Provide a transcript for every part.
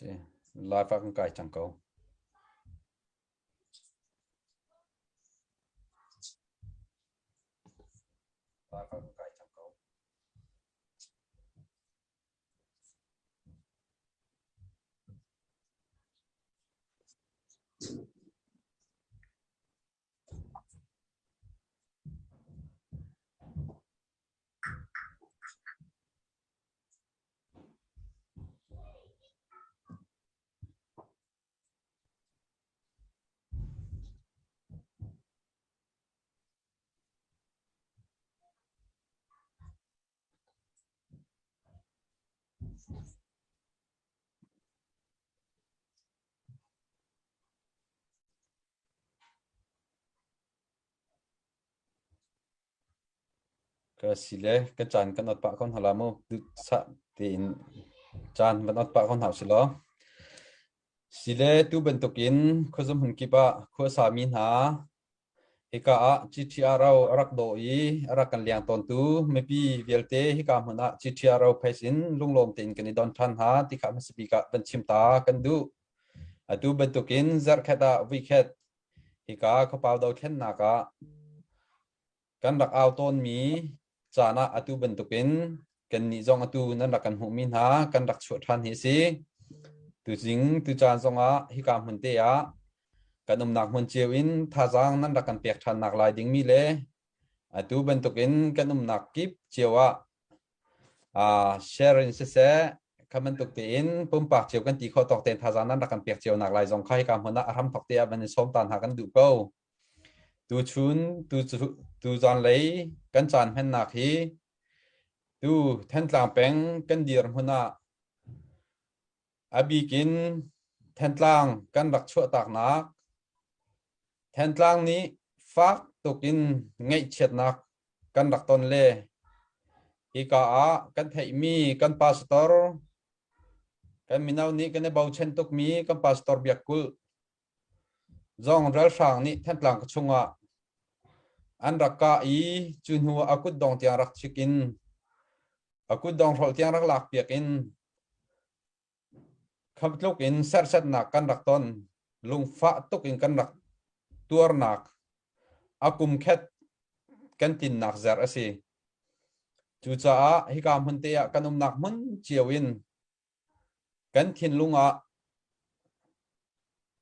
live phát con cài chẳng câu live phát con cài chẳng câu cái xí lệ cái chán cái nốt bạc con hàm mô tự sát tin chán và nốt bạc con hàm xí lo xí lệ tu bên tục in khơi zum hun kipa khơi sa min ha hika a chi chi arau arak do i arak kan liang ton tu maybe velte hika huna chi chi arau phesin lunglom tin kan don than ha ti kha masipi ka ban chim ta kan du atu ben tukin zar khata vi khat hika khapau do khen na ka kan rak au ton mi chana atu ben tukin kan ni zong atu nan rak kan hu min ha kan rak chu than hi si tu jing tu chan zonga hika mun te ya kan nak mun chiu in tha jang nan rak kan pek than nak lai ding mi le atu ben tukin kan nak kip chiwa share in se se kamen tuk tin pum pak chiu kan ti kho tok ten tha jang nan rak kan pek chiu nak lai zong khai kam hona aram thok te ban som tan ha kan du ko tu chun tu zon lấy kan chan hen nak hi tu then tlang peng kan dir hona abi kin then tlang kan rak chu tak nak then tlang ni fak tukin ngai chet nak kan rak ton le ika a kan thei mi kan pastor kan minau ni kan bau chen tuk mi kan pastor biakul zong ral sang ni then tlang ka chunga an raka i chun hu akut dong tiang rak chikin akut dong rol tiang rak lak piakin kham tluk in sar sat nak kan rak ton lung fa tuk in kan rak tuar nak akum khet kan tin nak zar asi chu cha a hi kam hun te ya kanum nak mun chiawin kan thin lunga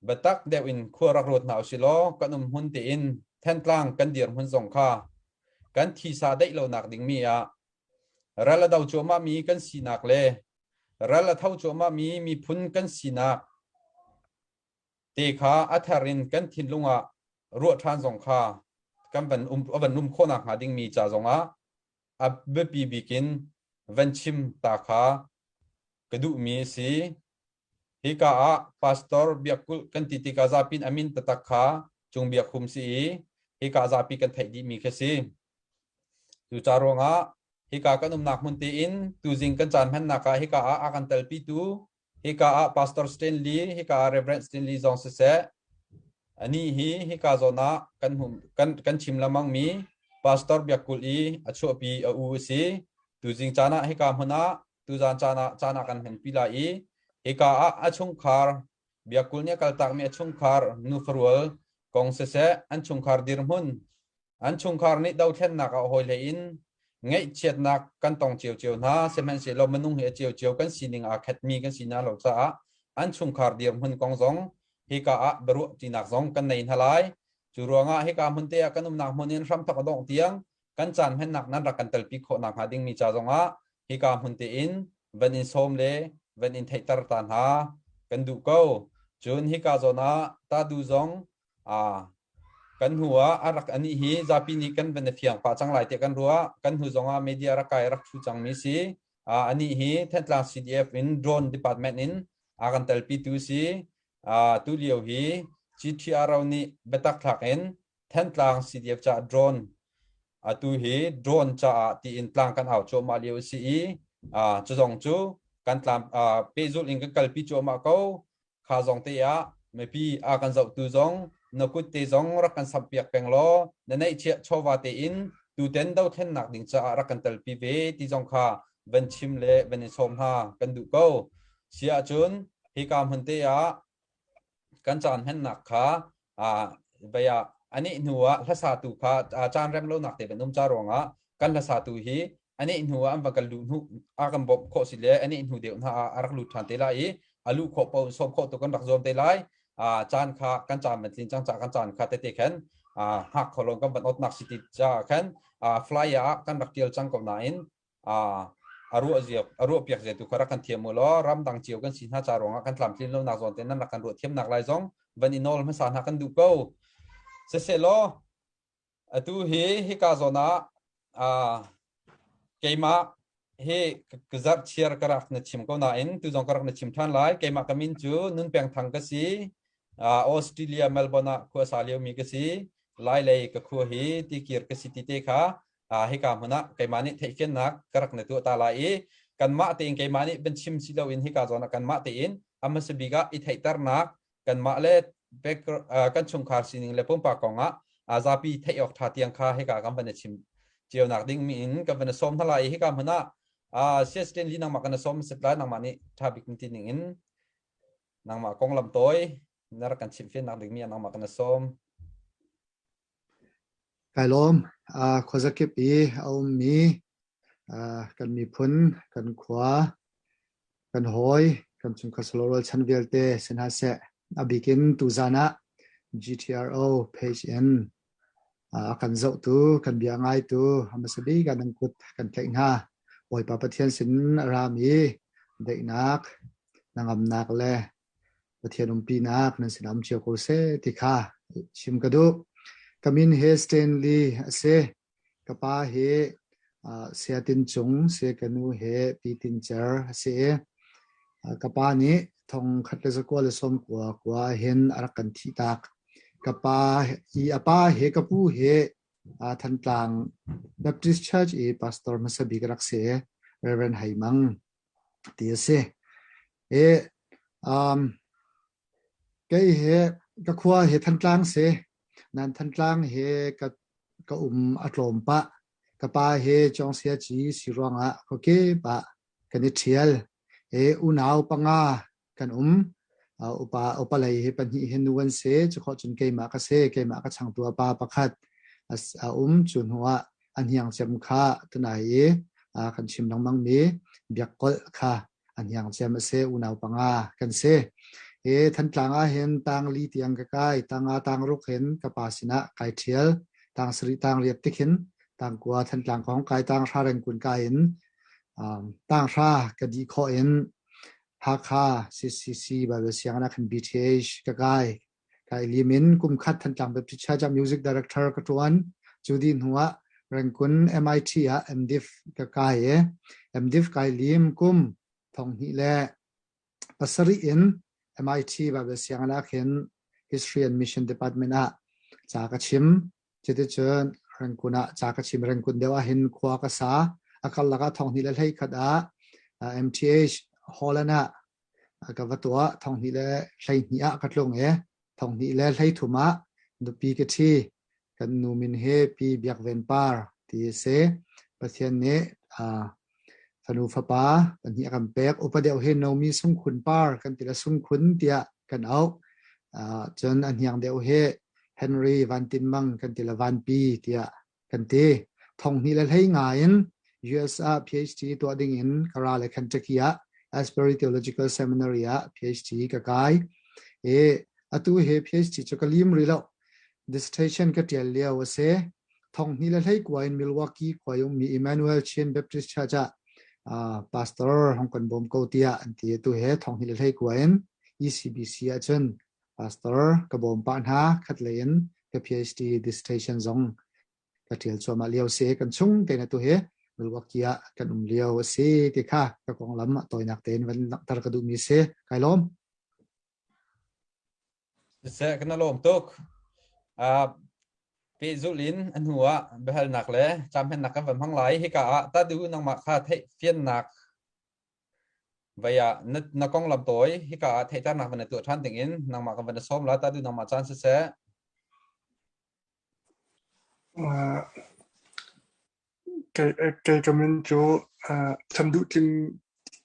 batak dewin khurak rot na usilo kanum hun te in then tlang kan dir hun zong kha kan thi sa dei lo nak ding mi a rala dau choma mi kan sinak le rala thau choma mi phun kan sinak te kha atharin kan thin lunga ru than zong kha kan ban khona ha ding mi cha zonga ab be pi bikin vanchim ta kha kadu mi si hika a pastor biakul kan titi ka zapin amin tatakha chung biakhum si hika zapi kan thai di mi khasi tu charonga hika kanum nak mun ti in tu jing kan chan han naka hika a akan telpi tu hika a pastor Stanley hika reverend Stanley zong se ani hi hika zona kan chim lamang mi pastor biakul i achu pi a u si tu jing chana hika huna tu jan chana kan hen pila i hika a achung khar biakul nya kal tak mi achung khar nu farwal kong se an chung khar dir mun an chung khar ni dau then nak a hoi le in ngay chiết nạc căn tòng chiều chiều na xem hen sẽ lo menung hệ chiều chiều căn sining academy căn sina lo sa an chung khar điểm hun kong zong hi ka a beru ti nak zong kan nei halai chu ruanga hi ka mun te kan nak munin ram thak dong tiang kan chan hen nak nan ra kan tel pi kho nak ha ding mi cha zonga hi ka mun te in van in som le van in thaitar tan ha kan du ko chun hi ka zona ta du zong kan hua arak ani hi zapi ni kan benefiang pa chang lai te kan ruwa kan hu zonga media rakai rak chu chang mi si ani hi thetla CDF in drone department in akan tel p2 si tu liu hi GTR ni betak thak en thetlang CDF cha drone tu hi drone cha ti in tlang kan au cho ma liu si chu zong chu kan tlam pe zul in kan kal pi cho ma ko kha zong te ya me pi akan zau tu zong nó cút tê giống rắc căn sập biạc bèn lo nên này chia cho vào tê in tu ten đâu then nạc đỉnh cha rắc căn tel pi về tê giống kha bên chim lệ bên xóm ha căn đủ câu xia chun hi kam hunte ya kan chan hen nak kha baya ani nuwa la sa tu kha chan rem lo nak te benum cha ronga kan la sa tu hi ani nuwa am bakal lu nu akam bob kho sile ani nu de na arak lu than te lai alu kho po som kho to kan rak zom te lai chan kha kan chan metlin chang cha kan chan kha te te khen hak kholong kan ban ot nak city cha khen fly ya kan rak tiel chang ko na in aru piak je tu kara kan thiam lo ram dang chiu kan sin ha cha ronga kan tlam tlin lo nak zon te nan kan ru thiam nak lai zong van inol ma sa na kan du ko se lo atu hi ka zona keima he kazar chiar karak na chim ko na in tu zong karak na chim than lai keima kamin chu nun peng thang ka si Australia Melbourne ko salio mi ka si lai lai ka khu hi ti kir ka si ti te kha hi ka huna keima ni theiken nak karak na tu ta lai kan ma te keima ni ben chim si lo in hi ka zona kan ma te in amma se biga i theitar nak kan ma le bek kan chung khar sining le pom pa konga azapi theiok tha tiang kha hi ka kam ban chim chiều nạc đinh min ka vena som thalai hi kam hana se sten li nang makana som setla nang mani thabik tin in nang ma kong lam toy nar kan chim fen nak ding mi nang makana som kailom khozakip i aum mi kan mi phun kan khwa kan hoi kan chung khaslorol chanvelte senha se abikin tuzana GTRO page n kan zau tu kan biangai tu hamasabi kan angkut kan tengha oi papathian sin rami deiknak nangam nak le pathian umpi nak nan sinam chiu ko se tikha chim kadu kamin he Stanley se kapa he seatin chung se kanu he pitin char se kapa ni thong khatle zakwa le som kwa hen arakan thi tak kapa I apa he kapu he than tlang Baptist Church e pastor masabi karak se Reverend Haimang ti se ke he ka khwa he than tlang se nan than tlang he ka atlom pa kapa he chong sia chi sirwanga ko ke pa kan thial unau panga kan upa lai he pan hi henuan se chukho chun ke ma ka chang tu pa pakhat chun huwa anhyang chem kha tanai kan chim nang mang mi biakol kha anhyang chem se unau panga kan se than tlanga hen tang li tiang ka kai tang ruk hen kapasina kai thial tang sri tang riat tikhin tang kwa than tlang kong kai tang tha reng kun kai in tang tha ka di kho in hakha CCC ba siangna khan BTH ka kai limin kum khat than tlang be chaja music director ka tuan judin huwa rengkun MIT MDiv ka MDiv kai lim kum thong hi le pasari in MIT ba siangna khan history and mission department cha ka chim chete chon rengkuna cha ka chim rengkun dewa hin khwa ka sa akal laga thong hi le thai khada MTH holana ka watwa thong hi le thai nia ka tlong thong hi le thai thuma du pi ke thi kan nu min he pi biak ven par ti se pathian ne thanu fapa kan hi kan pek upadeu he no mi sung khun par kan tila sung khun tia kan au chon an hyang deu he Henry Van Tin Mang kan tila Van Pi tia kan te thong hi le thai ngain US PhD to ding in Kerala Kentucky Asbury Theological Seminary PhD ka kai atu he PhD chokalim rilo dissertation ka tial lia wase thong hi le thai kwa in Milwaukee kwa yung mi Emmanuel Chen Baptist Church pastor hongkon bom ko tia anti tu he thong hi le thai kwa in ECBC chen pastor ka bom pa na khatlein ka PhD dissertation zong ka tial choma liao se kan chung te na tu he Milwaukee kan liao se ti kha ka kong lam toinak ten van tar ka du mi se kailom se kan lom tok pe zulin an huwa behal nak le cham hen nak kan van hang lai hi ka ta du nang ma kha thei fian nak vaya na kong lam toy hi ka thei ta nak van tu than ting in nang ma kan van som la ta du nang ma chan se cái comment chỗ chandu king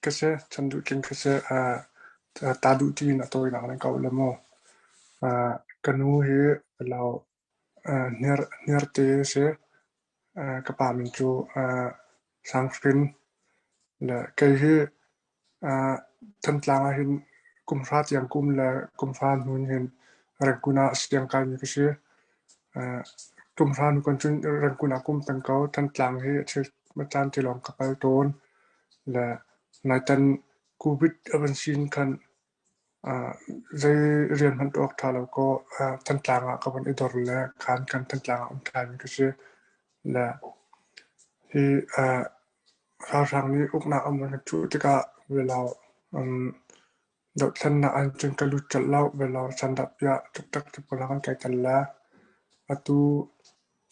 kase ta du ti na tôi na cái câu là mò canu he lao near te se cái bà mình chú sang fin là cái he thân lang hin kum phát yang kum là kum phan hun hin rangkuna siang kai ni kse kum phan kon chun rangkuna kum tang kau thân lang he che machan ti long kapal ton là nai tan covid avan sin kan dây riêng hắn đọc thà là có thân lang à các bạn idol là khán kan thân lang ông kai ni kse là thì ra rằng ni uk na ông là chú thì cả về lao đợt thân na anh chân cái lúc chật lao về lao chân đạp ya chắc chắc thì có là cái chân là tu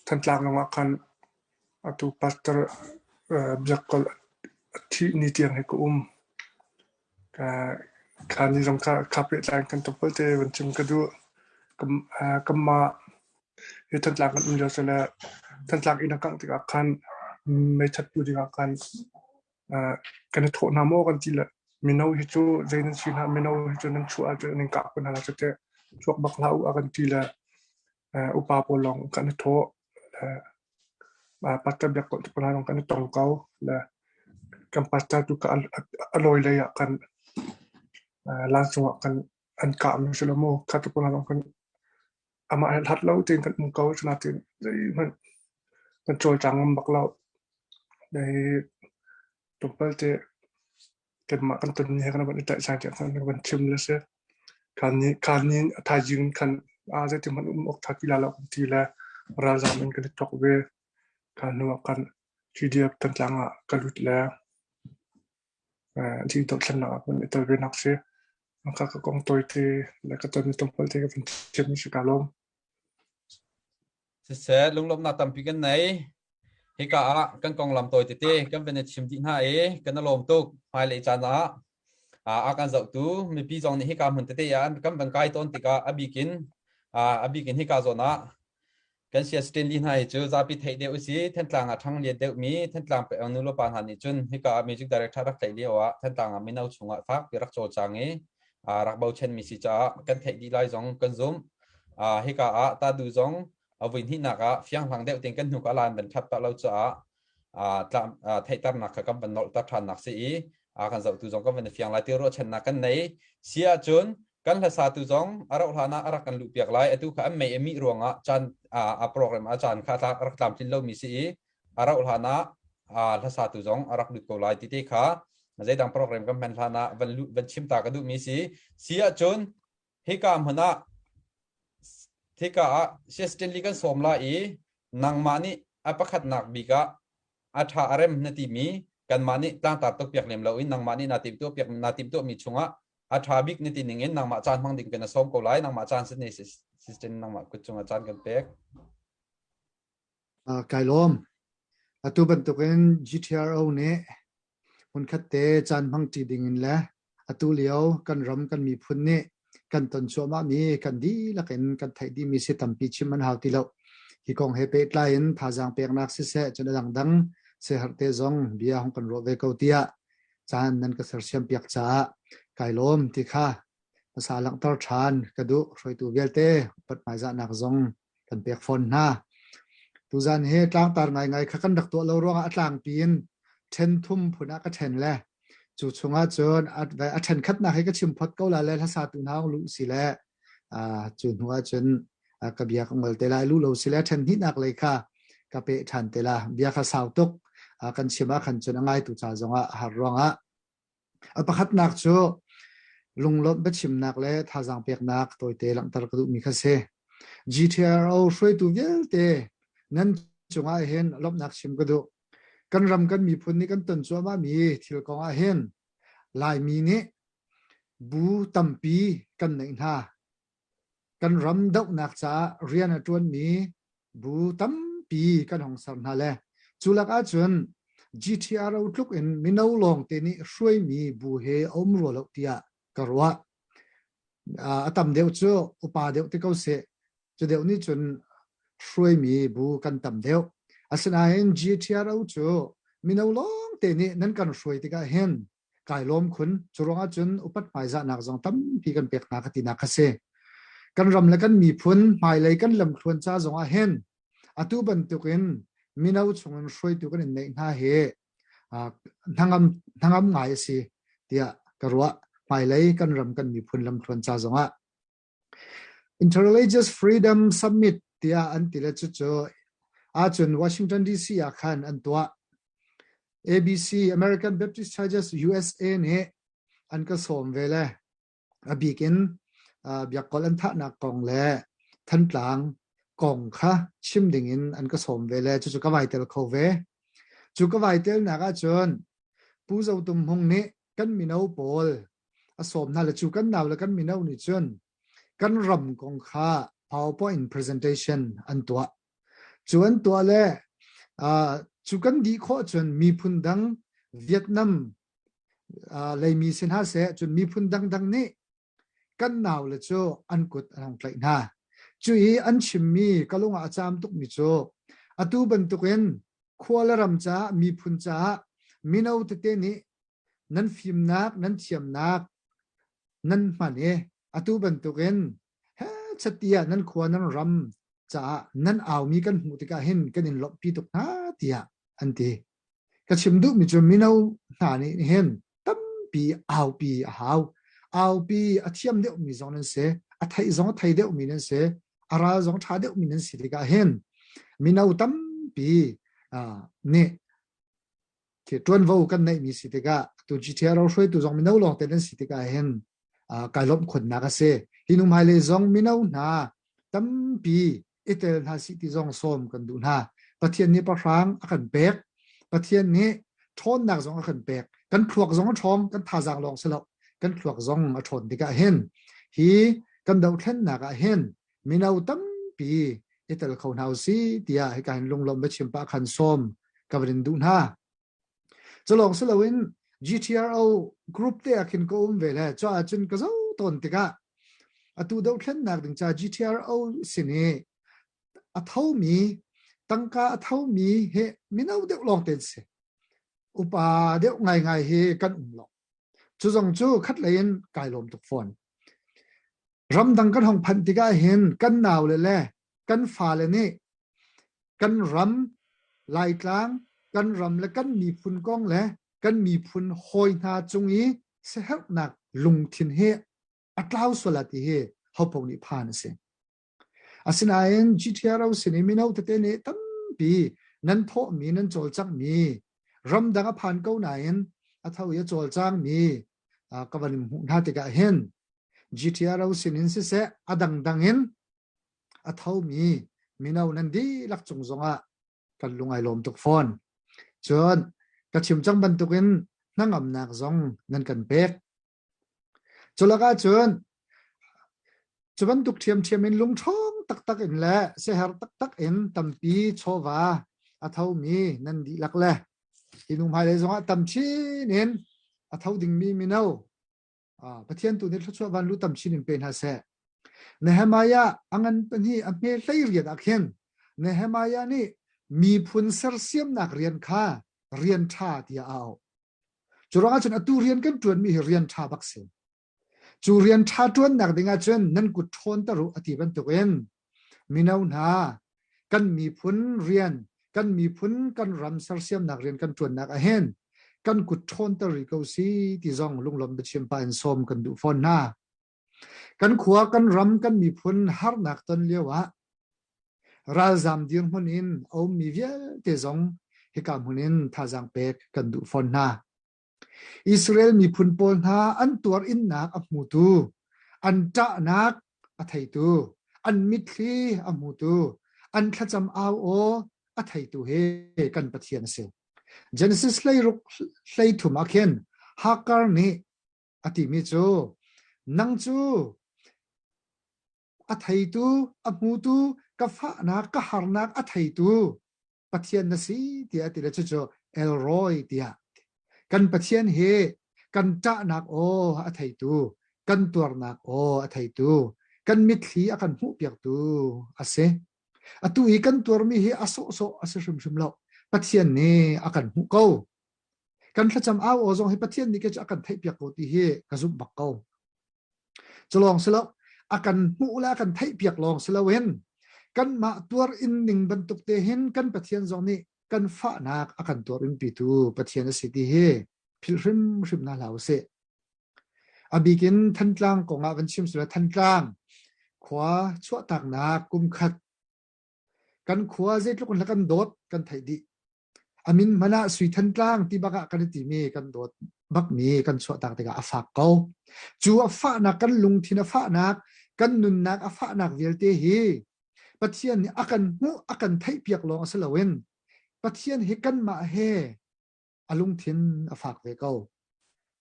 thân lang nó makan tu pastor biakol thi ni tiang hay ko ka kan ni rong ka kapit lang kan topol te ban chim ka du kam ma he thân lang kan jo sala thân lang ina kang ti ka kan mai chat pu di ka kan kan tho na mo kan ti la minau hi chu zain sin ha minau hi chu nan chu a chu ning ka kun hala chate chuak bak lau a kan ti la upa polong kan tho pasta biak ko pula long kan tong kau la kan pasta tu ka aloi le ya kan langsung kan an ka mi selamo ka tu pula long kan ama hat lau tin kan mu kau chna tin man kan chol chang bak lau dai tumpal te kan ma kan tun he kan ban ta sang te kan ban chim le se kan ni tha jing kan a je ti man ok thakila la ti la ra za men kan tok ve kan nu kan chi dia tan langa kalut la chi tok chan na kan to ve nak se ka ka kong toi te la ka ton tumpal te ka ban chim ni ka lom sẽ lung lom na tam pi kan nei hi ka kan kong lam toi te kan ben chim din ha kan lom tuk hai le chan a kan zau tu mi pi jong ni hi ka mun te ya kan ban kai ton ti ka abikin hi ka zona kan sia stanley hai chu za pi thei de usi then tlang a thang le de mi then tlang pe anu lo pan han ni chun hi ka music director rak thei le wa then tlang a minau chunga phak pi rak chol changi rak bau chen mi si cha kan thei di lai jong kan zum hi ka ta du jong awin hi naka fiang hlang de ting kan nu ka lan ben thap ta lo cha tlam thei tar nak ka ban nol ta than nak si kan zau tu jong ka ben fiang lai ti ro chen na kan nei sia chun kan la sa tu jong ara ulana ara kan lu piak lai atu kha mai emi ronga chan program a chan kha ta rak tam tin lo mi si ara ulana la sa tu jong arak lu ko lai ti te kha zai dang program kan man lana van chim ta ka du mi si sia chun he ka mhana thế cả system lý kan som la nang mani apakhat nak bika atha arem nati mi kan mani tang tar tok piak lem lo in nang mani na tim to mi chunga atha bik nati ningen nang ma chan mang ding kan som ko lai nang ma chan se ne system nang ma ku chunga chan kan pek kai lom atu ban to ken GTRO ne hun khat te chan mang ti ding in la atu leo kan ram kan mi phun ne kan ton so ma mi kan di la kan thai di mi se tampi chim man hau ti lo hi kong he pe line tha jang pek nak se chana dang dang se har te zong bia hong kan ro ve ko tia chan nan ka sar siam piak cha kai lom ti kha sa lang tar than ka du roi tu vel te pat mai za nak zong kan pek phone na tu zan he tlang tar ngai kha kan dak to lo ronga atlang pin then thum phuna ka then le chu chunga chon a then khat na he ka chim phat ko la le la sa tu na lu si le chu nuwa chen ka bia ka ngol te lai lu lo si le then hi nak le kha ka pe than te la bia kha saw tok kan chima khan chon ngai tu cha zonga har ronga a pakhat nak chu lunglom ba chim nak le tha jang pek nak toi te lang tar ka du mi kha se GTRO free to vel te nan chunga hen lop nak chim ka du kan ram kan mi phun ni kan ton cho ma mi thil kong a hen lai mi ni bu tampi kan nei na kan ram dau nak cha rian a tuan mi bu tampi kan hong sam na le chulak a chun GTRO tluk in minau long te ni hroi mi bu he om ro lo tia karwa atam deu chu upa deu te ko se chu deu ni chun hroi mi bu kan tam deu asana hen GTRO chu minau long te ni nan kan hroi te ka hen กายล้มคุณจุรงอาจุนอุปัตหมายจะนักจงตั้มพีกันเปียกนักตินักเสกันรำและกันมีพุ่นหมายเลยกันลำครวนจ้าจงอาเห็นอตุบันตุกินมินาวชงนช่วยตุกันในหน้าเหทั้งอำหมายสิเดียกรัวหมายเลยกันรำกันมีพุ่นลำครวนจ้าจงอา Interreligious Freedom Summit เดียอันติเลจุโจอาจุน Washington DC อาคารอันตัว ABC American Baptist Churches USA เนี่ยอันก็สมเวลาบีกินอยากกอลันทะนักกองแลทันกลางกองค่ะชิมดิ่งอินอันก็สมเวลาจุกไวเตลโคเวจุกไวเตลนักจนผู้เจ้าตุ่มหงนี้กันมีนาโปลสมนั่นแหละจุกันนาวแล้วกันมีนานิจนกันรำกองค่ะ PowerPoint presentation อันตัวจวนตัวแลจุกันดีข้อจนมีพุ่นดังเวียดนามเลยมีสินหาเสจนมีพุ่นดังนี้กันนาวเลยโจอันกุดอันไกลนะจุยอันชิมมีกะลงอาจามตุกมิโจอตูบันตุกินขวาลรำจ้ามีพุ่นจ้ามีนาวตเตนี้นั้นฟิมนักนั้นเทียมนักนั้นมันอตูบันตุกินเฮ้ชเตียนั้นขวานั้นรำจ้านั้นเอามีกันหูติกาเห็นกันอินลบปีตุกนาเตียอันตีกระชิมดุมิโจมีนาวหานี่เห็นตั้มปีเอาปีเอาปีอาเทียมเดียวมีจงนั้นเสอาไทยจงไทยเดียวมีนั้นเสอาราจงชาเดียวมีนั้นสิติกาเห็นมีนาวตั้มปีเนี่ยที่ตรวนวูกันในมีสิติกาตัวจิตเราช่วยตัวจงมีนาวลองเต้นสิติกาเห็นการลบคนนักเสฮินุมาเลจงมีนาวนาตั้มปีเอเตลนาสิติจงสมกันดูนาประเทศนี้ประรังอากันเบกประเทศนี้ชนนักจงอากันเบกกันพวกจงชมกันท่าจางลองสลับกันพวกจงมาชนติกาเห็นฮีกันดาวเทนนักเห็นมีนาวตั้มปีเอเตลเขาหนาวซีเดียให้การลงลมไปชิมปะคันสมกับเรนดูนาจะลองสลับวิน GTRO กรุ๊ปเดียกินก็เวลาจ้าจนก็จะต้นติกาอตูดาวเทนนักถึงจ้า GTRO สินี่อัฐาวมีตั้งกาอัฐาวมีเฮมีนาวเดียวลองเต้นเสอุปาเดียวง่ายเฮกันลองจู่จงจู่คัดเลยนกายลมตุกฝนรำดังกันห้องพันติกาเห็นกันหนาวเลยแหละกันฟ้าเลยนี่กันรำลายกลางกันรำและกันมีพุ่นก้องและกันมีพุ่นหอยนาจงอีเสียหนักลุงทินเฮอัตลาวสลัดเฮเขาพงนิพานเสียอาศินาเอ็นจีทีอาร์เราสินิมินเอาแต่เตเนตั้มปีนั้นโทมีนั้นโจลจักมีรำดังผ่านเก้าไหนอัฐาวะโจลจังมีกับวันมุนาติกาเห็น GTR เราสินินสิเสอดังเห็นอัฐาวมีนาวนันดีลักจงจงกันลุงไอลมตุกฟอนจนกระชิมจังบันตุกินนั่งอำนักจงนั่นกันเป็กจนละก็จนบันตุกเทียมอินลุงช่องตักอินแหละเสียหาตักอินตั้มปีโชวาอัฐาวมีนันดีลักแหละอินุมาเลยจงตั้มชีนินอัฐาวดิ่งมีนาวประเทศตัวนี้ทุกวันรู้ตั้มชีนินเป็นฮะเสเนหมายาอังันเป็นที่อเมริกาเรียนอักเห็นเนหมายานี่มีพุนเสือเสียมนักเรียนค่าเรียนชาที่เอาจุรงอาจารย์ตูเรียนกันจวนมีเรียนชาบักเซนจูเรียนชาจวนนักดิ่งอาจารย์นั่นกุศลตรุอธิบันตุเอ็นมีนาวนากันมีพุนเรียนกันมีพุนกันรำเสือเสียมนักเรียนกันจวนนักเห็นกันกุศลตริกาสีที่จงลุงลมเบชิมปานสมกันดูฟอนนากันขวากันรำกันมีพุนฮาร์นักตันเลียวะราจามดินมุนินเอามีเวลเตจงฮิกามุนินท่าจังเป็กกันดูฟอนนาอิสราเอลมีพุนปนหาอันตัวอินนักอัมูตูอันจ้านักอัฐยตูอันมิตรีอัมูตูอันขจำเอาโออัฐยตูเฮกันปะเทียนเซเจเนซิสเลยรุกเลยถุมาเคนฮักการนี่อติมิโจนังจูอัฐยตูอัมูตูกับฟ้านักกับฮาร์นักอัฐยตูปะเทียนนสีที่อติเลโจเอลรอยที่กันปะเทียนเฮกันจ้านักโออัฐยตูกันตัวนักโออัฐยตูกันมิตรีอากันหูเปียกตูอาเซอตุอีกันตัวมีเฮอโซอาเซชุมเล่าปะเทียนนี่อากันหูเก้า kan thla cham au ozong hi pathian ni ke cha kan thei piak ko ti hi ka zum bak ko cholong selo akan mu la kan thei piak long selawen kan ma tuar in ning bantuk te hin kan pathian zong ni kan fa nak akan tuar in pi tu pathian si ti hi phil rim na lau se abikin than tlang ko nga van chim sula than tlang khwa chua tak na kum khat kan khwa je tluk la kan dot kan thai di amin mana sui than tlang ti baka kan ti mi kan dot bak mi kan chua tak te ga afak ko chu afa na kan lung thina fa nak kan nun nak afa nak vel te hi pathian ni akan mu akan thai piak long asalawen pathian hi kan ma he alung thin afak ve ko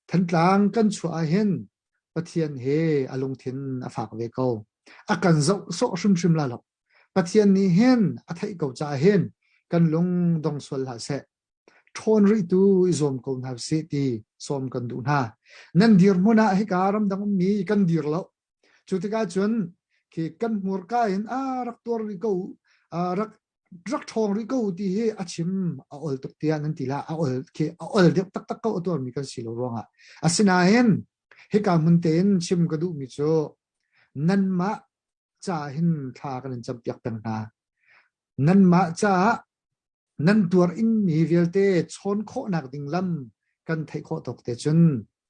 than tlang kan chua hen pathian he alung thin afak ve ko akan zo so shim la lo pathian ni hen athai ko cha hen kan lung dong sol ha se thon ri tu izom ko na se ti som kan du na nan dir mona he karam dang mi kan dir lo chutika chun ki kan mur ka in a rak tor ri ko rak thong ri ko ti he achim a ol tuk tia nan tila a ol ke a ol dek tak ko tor mi kan silo ronga asina hen he ka mun ten chim ka du mi cho nan ma cha hin tha kan cham piak tang na nan ma cha nan tuar in mi velte chon kho nak ding lam kan thai kho tok te chun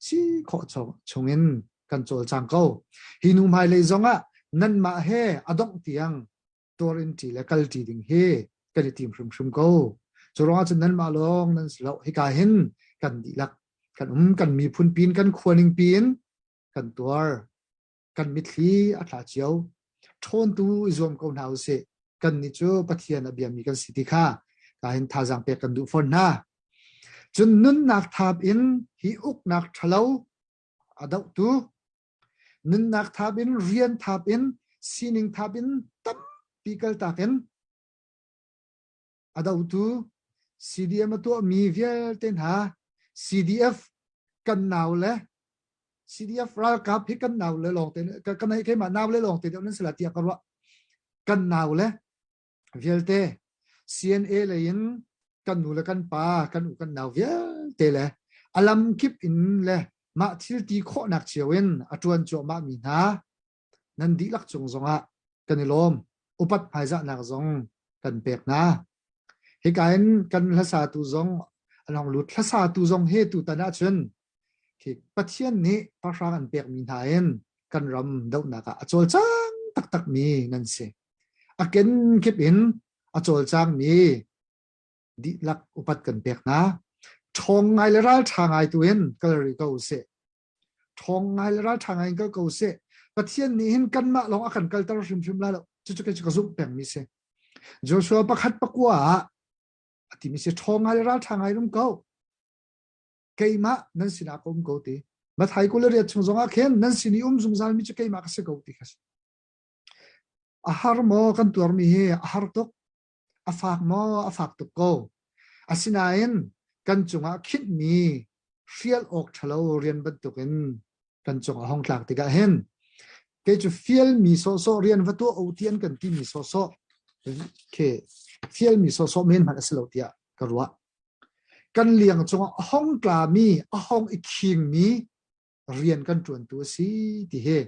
si kho chongin kan chol chang ko hinu mai le zonga nan ma he adong tiang tor in ti le kal ti ding he kan tim shum ko chorwa chen nan ma long nan slo hi ka hin kan di lak kan mi phun pin kan khwaning pin kan tuar kan mi thli a thla chiao thon tu zom ko nau se kan ni chu pathian abiam mi kan siti kha ka hin tha jang pe kan du phon na chun nun nak thap in hi uk nak thalo adau tu nun nak thap in rian thap in sining thap in tam pikal taken adau tu CDM tu mi vial ten ha CDF kan naw le CDF ral kap hi kan naw le long ten kan ai ke ma naw le long ten nan sala tia karwa kan naw le vial te CNA le in kan nu le kan pa kan u kan naw vial te le alam kip in le ma thil ti kho nak chiawin atuan cho ma mi na nan di lak chung zonga kanilom upat phaiza nak zong kan pek na he kain kan lasa tu zong along lut lasa tu zong he tu tana chun ki pathian ni pasang an pek mi nain kan ram dau na ka achol chang tak mi nan se aken kip in achol chang mi di lak upat kan pek na thong ngai le ral thangai tuin kalri ko se thong ngai le ral thangai ko se pathian ni hin kan ma long akan kal tar shim la lo chu ke chu zum peng mi se Joshua pakhat pakwa ati mi se thong ngai le ral thangai rum ko keima nan sina kom ko ti ma thai ko le ria chung zonga khen nan sini zum zal mi chu keima ka se ko ti khas ahar mo kan tur mi he ahar tok afak mo afak tok ko asinain kan chunga khit mi fiel ok thalo rian bat tukin kan chunga hong tlak ti ga hen ke chu fiel mi so rian vatu otian kan ti mi so ke fiel mi so men man aslo tia karwa kan liang chunga hong tla mi a hong iking mi rian kan tuan tu si ti he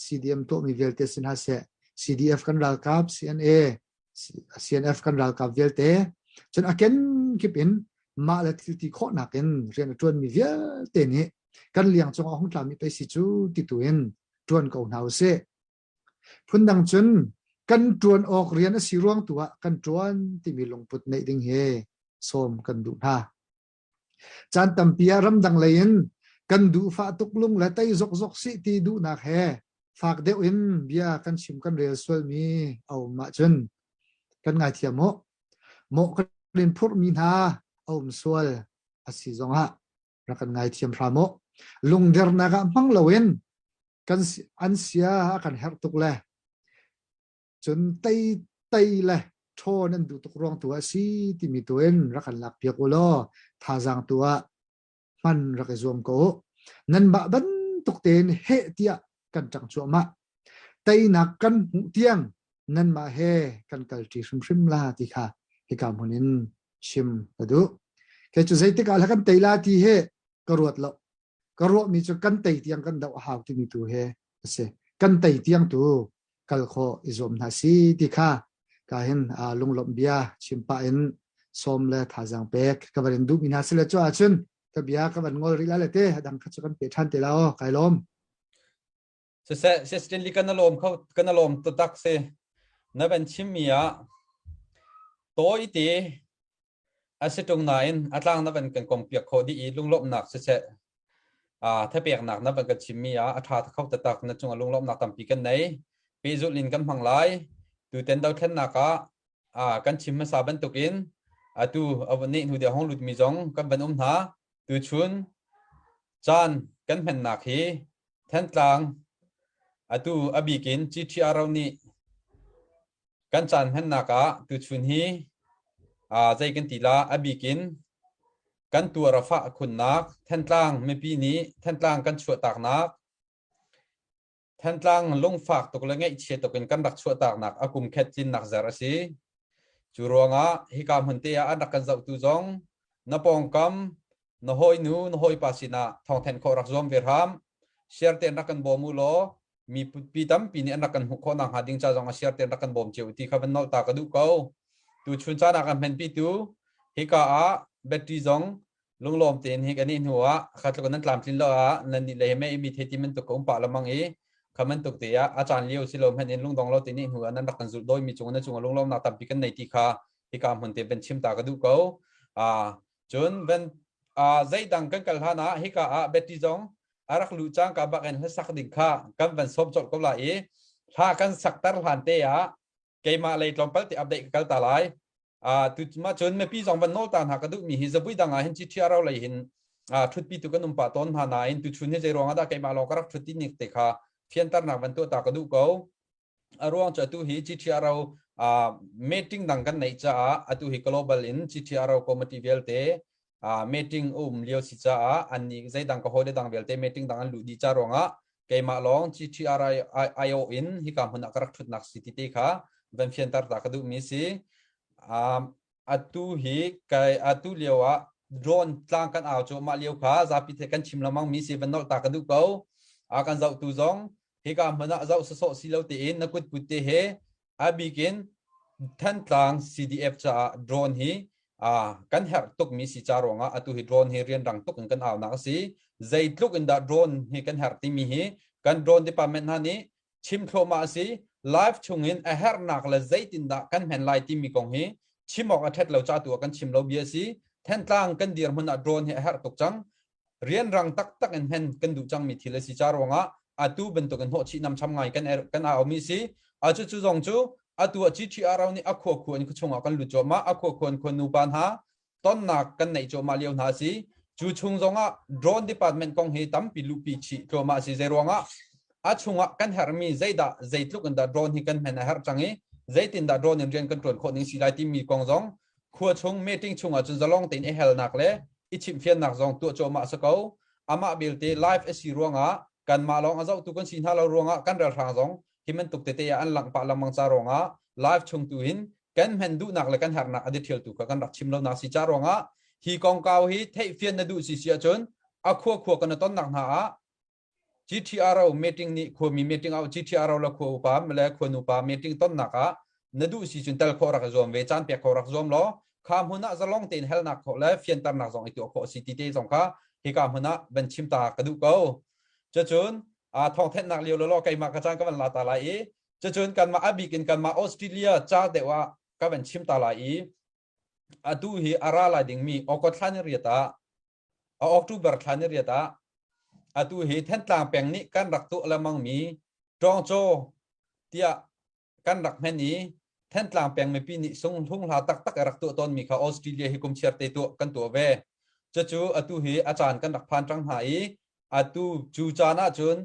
CDM to mi velte sin ha se CDF kan ral kap CNF kan ral kap velte chen aken kipin ma la ti kho na ken rian tuan mi velte ni kan liang chunga hong tla mi pe si chu ti tuin tuan ko nau se phun dang chun kan tuan ok rian a siruang tua kan tuan ti mi longput nei ding he som kan du na chan tampia ram dang lein kan du fa tuklung la tai zok si ti du na he fak deu in bia kan sim kan rel swal mi au ma chun kan ngai thiam mo kan rin phur mi na om swal asi zonga ra kan ngai thiam ra mo lung der na ga mang lowen kan an sia kan her tuk le chun tai le thon an du tuk rong tua si ti mi tuen ra kan lak pia ko lo tha jang tua man ra ka zom ko nan ba ban tuk ten he tia kan chang chu ma tai nak kan tiang nan ma he kan kal ti shim la ti kha hi ka munin shim adu แค่จะใจติกาละกันเตลาที่เฮกรวดละกรวดมีจะกันเตยเตียงกันดาวหาวที่มีตัวเฮเสกันเตยเตียงตัวกัลโคอิซอมนาซีติค่ะกาเห็นลุงลมเบียชิมปะเอ็นสมเลทาจังเป็กกับวันดูมินาสิเลจ้าจุนกับเบียกับวันงอริลาเลเตดังขัดกันเปทันเตลาไกลลมเสสเตนลิกันนลมเขากันนลมตัวตักเซนั่นเป็นชิมมีอะโตอีตีอาศัยตรงไหนอัตลังนั่นเป็นกันกงเปียกโคดีลุงลบหนักเสถ้าเปียกหนักนั่นเป็นกันชิมมีอะอัตราเขาตัวตักนั่นจงลุงลบหนักต่ำปีกันไหนปีจุลินกันพังไลดูเต็นดาวเทนนักกันชิมมาซาบันตุกินดูเอาวันนี้หูเดียวห้องหลุดมีจงกันเป็นหาดูชุนจานกันเป็นหนักฮีแทนกลางดูอบีกินจีทีอาร์เรานี่กันจานเป็นหนักดูชุนฮีใจกันตีลาอบีกินกันตัวระฟ้าคุณนักแทนกลางไม่ปีนี้แทนกลางกันชั่วตากนักแทนกลางลงฝากตกเลยไงเชียตกกันรักชั่วตากนักอากุมแคจินนักเจรสีจูรวงฮิกามหันเตียอันดักกันเจ้าตุจงนปองกัมนหอยนูนหอยปัสสินาทองแทนขอรักซอมเวรามเชียร์เตียนรักกันบอมูโลมีปีตั้มปีนี้อันดักกันหุกคนนังหาดิ้งจ้าจงเชียร์เตียนรักกันบอมเจียวที่เขาเป็นนอตากระดูกเขาตูชุนชานักกันเป็นปีตูฮิกาเบตรีจงลุงลมเตียนฮิกันนี่หัวขัดกันนั้นตามสินละนั่นนี่เลยไม่มีเทติมันตกองปะละมังคำมันตกเตียอาจารย์เลี้ยวสิลมเห็นลุงดองเราตีนี่หัวนั้นรักกันสุดโดยมีจงนั้นจงลุงลมนักตามปีกันในที่ขาที่การหันเตียเป็นชิมตากระดูกเขาจนเป็นใจดังกันกันท่านะฮิกาเบตรีจงอารักลุจังกับบักเอ็นให้สักดิ่งขากันเป็นสมจดก็ละถ้ากันสักตาหันเตียเกมาเลยลองไปติอัปเดตกันตาลายตุมาจนไม่ปีสองพันโนตานหากระดูกมีฮิซาบุยดังเห็นจิตที่เราเลยเห็นทุกปีตุกันนุ่มป่าต้นหานาอินตุชุนให้ใจรองได้เกมาลองกระทุกที่นิกติค่ะเพียงแต่หนักเป็นตัวตากระดูกเขารวงจะตุหิจิตที่เราmeeting ดังกันในจ้าตุหิ global in จิตที่เรา committee เวลเตmeeting เลี้ยวสิจ้าอันนี้ใจดังก็โหดดังเวลเต meeting ดังอันลุดีจ้ารองเกมาลองจิตที่เรา IO in ฮิกามหุนักรักทุกนักสิทธิค่ะเป็นเพียงแต่ตากระดูกมีสิatu hi kai atu lewa drone tlang kan aw cho ma lew kha zapi the kan chim lamang mi se ban ta ka du ko akan zau tu zong hi ka mana zau so si lo te in na kut put te he abigin than tlang cdf cha drone hi kan her tok mi si charonga atu hi drone hi rian rang tok kan aw na si zai tluk in da drone hi kan her ti mi hi kan drone department ha ni chim thoma si live chungin a her nak la zai tin da kan hen lai ti mi kong hiชิมออกอาทิตย์เราจ้าตัวกันชิมเราเบียสีแทนกลางกันเดียร์มันโดรนเฮร์ตกจังเรียนรังตักตักเห็นกันดูจังมีทีละสิจารวงตูเป็นตัวกันหัวชีนำช้ำไงกันเอามีสีจู่จงจู่ตัวจีทีอาร์เรานี่ขวควรก็ชงกันหลุดจอมาขวควรคนนูปัญหาต้นหนักกันในจอมาเลี้ยวนาสีจู่ชงจงโดรนดีพาร์ตเมนต์กองเฮตั้มปิลูปีชีจอมาสีเจรวงชงกันเฮร์มีใจลุกกันโดรนที่กันเห็นเฮร์จังใจตินดาโดรนเรียนกันตรวจคนนี้สิไลที่มีกองจงขัวชงเมติ้งชงจนจะลองตินเฮลนักเลยอิชิมเฟียนนักจงตัวโจมาสกาวอามาบิลเตไลฟ์เอสีรวงกันมาลองอาเจ้าตุกันสินฮาเรารวงกันเรือทางจงที่มันตกเตะอันหลังปะลังมังจารวงไลฟ์ชงตุหินกันเห็นดูนักเลยกันหานักอดีตเที่ยวตุกันรักชิมเรานักสิจารวงฮีกองเกาฮีเทเฟียนนดูสิเสียจนขัวกันต้นหนักหาGTR เรา meeting นี่ควรมี meeting เอา GTR เราควรป่าไม่แล้วควรนูป่า meeting ต้นนักนดูสิจุนเตลขอรักจอมเวจันเปียขอรักจอมล้อข้ามหัวหน้าจะลองเต็นเฮลนักขอและเฟียนตามนักจงไอตัวขอสิติเตจงค่ะที่ข้ามหัวหน้าเป็นชิมตากระดูกเขาจะจนทองเทนนักเลี้ยวล้อไก่มากระจายก็เป็นลาตาลายจะจนกันมาอาบิกินกันมาออสเตรเลียจ้าเดว่าก็เป็นชิมตาลายดูฮีอาราลายดิ่งมีออกทันเรียตาออกตูเบอร์ทันเรียตาดูฮีเทนต่างแปลงนี้กันรักตัวละมังมีจองโจเตียกันรักแม่นี้แทนกลางแปลงไม่ปีนี้ส่งทุ่งลาตักรักตัวตนมีเขาออสเตรเลียให้กุมเชียร์เตตัวกันตัวเวจะจูตูฮีอาจารย์กันรักพันจังหายตูจูจานาจน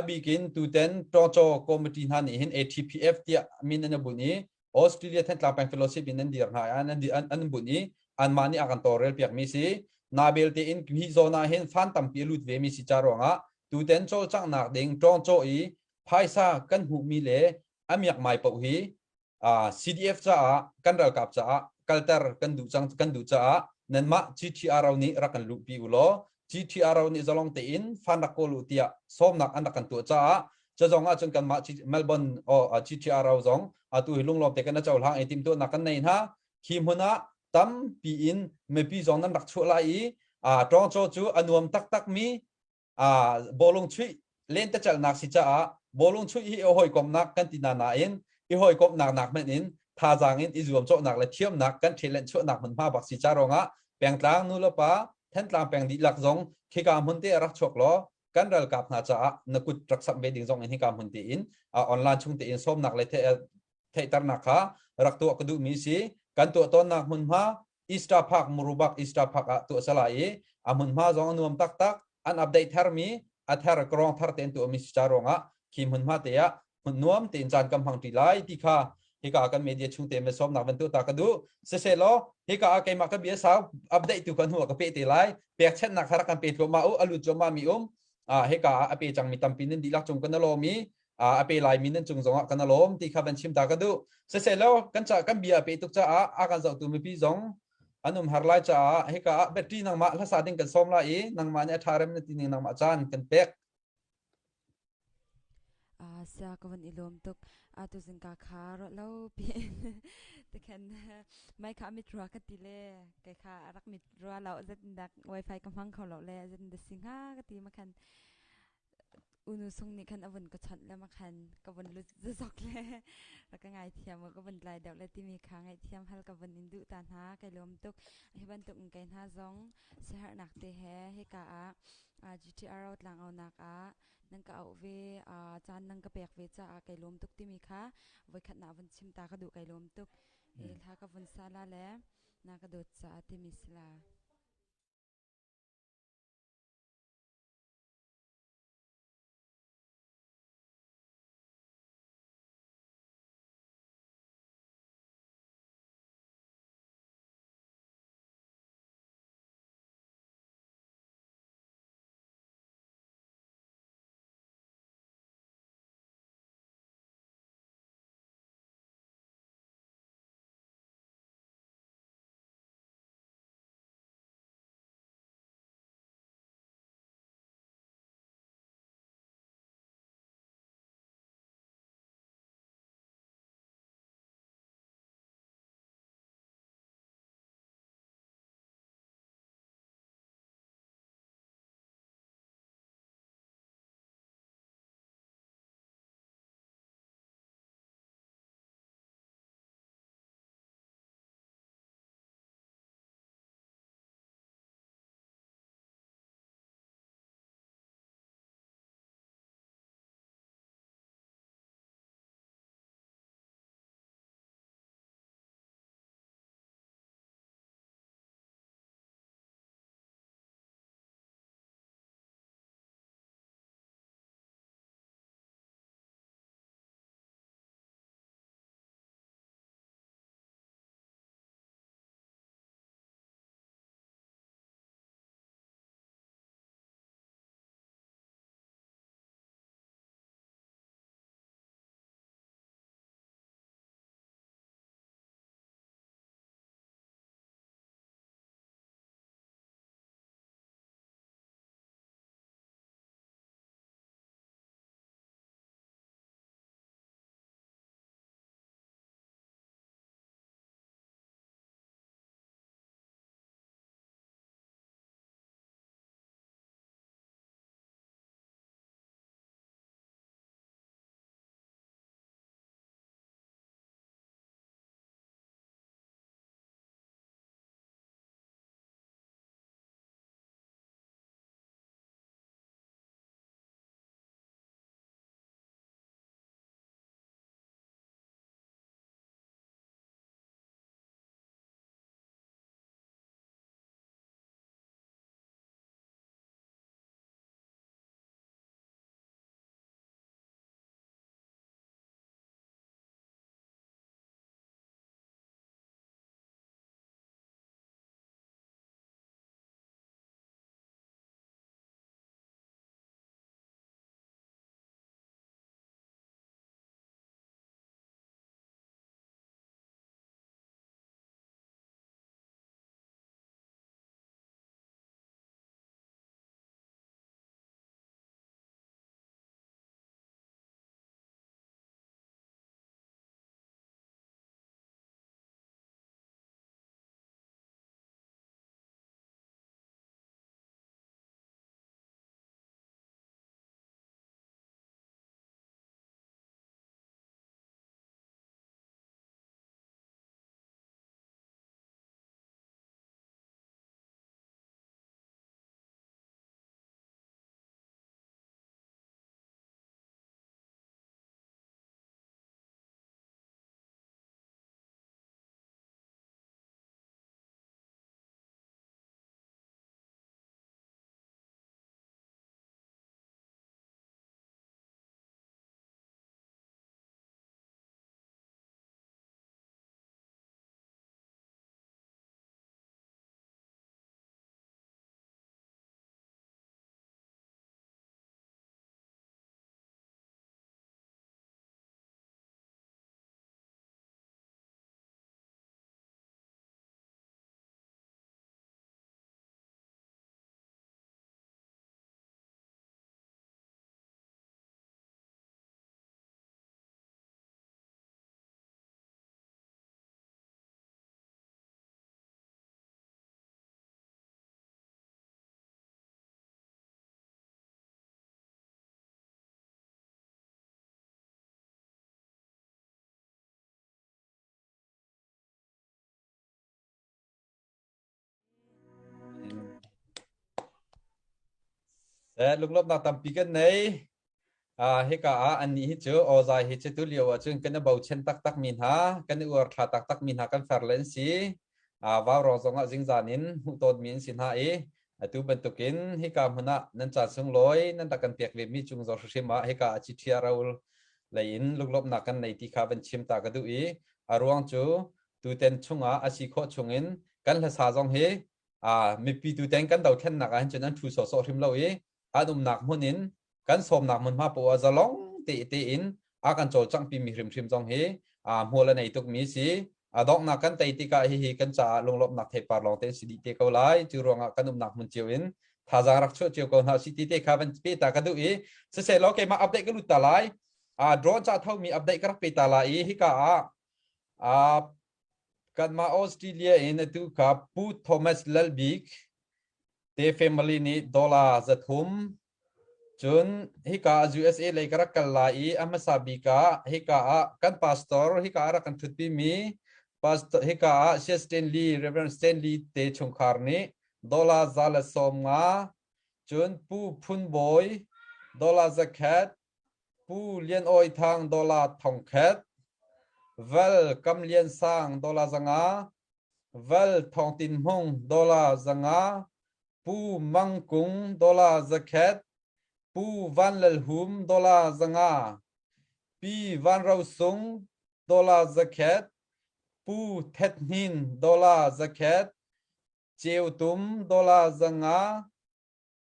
บิกินตูเต็นตรอโจคอมมิตี้ฮันนี่เห็น ATPF เตียมินนันบุนีออสเตรเลียแทนกลางแปลงเฟลโลชิพนันเดียร์หายอันบุนีอันมานี่อากันตัวเรลเปียกมีสินาเบลเตอินฮิโซนาเห็นฟันตัมปีลุดเวมีสิจารวงตูเต็นโจจังนักเด้งตรอโจไพซ่ากันหูมีเล่อามีอยากไม่ปะฮีCDF จ้ากันเรือกับจ้าคัลเตอร์กันดูจังกันดูจ้า นั่นมา GTR เรานี้รักกันลุปีอุโล GTR เรานี้จะลองเตียนฟันนักโกลุเตียส้มนักอันนักกันตัวจ้าจะจงอาจนกันมาเมลเบิร์นGTR เราจงตัวหิลุงลมเตกันนะเจ้าหางไอติมตัวนักกันในนะคิมหัวนะตั้มปีอินไม่ปีจงนั้นรักชั่วไล่ตรองโจจูอนุมตักมีบอลงช่วยเล่นแต่จัลนักสิจ้าบอลงช่วยอีหอยกอมนักกันตินานาอินอีหอยกอมนักแม่นินท่าจางอินอีรวมโจนักและเทียมนักกันเทเลนชั่วนักมันมาบักสิจ้ารองแปลงกลางนู่นละปะแทนกลางแปลงดีหลักจงขี้กามหุ่นเตะรักชกล้อกันรัลกับนาจ้านักกุดรักสัมเบดิงจงอินขี้กามหุ่นเตอินออนไลน์ชุ่งเตอินส้มนักเลยเทตร์นักรักตัวกระดูมีสีกันตัวต้นนักหุ่นมาอิสตาพักมุรุบักอิสตาพักตัวสลายหุ่นมาจงอนุมตักอันอัปเดตเทอร์มีอัธารกรองทาร์เตนตัวมิสจารองคิมหุ่นมาเตียหุ่นนวมเตียนจานกำพังตีไลที่ข้าฮิกากันเมียชุ่งเตมส้มนักบรรทุกตากระดูเสร็จแล้วฮิกาเกมากันเบียสาวอัปเดตตัวกันหัวกับเปตีไลเปียกเช่นนักฮารักันเปตัวมาอลุจมามีฮิกาอเปจังมีตัมปินันดีลักจงกันนโลมีอเปไลมินันจงจงกันนโลมที่ข้าเป็นชิมตากระดูเสร็จแล้วกันจะกันเบียเปตุกจะกันจะตัวมีพี่จงอันนู้นฮาร์ไลจ้าฮิกาแบตรีนังมาภาษาดิ่งกันส้มละนังมาเนี่ยทาร์มนตินิงนังมาจานกันเป๊กเสียก็วันอิลมตุกตุสิงกาคารถแล้วเปลี่ยนแต่แค่ไม่ค่ะมิตรรักกันตีเล่แกค่ะรักมิตรรักเราจะดัก Wi-Fi กำลังเขาเราเล่จะดักสิงหากันตีมาคันอุณสงนี่คันอวันก็ชัดแล้วมาคันกับวันลุจะสอกเล่แล้วก็ไงเทียมก็วันไล่เดี๋ยวเลยที่มีค้างไงเทียมฮัลกับวันอินดูตาหาไกลมตุกให้บันตุกไกหาซองเสียหนักเตะให้กะGTR หลังเอานักนังก็เอาเวจานนังก็เปียกเวจ้าไก่ลมตุกที่มีค่ะไว้ขัดหนาวันชิมตากระดูไก่ลมตุกถ้ากับวันซาลาแล้วนากระโดดจ้าที่มีสลา ลุงลบนักตั้มปีกันในเฮกาอันนี้เจออใจเฮเจตุเลียวจึงกันเบาเช่นตักมินหากันอวดขาตักมินหากันแฟร์เลนซีว่ารอสงจิงจานินหุตดมินสินหาตูเป็นตุกินเฮกาหนะนั่นจัดสงลอยนั่นตะกันเปียกเวมีจุงจอชิมาเฮกาจิเทียราอุลเลยลุงลบนักกันในที่ข้าเป็นชิมตากระดูอารวงจูตูเต็นชงอาศิโคชงอินกันละสาจงเฮมีปีตูเต็นกันดาวแค่นักอันจนั้นทูสอสอริมเราอาดุมนักมุนินกันสมนักมันมาปัวจะลงตีอินอากันโจจังปีมีริมจงเฮมัวละในตุกมีสีดอกนักกันตีกาเฮกันจะลงลบนักเทปาลองเตสิดิเตกเอาไลจูรวงกันดุมนักมันเจียวอินถ้าจะรักชั่วเจียวกันหาสิติเตข้าเป็นปีตากระดูเสร็จแล้วแกมาอัปเดตกันลุตตาไลโดรนจะเท่ามีอัปเดตกันปีตาไลฮิกากันมาออสเตรเลียตุกับปูทอมัสเลลบิกเตเฟมิลีนี่ดอลลาร์จะทุ่มจนฮิกา USA เลยกระกันไลอามาซาบิกาฮิกากันพาสตอร์ฮิการักันทุติมีพาสตอร์ฮิกาเชสเตนลีเรเวนสเตนลีเตชงคาร์นีดอลลาร์จะละสมงาจนปูพุนบอยดอลลาร์จะแคดปูเลียนออยทางดอลลาร์ทองแคดเวลกำเลียนสร้างดอลลาร์จังาเวลทองตินหงดอลลาร์จังาปูมังกุงดอลลาร์จะแคดปูวันเลหุมดอลลาร์จังาปีวันเราซุงดอลลาร์จะแคดปูเท็ดหินดอลลาร์จะแคดเจียวตุมดอลลาร์จังา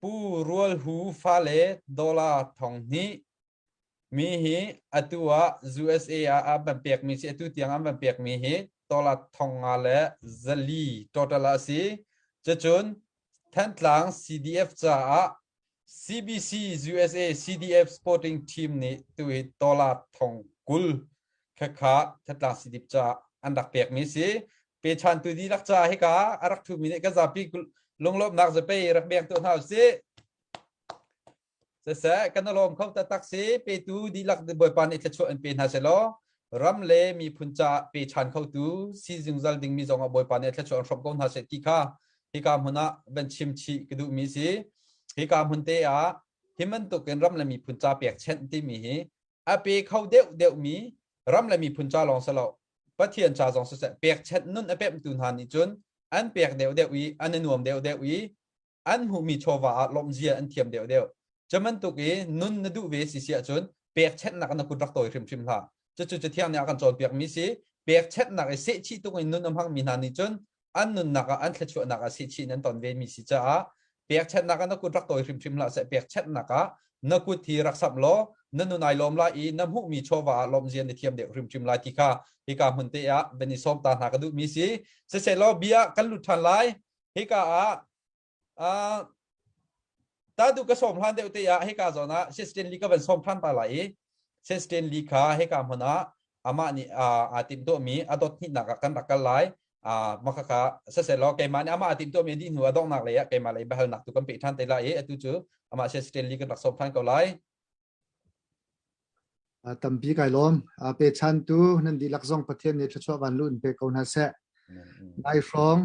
ปูรัวหูฟาเลดอลลาร์ทองนี้มีฮีอตัว USA บันเปียกมีสิอตัวเตียงบันเปียกมีฮีดอลลาร์ทองอะไรจะลีตอตลาสีจะจนแทนหลัง CDF จะCBC USA CDF Sporting Team นี่ตัวดอลลาร์ทองกุลแค่ขาแทนหลัง CDF จะอันดับเปียกมีสิเปชันตัวดีรักจะให้กาอารักทุมิเนี่ยก็จะปีลงลบนักจะไปรักเบียงตัวเท่าสิเสกันนลมเขาตักสิไปตูดีลักบอยปานอิตชวนเป็นฮาเซลรัมเลมีพุนจ่าไปชันเขาตูซีซึงซัลดิงมีจงบอยปานอิตชวนชอบกอนฮาเซติกาฮิกามหุนะเป็นชิมชีกดูมีสิฮิกามหุนเตะฮิมันตุกันรัมเลมีพุนจ่าเปียกเช่นที่มีอาไปเขาเดวมีรัมเลมีพุนจ่าลองสลอปะเทียนจ่าจงสุดเปียกเช่นนุ่นอเป๊ะตุนหานิจุนอันเปียกเดววีอันนวมเดววีอันหูมีโชวาลมเจียอันเทียมเดวจะมันตุกีนุ่นนดูเวสิเสียจนเปียกเช็ดหนักนักกุดรักตัวริมละจะเที่ยงเนี่ยกันจนเปียกมีสิเปียกเช็ดหนักเสียชีตุกีนุ่นน้ำพังมีนานิจนอันนุ่นหนักอันเทชวหนักเสียชีนั้นตอนเวมีสิจ้าเปียกเช็ดหนักนักกุดรักตัวริมละเสียเปียกเช็ดหนักนักกุดที่รักสับล้อนั่นนุ่นไอลมละน้ำหูมีโชวาลมเจียนในเทียมเดียวริมละที่กาหุ่นเตะเป็นนิสมตาหนักดูมีสิเสียล้อเบียกันหลุดทันไลฮิกาตาดูกระสมพันเดียวเตียให้กาจนะเชสเตนลีก็เป็นสมพันตาไหลเชสเตนลีค่ะให้กาพนะอามานี่ติมตัวมีอดที่หนักกันตักกันไหลมาค่ะเสร็จแล้วเกมันอามาติมตัวมีที่หัวดองหนักเลยเกมันเลยแบบหนักตุกันปีทันเตล่ตุจูอามาเชสเตนลีก็ตักสมพันก็ไหลตั้มปีไก่ล้อมเปชันตูนั่นดีลักซองประเทศเนี่ยชอบวันรุ่นเปกอนฮัสเซ่ได้ฟ้อง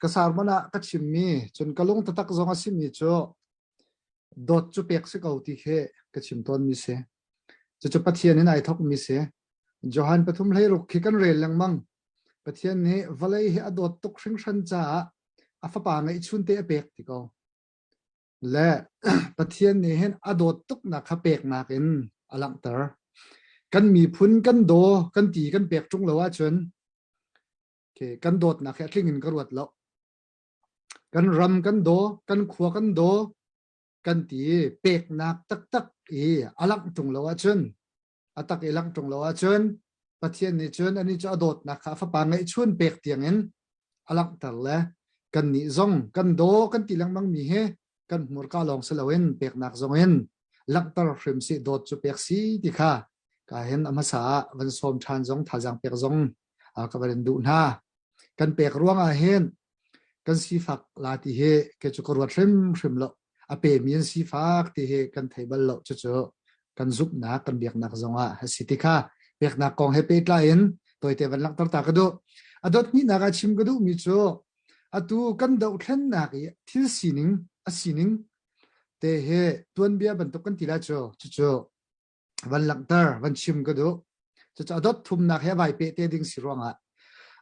กษัตริย์มันก็ชิมมีจนกลงตักจงอาศิมีจ่อดดจุเปียกสิเกาติเขก็ชิมต้นมีเสจะจุประเทศนี้นายทอกมีเสจอหันปฐุมเลยรุกขี้กันเรลลังมังประเทศนี้วลัยเฮอดดตุกชิงชันจ้าอาฟปางไอชุนเตะเปียกติกาและประเทศนี้เห็นอดดตุกนักขเปียกนักอินอลังเตอร์กันมีพุนกันโดกันตีกันเปียกจุงละว่าชนกันโดดนะแค่ทิ้งเงินกระวดแล้วกันรำกันโดกันขัวกันโดกันตีเปกนักตักอลักจงแล้วว่าชนตักอลักจงแล้วว่าชนประเทศนี้ชนอันนี้จะโดดนะครับฝรั่งไอ้ชวนเปกเตียงเงินอลักแต่ละกันนิจงกันโดกันตีลังบังมีเฮกันหมดก้าลองสลาวินเปกนักจงเงินลักตระฟิมสิโดดจะเปกสีที่ข้าก็เห็นอมาสาวันสมชานจงท่าจังเปกจงก็เป็นดูน่ากันเปกร่วงเห็นกันสีฟักลาติเฮก็จะกรวดริมละเปมีนสีฟักที่เฮกันไทบัลละจะกันซุปนักกันเบียกนักจงสิติข้าเบียกนักกองเฮเปตลายินตัวเทวันลักตระตากระดูดดนี้นักชิมกระดูมิโซตูกันดาวเทนนักที่สีนิง te he tuan bia ban to kan tila cho chu van langtar van chim ka do chu adot thum nak he vai pe te ding sironga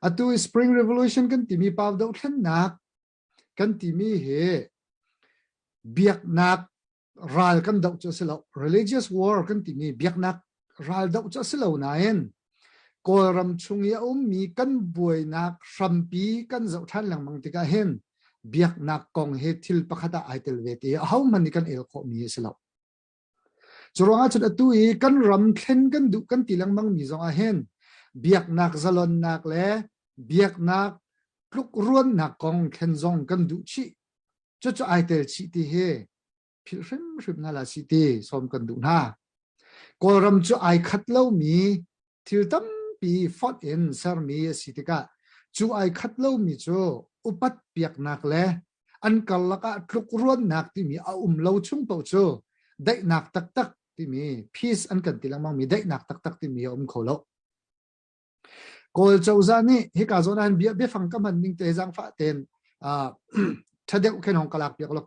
atu spring revolution kan ti mi paw do thlen nak kan ti mi he biak nak ral kan do cho selo religious war kan ti mi biak nak ral do cho selo na en kol ram chung ya mi kan buai nak rampi kan zo than lang mang tika hen biak nak kong he thil pakhata aitel veti how man kan el kho mi selo churonga chut atui kan ram thlen kan du kan tilang mang mi zonga hen biak nak zalon nak le biak nak kluk ruan nak kong thlen zong kan du chi chu aitel chi ti he phil rim na la chi ti som kan du na kol ram chu ai khat lo mi thil tam pi fot in sar mi sitika chu ai khat lo mi chu upat piak nak le an kal laka tluk ruan nak ti mi a lo chung po chu dai nak tak tak ti mi peace an kan tilang mang mi dai nak tak tak ti mi kholo kol chauza ni he ka zona han bia be phang kam han ning te jang fa ten a thadeu khen hong kalak piak lo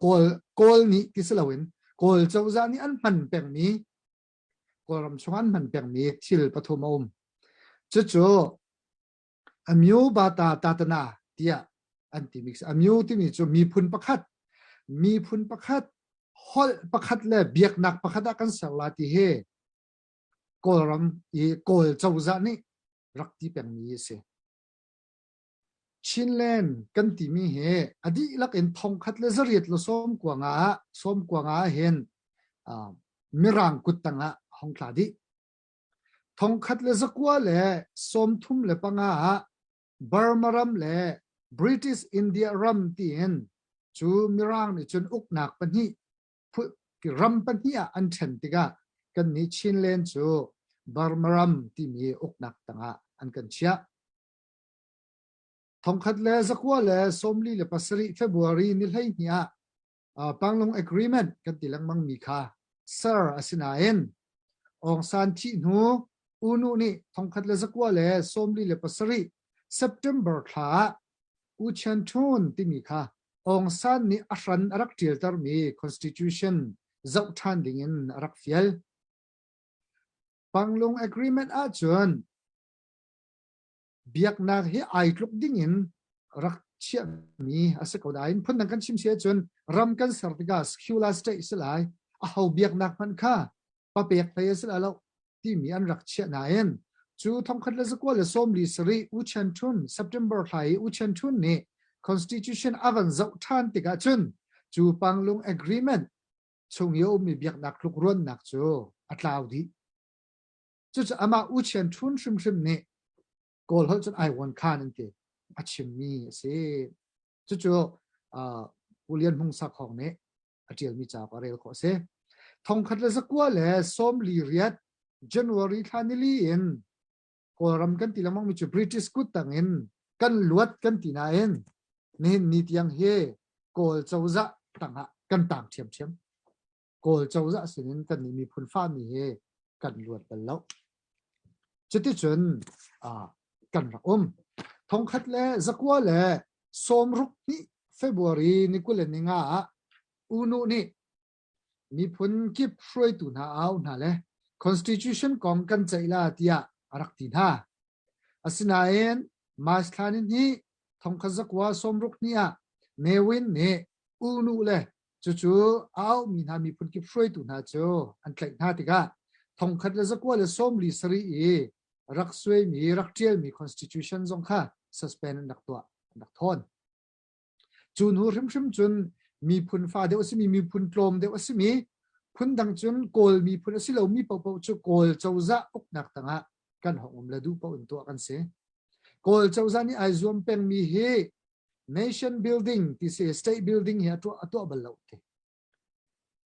kol ni ti selawin kol chauza ni an man peng mi kol ram chungan man peng mi thil pathum om chu amyu bata tatana tia antimix amyu ti mi chu mi phun pakhat hol pakhat le biak nak pakhata kan salati he kolram e kol chauza ni rakti peng mi se chinlen kan ti mi he adi lak en thong khat le zariat lo som kwanga hen mirang kutanga hong thladi thong khat le zakwa le som thum le panga Burmaram le British India ram tien chu mirang ni chun uknak pani phu ki ram pani a an then tiga kan ni chinlen chu Burmaram ti mi uknak tanga an kan chia thong khat le zakwa le somli le pasari February ni hlai nia panglong agreement kan tilang mang mi kha sir asinaen ong san thi nu unu ni thong khat le zakwa le somli le pasari September kha uchan thun ti mi kha ong san ni ahran arak til tar mi constitution zau than ding in arak fial panglong agreement a chun biak nak he ai tluk ding in rak chia mi asakodain phun nang kan chim sia chun ram kan sartiga skula state selai a ho biak nak man kha pa pek pe sel alo ti mi an rak chia na en chu thong khat le zakwa le som li sri uchan thun September khai uchan thun ni constitution avan zau than tika chun chu panglong agreement chung yo mi biak nak luk ron nak chu atlaw di chu ama uchan thun shrim ni kol hol chun ai won khan an ke achim mi se chu pulian hung sa khong ne atial mi cha parel kho se thong khat le zakwa le som li riat January thanili in koram kan tilamang mi chu British kut tangin kan luat kan tinaen nin ni tiang he kol chauza tanga kan tang thiam kol chauza sinin kan ni mi phun fa mi he kan luat bal lo chuti chun kan ra thong khat le zakwa le som ruk ni February ni kulen ni nga unu ni mi phun kip froi tu na au na le constitution kong kan chaila tia arak tin ha asinaen maslanin hi thong khat zakwa som ruk nia mewin ne unu le chu au mi na mi phun kip froi tu na cho an tlai na tika thong khat le zakwa le som li sari e rak sway mi rak tiel mi constitution zong kha suspend nak tua nak thon chun hu rim chun mi phun fa de osimi mi phun tlom de osimi phun dang chun kol mi phun asilo mi pau chu kol chauza ok nak tanga kan hongum la du pau to kan se kol chauza ni ai zoom pen mi he nation building ti se state building he to balo te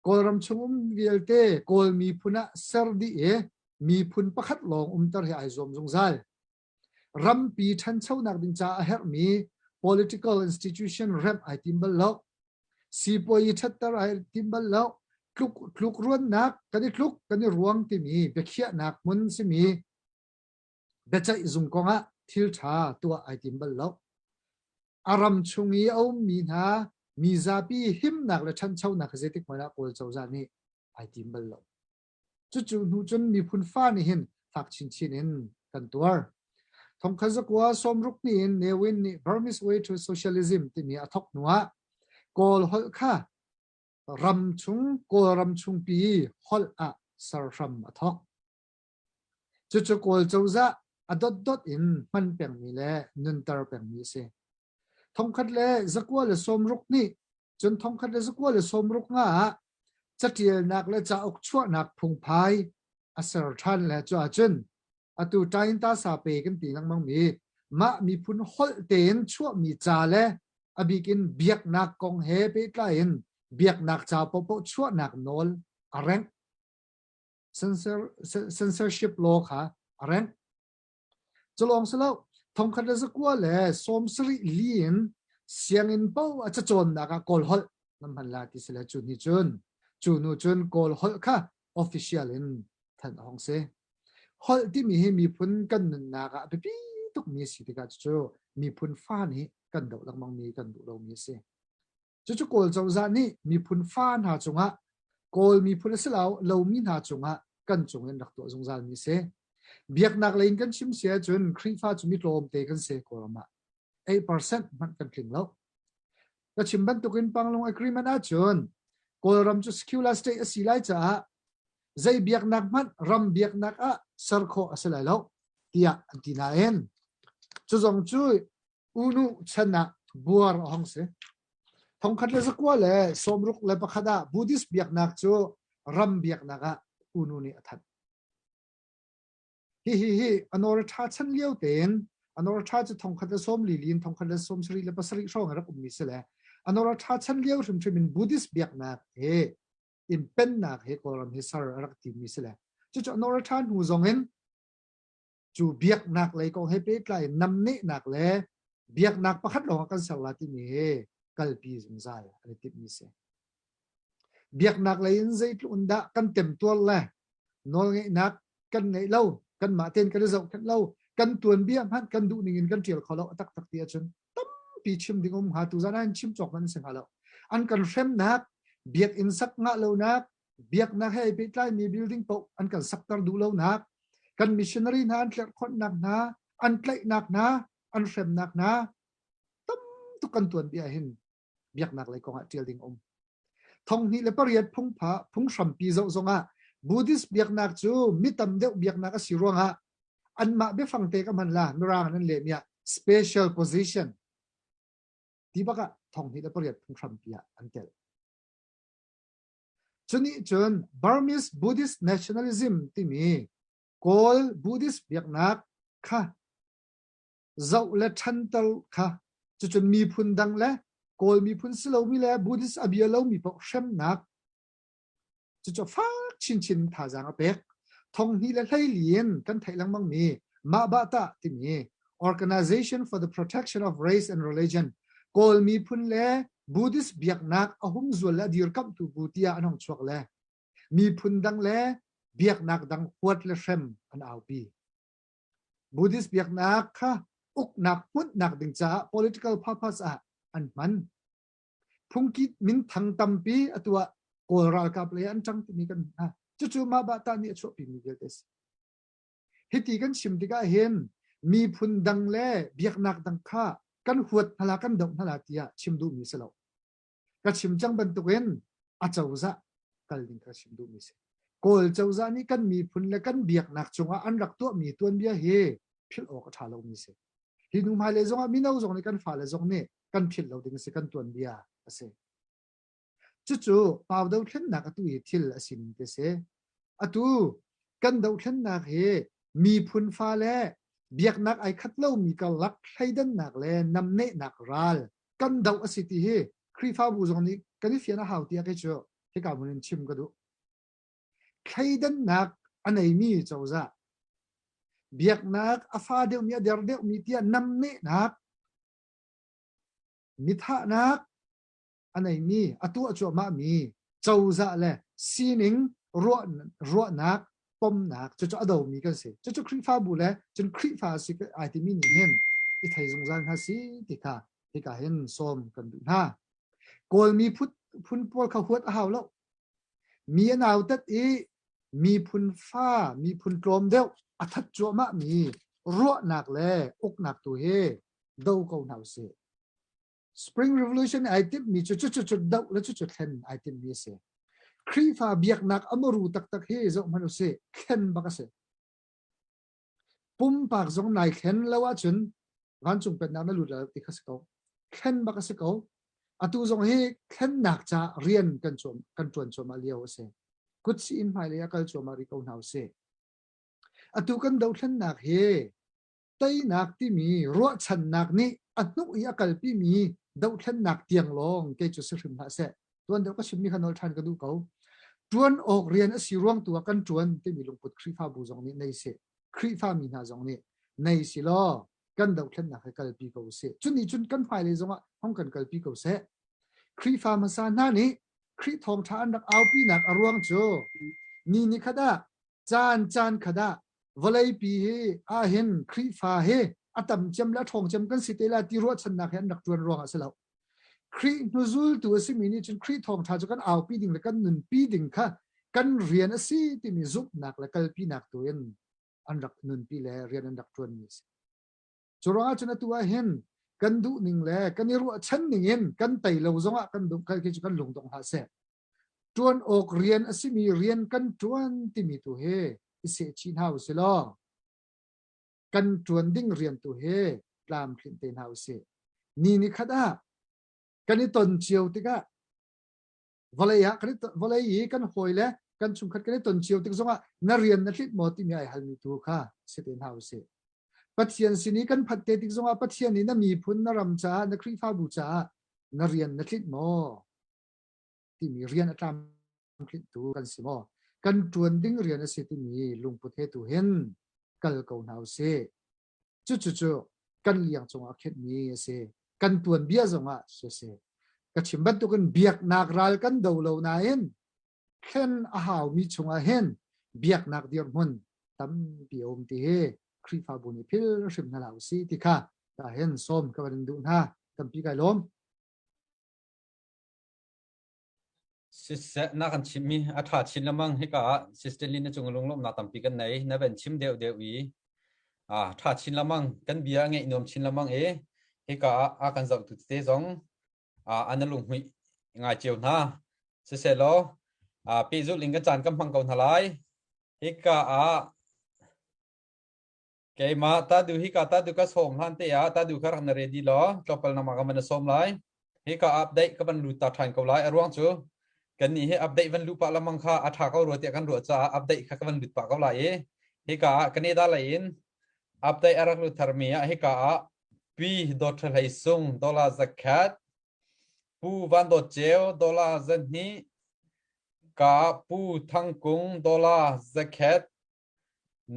kol ram chungum vialte kol mi phuna sardi e mi phun pakhat long tar he ai zom zong zal ram pi than chau nak din cha a her mi political institution rem ai timbal lo si poi thattar ai timbal lo kluk ruan nak kani ruang ti mi bekhia nak mun si mi bechai zung konga thil tha tua ai timbal lo aram chungi au mi na มีซาปีหิมนักและชันเช่านักเจติกมาละโกลเจ้าจานี่ไอติมเบลล์จู่ๆนูจนมีพุนฟ้านี่เห็นฝักชินชินกันตัวทงขจักว่าสมรุกนี่เนวินนี่ Burmese way to socialism ที่มีอทกนัวโกลฮอลค่ะรำชุงโกลรำชุงปีฮอลอะสารรำอทกจู่ๆโกลเจ้าจะอดดอินมันเปียงมีแลนุนตร์เปียงมีเสทงขัดเลจักว่าเลสมรุกนี่จนทงขัดเลจักว่าเลสมรุกง่าจะเทียนักและจะอกชั่วนักพุงพายอาศัยทันและจ่าจุนอตุใจตาสาเปกันตีนังมังมีพุนฮอลเตนชั่วมีจ่าเลอบิกินเบียกนักกองเฮเปตไลน์เบียกนักจ่าปปชั่วนักนอลอะไรcensorship law ค่ะอะไรจะลองสิแล้วทงคันจะกลัวเลยสมศรีลีนเสียงอินเป้าอาจจะจนนักกอลฮอลนั่นพันลาที่เสละจุนนี่จูนูจนกอลฮอลค่ะ official อินท่านองเสฮอลที่มีพุนกันนักไปปีตุกมีสิทธิ์กันจู่มีพุนฟ้านี่กันดูลังมังมีกันดูเรามีเสจู่กอลเจ้าจานี่มีพุนฟ้าหาจงะกอลมีพุนเสลาเรามีหาจงะกันจงเงินรักตัวจงจานมีเสเบียกนักเลงกันชิมเสียจนครีฟ้าจุมิโลมเตกันเสกอรมา 8% มันกันคลิงแล้วก็ชิมบันตุกินปังลง agreement อาจนกอลรำจุสกิลลาสเตอสิไลจ้าใจเบียกนักมันรำเบียกนักสารโคอสไลแล้วเตียอันตินาเอ็นจุจงจุยอุนุชนะบัวห้องเสทงคัดเลสักว่าเลยสมรุกเลยปะขดาบูดิสเบียกนักจูรำเบียกนักอุนุนี่ทัดฮิอนอร์ชาชันเลี้ยวเต็นอนอร์ชาจะทงคัดส้มลีลินทงคัดส้มสรีและภาษาลิช่องอะไรก็มีเสละอนอร์ชาชันเลี้ยวถึงจะเป็นบูดิสเบียกนักอินเป็นนักกอลัมเฮสาร์รักที่มีเสละจู่อนอร์ชาหูจงเห็นจู่เบียกนักเลยก็ให้เป็ดเลยนำเนนักเลยเบียกนักประคัดลงกันสลัดที่มีกัลปีสงสัยอะไรที่มีเสเบียกนักเลยอินใจตุนดะกันเต็มตัวเลยนอลไงนักกันไงเล่ากันมาเต้นกันเรื่องกันเล่ากันตัวเบี้ยมันกันดูนิ่งกันเจียวเขาเล่าตักเตียจนตั้มปีชิมดิ่งหาตัวจานันชิมจอกมันเสียงเขาเล่าอันกันเฟมนักเบียกอินสักงะเล่านักเบียกนักให้ไปใกล้มีบิลดิ้งโตอันกันสักตรดูเล่านักกันมิชชันนารีนันเลี้ยคนนักนะอันใกล้นักนะอันเฟมนักนะตั้มตุกันตัวเบี้ยเห็นเบียกนักเลยกองเจียวดิ่งทองนี้เลยปริยัติพุ่งผาพุ่งสัมปีเจ้าทรงบูดิสเบียกนักจูมิตำเดียวเบียกนักสิรวงอันมาเบฟังเตกันมันละนรางนั่นเลยเนี่ย special position ที่บักทองนี้เลยปริยัติพุ่งสัมปีอันเดียวจนนี้จน Burmese Buddhist nationalism ที่มีกอลบูดิสเบียกนักค่ะเจ้าและชันตลค่ะจนมีพุนดังและกอลมีพุนสโลมีและบูดิสอเบียโลมีปกเชมนักจะฟ้าชินท่าจางเป็กทองนี้และไล่เลียนกันไทยลังมังมีมาบาตาที่มี Organization for the Protection of Race and Religion กอลมีพุนและบูดิสเบียกนักอาหุงจวนและดีร์กับตูบูติยาอันหงชวกและมีพุนดังและเบียกนักดังขวดและเชมอันเอาปีบูดิสเบียกนักค่ะอุกนักมุดนักดึงจ้า political purpose อันมันพุ่งกิดมินทังตัมปีตัวกอลรัลกับเลยอันจังที่มีกันจู่ๆมาบาตานี่ชอบปีมีเกิดสิฮิติกันชิมติกาเห็นมีพุนดังเล่เบียกนักดังข้ากันหวดพลากันดงพลาเตียชิมดูมีเสลากันชิมจังบรรทุกเห็นอาเจ้าจะกันลิงกันชิมดูมีเสกอลเจ้าจะนี่กันมีพุนและกันเบียกนักจงอันรักตัวมีตัวเบียเฮพิลออกชาลงมีเสฮินุมาเลจงมีน่าจงในกันฝ่าเลจงเนี่ยกันพิลเราดึงเสกันตัวเบียเสจู่ๆป่าวดาวเช่นนักตุยทิลสินเตเสอตุกันดาวเช่นนักเฮมีพุนฟ้าเล่เบียกนักไอคัดเล่ามีกลักใช้ดันนักเล่นำเนนักรัลกันดาวอสิติเฮครีฟ้าบูจงนี้กันนี่เฟียนะหาวตียกันเจอที่กามุนชิมกันดูใช้ดันนักอันไหนมีเจ้าจ้าเบียกนักอาฟาเดียวมีเดียร์เดียวมีเตียนำเนนักมิทะนักอันไหนมีตัวจัวมามีเจ้าจะเลยซีนิงรัวนักปมนักจะอดมีกันสิจะครีฟ้าบุเลยจนครีฟ้าสิก็ไอที่มีนี่เห็นที่ไทยสงสารฮะสิที่กาเห็นส้มกันดูนะ กอลมีพุนปอลเขาหัวหาวแล้วมีนาวตัดอีมีพุนฟ้ามีพุนตรมเดียวอัฐจัวมะมีรัวหนักแลอกหนักตัวเฮเดาเขาหนาวเส Spring Revolution ไอติมมีจุดเดาและจุดเห็นไอติมมีเสครีฟ้าเบียกหนักอมรูตักเฮจงมันเสเห็นบักเสปุ่มปากจงไหนเห็นแล้วว่าจนวันจงเป็นน้ำไม่หลุดแล้วติดข้าศึกเห็นบักเสกอตูจงเฮเห็นหนักจะเรียนกันจวนจวมาเลี้ยวเสกุศลไม่เลยกันจวมาริกเอาหนาวเสอตูกันเดาเห็นหนักเฮไตหนักที่มีรัวชันหนักนี้อนุยากลปีมีเดาเห็นหนักเตียงลงเกจุสริมหาเสตัวเดียวก็ชิมมีขนมทานกันดูเขาจวนออกเรียนสิร่วงตัวกันจวนที่มีลงปุดครีฟ้าบูจงนี้ในเสครีฟ้ามีนาจงนี้ในสิล้อกันเดาเห็นหนักให้กัลปีเขาเสจุนนี้จุนกันไฟเลยจงว่าห้องกันกัลปีเขาเสครีฟ้ามาซาหน้านี้ครีทองทานนักเอาปีนักอร่วงโจนี่ขดาจานขดาวลัยปีเฮอาเห็นครีฟ้าเฮอาตมจำและทองจำกันสิเตลาที่รัวชนักเห็นนักจวนรวงอาศัยครีนุซูลตัวสิมินี่จนครีทองทาจกันเอาปีดิ่งและกันนุนปีดิ่งค่ะกันเรียนสิที่มีซุปนักและกัลปีนักตัวเองอันรักนุนปีแลเรียนอันรักจวนมีสิจรอาจนตัวเห็นกันดูหนึ่งแลกันนี่รัวชั้นหนึ่งเห็นกันไต่เราจงอ่ะกันดูกันคิดกันลงตรงหาเสจวนออกเรียนสิมีเรียนกันจวนที่มีตัวเฮอิเสชินเฮาสิล้อกันจวนดิ่งเรียนตัวเฮกลามคลินเตนเฮาเสนี่ขดากันนี่ตนเชียวติกะวลัยกันนี่วลัยกันหอยแล้วกันชุมขัดกันนี่ตนเชียวติกจงอ่ะนักเรียนนักศิษย์หมดที่มีไอฮัลมีตัวค่ะเสเตนเฮาเสปัจเจียนสินี้กันพัดเตติกจงอ่ะปัจเจียนนี้น่ะมีพุนนรำจ้านักครีฟ้าบูจ้านักเรียนนักศิษย์หมดที่มีเรียนตามคลิปตัวกันสิมอกันจวนดิ่งเรียนสิที่มีลุงพุทธตัวเห็นกัลกาวนาเสจู่กันเลี้ยงจงอาเขตมีเสกันตวนเบียจงอาเสกันชิมบัตตุกันเบียกนักรัลกันดาวเลวนาเห็นเห็นอาหาวมีจงอาเห็นเบียกนักเดียร์มุนตั้มเปียวมติเฮครีฟ้าบุญพิลชิมนาลาวสิที่ข้าแต่เห็นส้มกับวันดุนฮะตั้มปีไก่ล้มสิเสนักชิมมีอัฐาชินละมังให้กะสิสเตลินจงลงลมนาตัมปีกันไหนนั่นเป็นชิมเดียววีถ้าชินละมังกันเบียไงนมชินละมังให้กะอากันจะตุดเตจงอันนั้นลุงหุยง่ายเจียวนะสิเสลอปีจุลิงกันจานกำพังเก่าทลายให้กะเกมาตาดูให้กะตาดูก็ส่งทันเตียตาดูก็รักนเรดีล้อจบไปแล้วมากันมันส่งไลให้กะอัปเดตก็มันรู้ตัดทันเขาไลอร่วงจูกันนี่ให้อัปเดตวันรู้ปะละมังค่าอัฐาเขารัวเตียกันรัวจ้าอัปเดตก็มันรู้ปะเขาไลให้กะกันนี่ได้เลยอัปเดตอะไรรู้ทาร์มีให้กะปีดอทไลซุงดอลลาร์สักแคทปูวันดอเจลดอลลาร์สันนี้กะปูทังกุงดอลลาร์สักแคท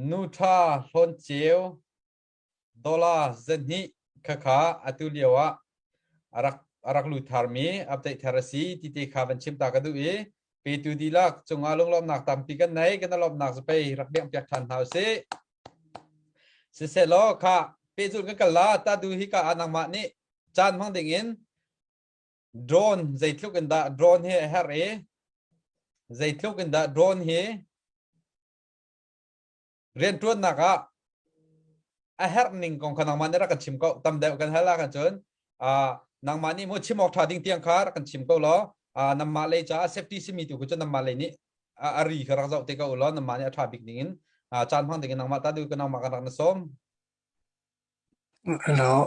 นูทาลอนเจลดอลลาร์สันนี้ค่ะอัตุเลียวอารักลูทาร์มีอัปเดตทาร์ซีที่เตคาบันชิมตากระดูปีตูดีลักจงอาลงลมหนักตามปีกันไหนกันลมหนักสเปย์รักเบี้ยงเปียกทันเฮาสิเสร็จแล้วค่ะปีจุดกันละตาดูฮิกาอันนังมานี่จานพังดิ่งโดรนใจทลุกันดาโดรนเฮเฮเรใจทลุกันดาโดรนเฮเรียนตัวนักเฮร์นิงของขนังมันนี่รักกันชิมก็ตำเดียวกันให้ละกันจนนังมันนี่มุชิมออกทาดิ่งเตียงคารักกันชิมก็ล้อนำมาเลยจ้าเซฟตี้ซิมิตุก็จะนำมาเลยนี่อารีคารักเจ้าเตก็ล้อนำมานี่อัฐาบิกดิ่งจานพังดิ่งนังมาตาดูกันนังมากันรักนสมแล้ว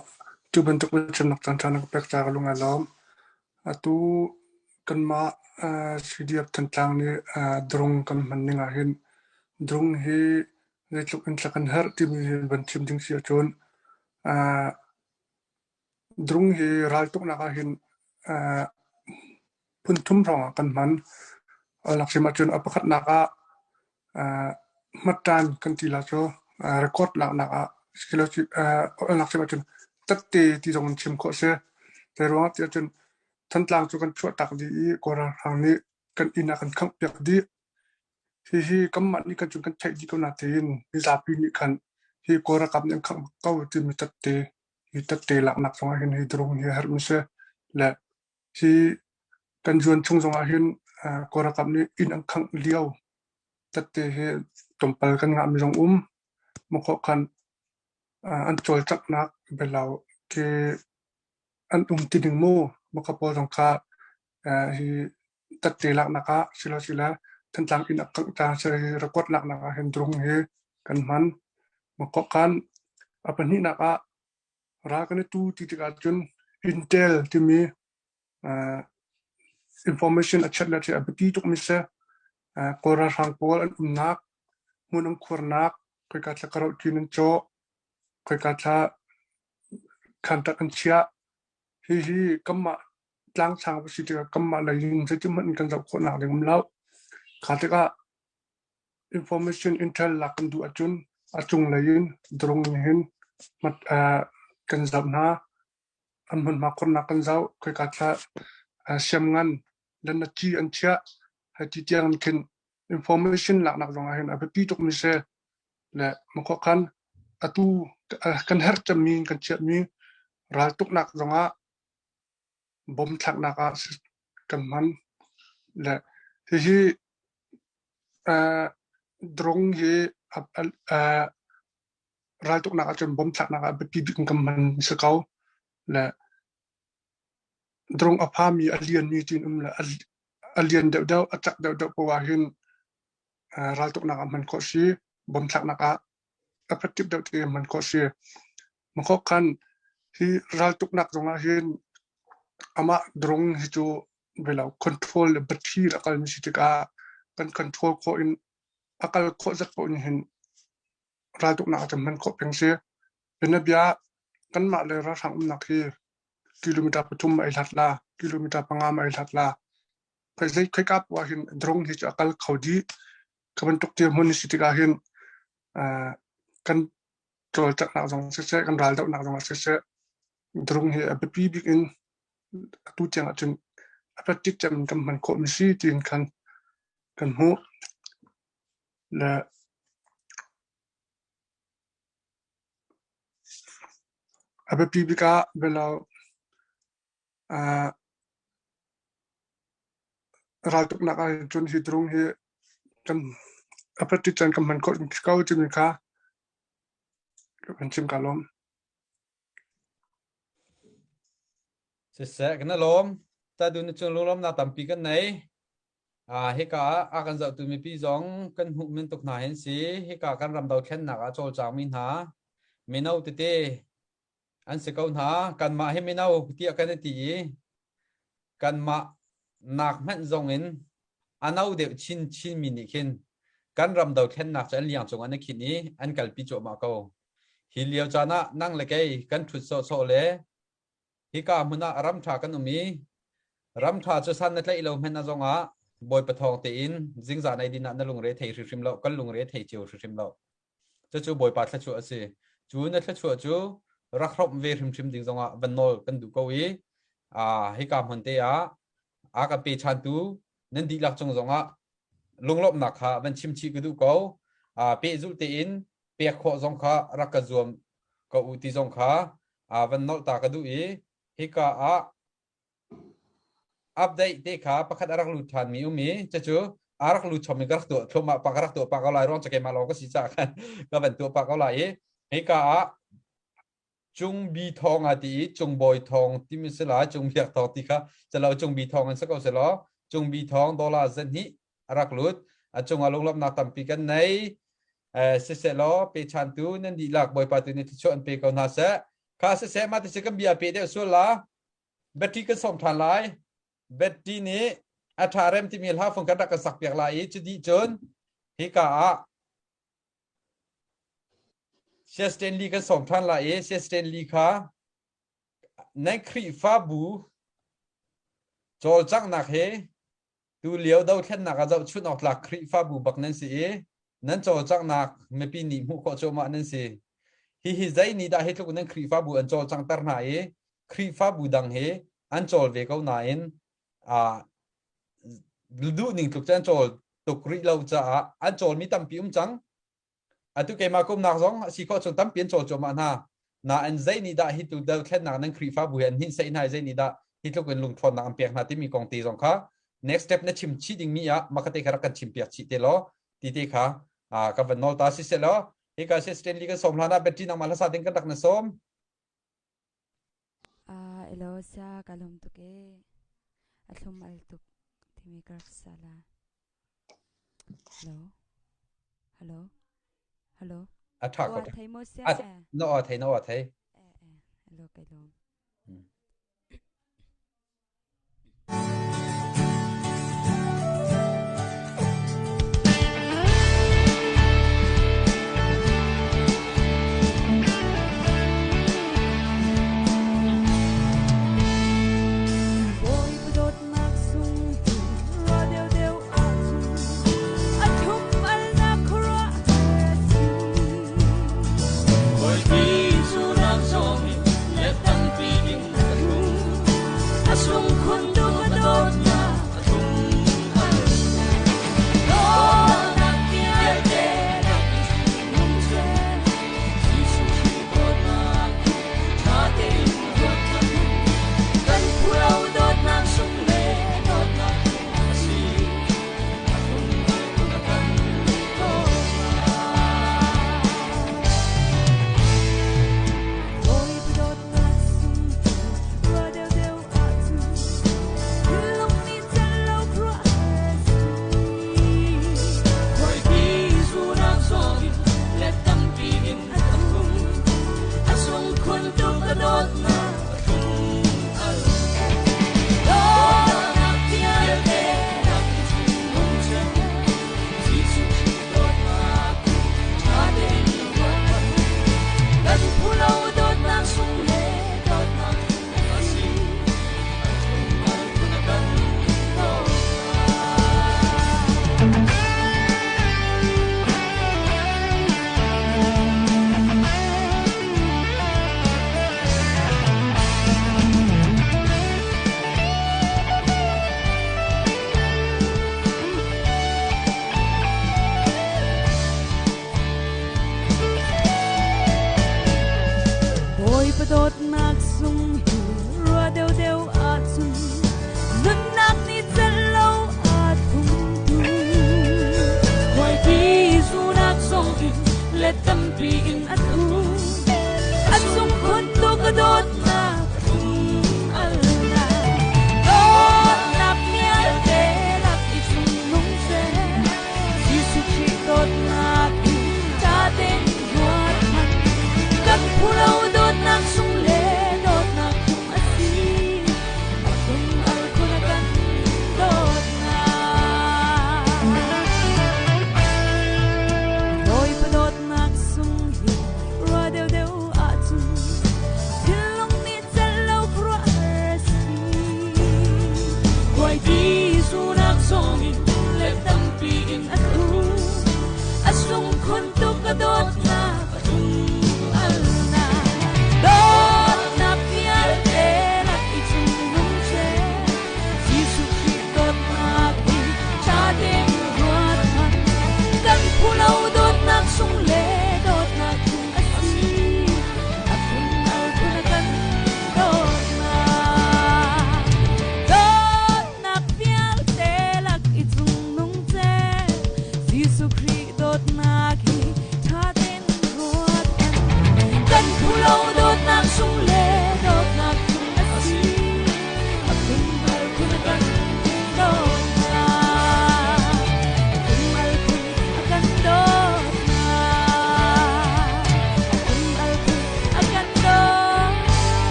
tu bentuk macam nak tantan nak pek cara lu ngalam atu kan ma sidiap tentang ni drong kan maning ahin drong he ne chuk in chakan har ti mi ban chim ding sia chon drong he ral tuk nak ahin pun thum rong kan man lak sima chon apakat naka matan kan tila cho record nak sekilo lak sima chonตัดเตที่ตรงชิมโคเสแต่รู้ว่าจนทันหลังจุกันช่วยตักดีกว่าทางนี้กันอินากันขังเปียกดีที่กำมันนี่กันจุกันใช้ดีกว่านาทีนมีสาปีนี่กันที่กว่ากับยังขังเก้าที่มีตัดเตหลักหนักสองเห็นให้ตรงนี้ฮาร์มิเสและที่ kan juan chung zonga hin korakap ni in ang khang liao tatte he tompal kan ngam jong moko kan an chol chak nak belau ke an tining mo makapol jong kha hi tatte lak naka sila tan tlang in akang ta seri rekod lak naka hen drung he kan man moko kan apa ni naka ra kan tu titika chun intel timi information achat la che abti tuk mise kora sang pol an nak munam khurnak koi ka tla karau tinin cho koi ka tla khanta kan chia hi kamma tlang chang bu sitika kamma la yin se tim man kan jap khona ding lau khateka information intel la kan du achung la yin drong hin mat kan jap na an mun ma khona kan jau koi ka tla siam ngan dan na chi an chia ha ti tiang kin information lak nak zonga hin api tuk mi se le mako kan atu kan her chami kan chia mi ral tuk nak zonga bom thak nak a kan man le hi drong hi ral tuk nak a chon bom thak nak a api kan man se kau le drong apa mi alien ni tin la alien deuh acak deuh pawahin ral tuk nak man ko si bom thak nak a apatip deuh ti man ko si mako kan hi ral tuk nak zonga hin ama drong hi chu belau control battery akal mi sitika kan control ko in akal ko zat ko in hin ral tuk nak man ko pengse bena bia kan ma le ra sang nak hi kilometer patum mai latla kilometer panga mai latla kai zai kai kap wa hin drong hi akal khodi kaban tuk ti mun sitika hin kan trol chak nak jong se kan ral deuh nak jong se drong hi api big in tu chang achun apatik cham kam man ko mi si tin kan hu la api bika belau ral tuk nak chun hi drong hi kan apatik chan kam man ko kau chim ka kan chim kalom se kana lom ta du na chung lom na tampi kan nei he ka a kan zau tu mi pi zong kan hu min tuk na hen si he ka kan ram dau khen na ka chol chang min ha minau te an se kau na kan ma he minau ti kan ti kan ma nak man zong in anau de chin min ni khin kan ram dau khen nak chan liang chung an khin ni an kal pi cho ma ko hi liao chana nang le kai kan thut so le hi ka muna ram tha kan umi ram tha chu san na tlai lo men na zonga boy pathong te in jingza nai din na lung re thei hrim lo kan lung re thei chiu hrim lo chu boy pa thla chu ase chu na thla chu chu rakhrop ve hrim ding zonga vanol kan du ko wi hi ka mun te a ka pe chan tu nan di lak chung zonga lunglop na kha van chim chi ku du ko pe zu te in pe kho zong kha rakka zuam ko u ti zong kha van nol ta ka du i hi ka update te kha pakhat arak lu than mi umi chu arak lu chomi garak to thoma pakarak to pakalai ron chake malo ko si cha kan ka van to pakalai hi ka chung bi thong ati chung boy thong ti mi sela chung biak thong ti kha chalo chung bi thong an sa ko selo chung bi thong dollar zen hi arak lut chung along lop na tam pi kan nei se lo pe chan tu nan di lak boy pa tu ni chu an pe ko na sa ka se ma ti se kan bia pe de so la battery kan som than lai battery ni atharem ti mil ha phong kan ka sak piak lai chu di chon hi ka se Stanley kan som than lai se Stanley kha nai khri fa bu chol chak nak he tu liao dau khen nak a zau chut ok lak khri fa bu bak nan si nan chol chak nak me pi ni mu ko cho ma nan si hi zai ni da he tluk nan khri fa bu an chol chang tar na khri fa bu dang he an chol ve ko na in du ning tluk chan chol tuk ri lo cha an chol mi tam pi chang atu ke ma kum nak zong si ko chon tam pian chol cho ma na an zai ni da hi tu da khen nak nan khri fa bu an hin sai nai zai ni da ที่ทุกคนลงทุนนักเปียกนาที่มีกองตีสองค่ะ next step เนี่ยชิมชีดิ่งมีอ่ะมาคัดเอกกันชิมเปียกชีเตลอตีตีค่ะกับวันนอลตาสิเสร็จแล้วเอกาเซสเตนลีก็สมลานาเบตจีนังมาลาซาดิงกันดักนะสมเอโลซากาลมตุกเออัลลมอัลตุกที่มีกราฟซาลาฮัลโหลฮัลโหลทัก ตัวไทยโมเซียนอไทยฮัลโหลไกลม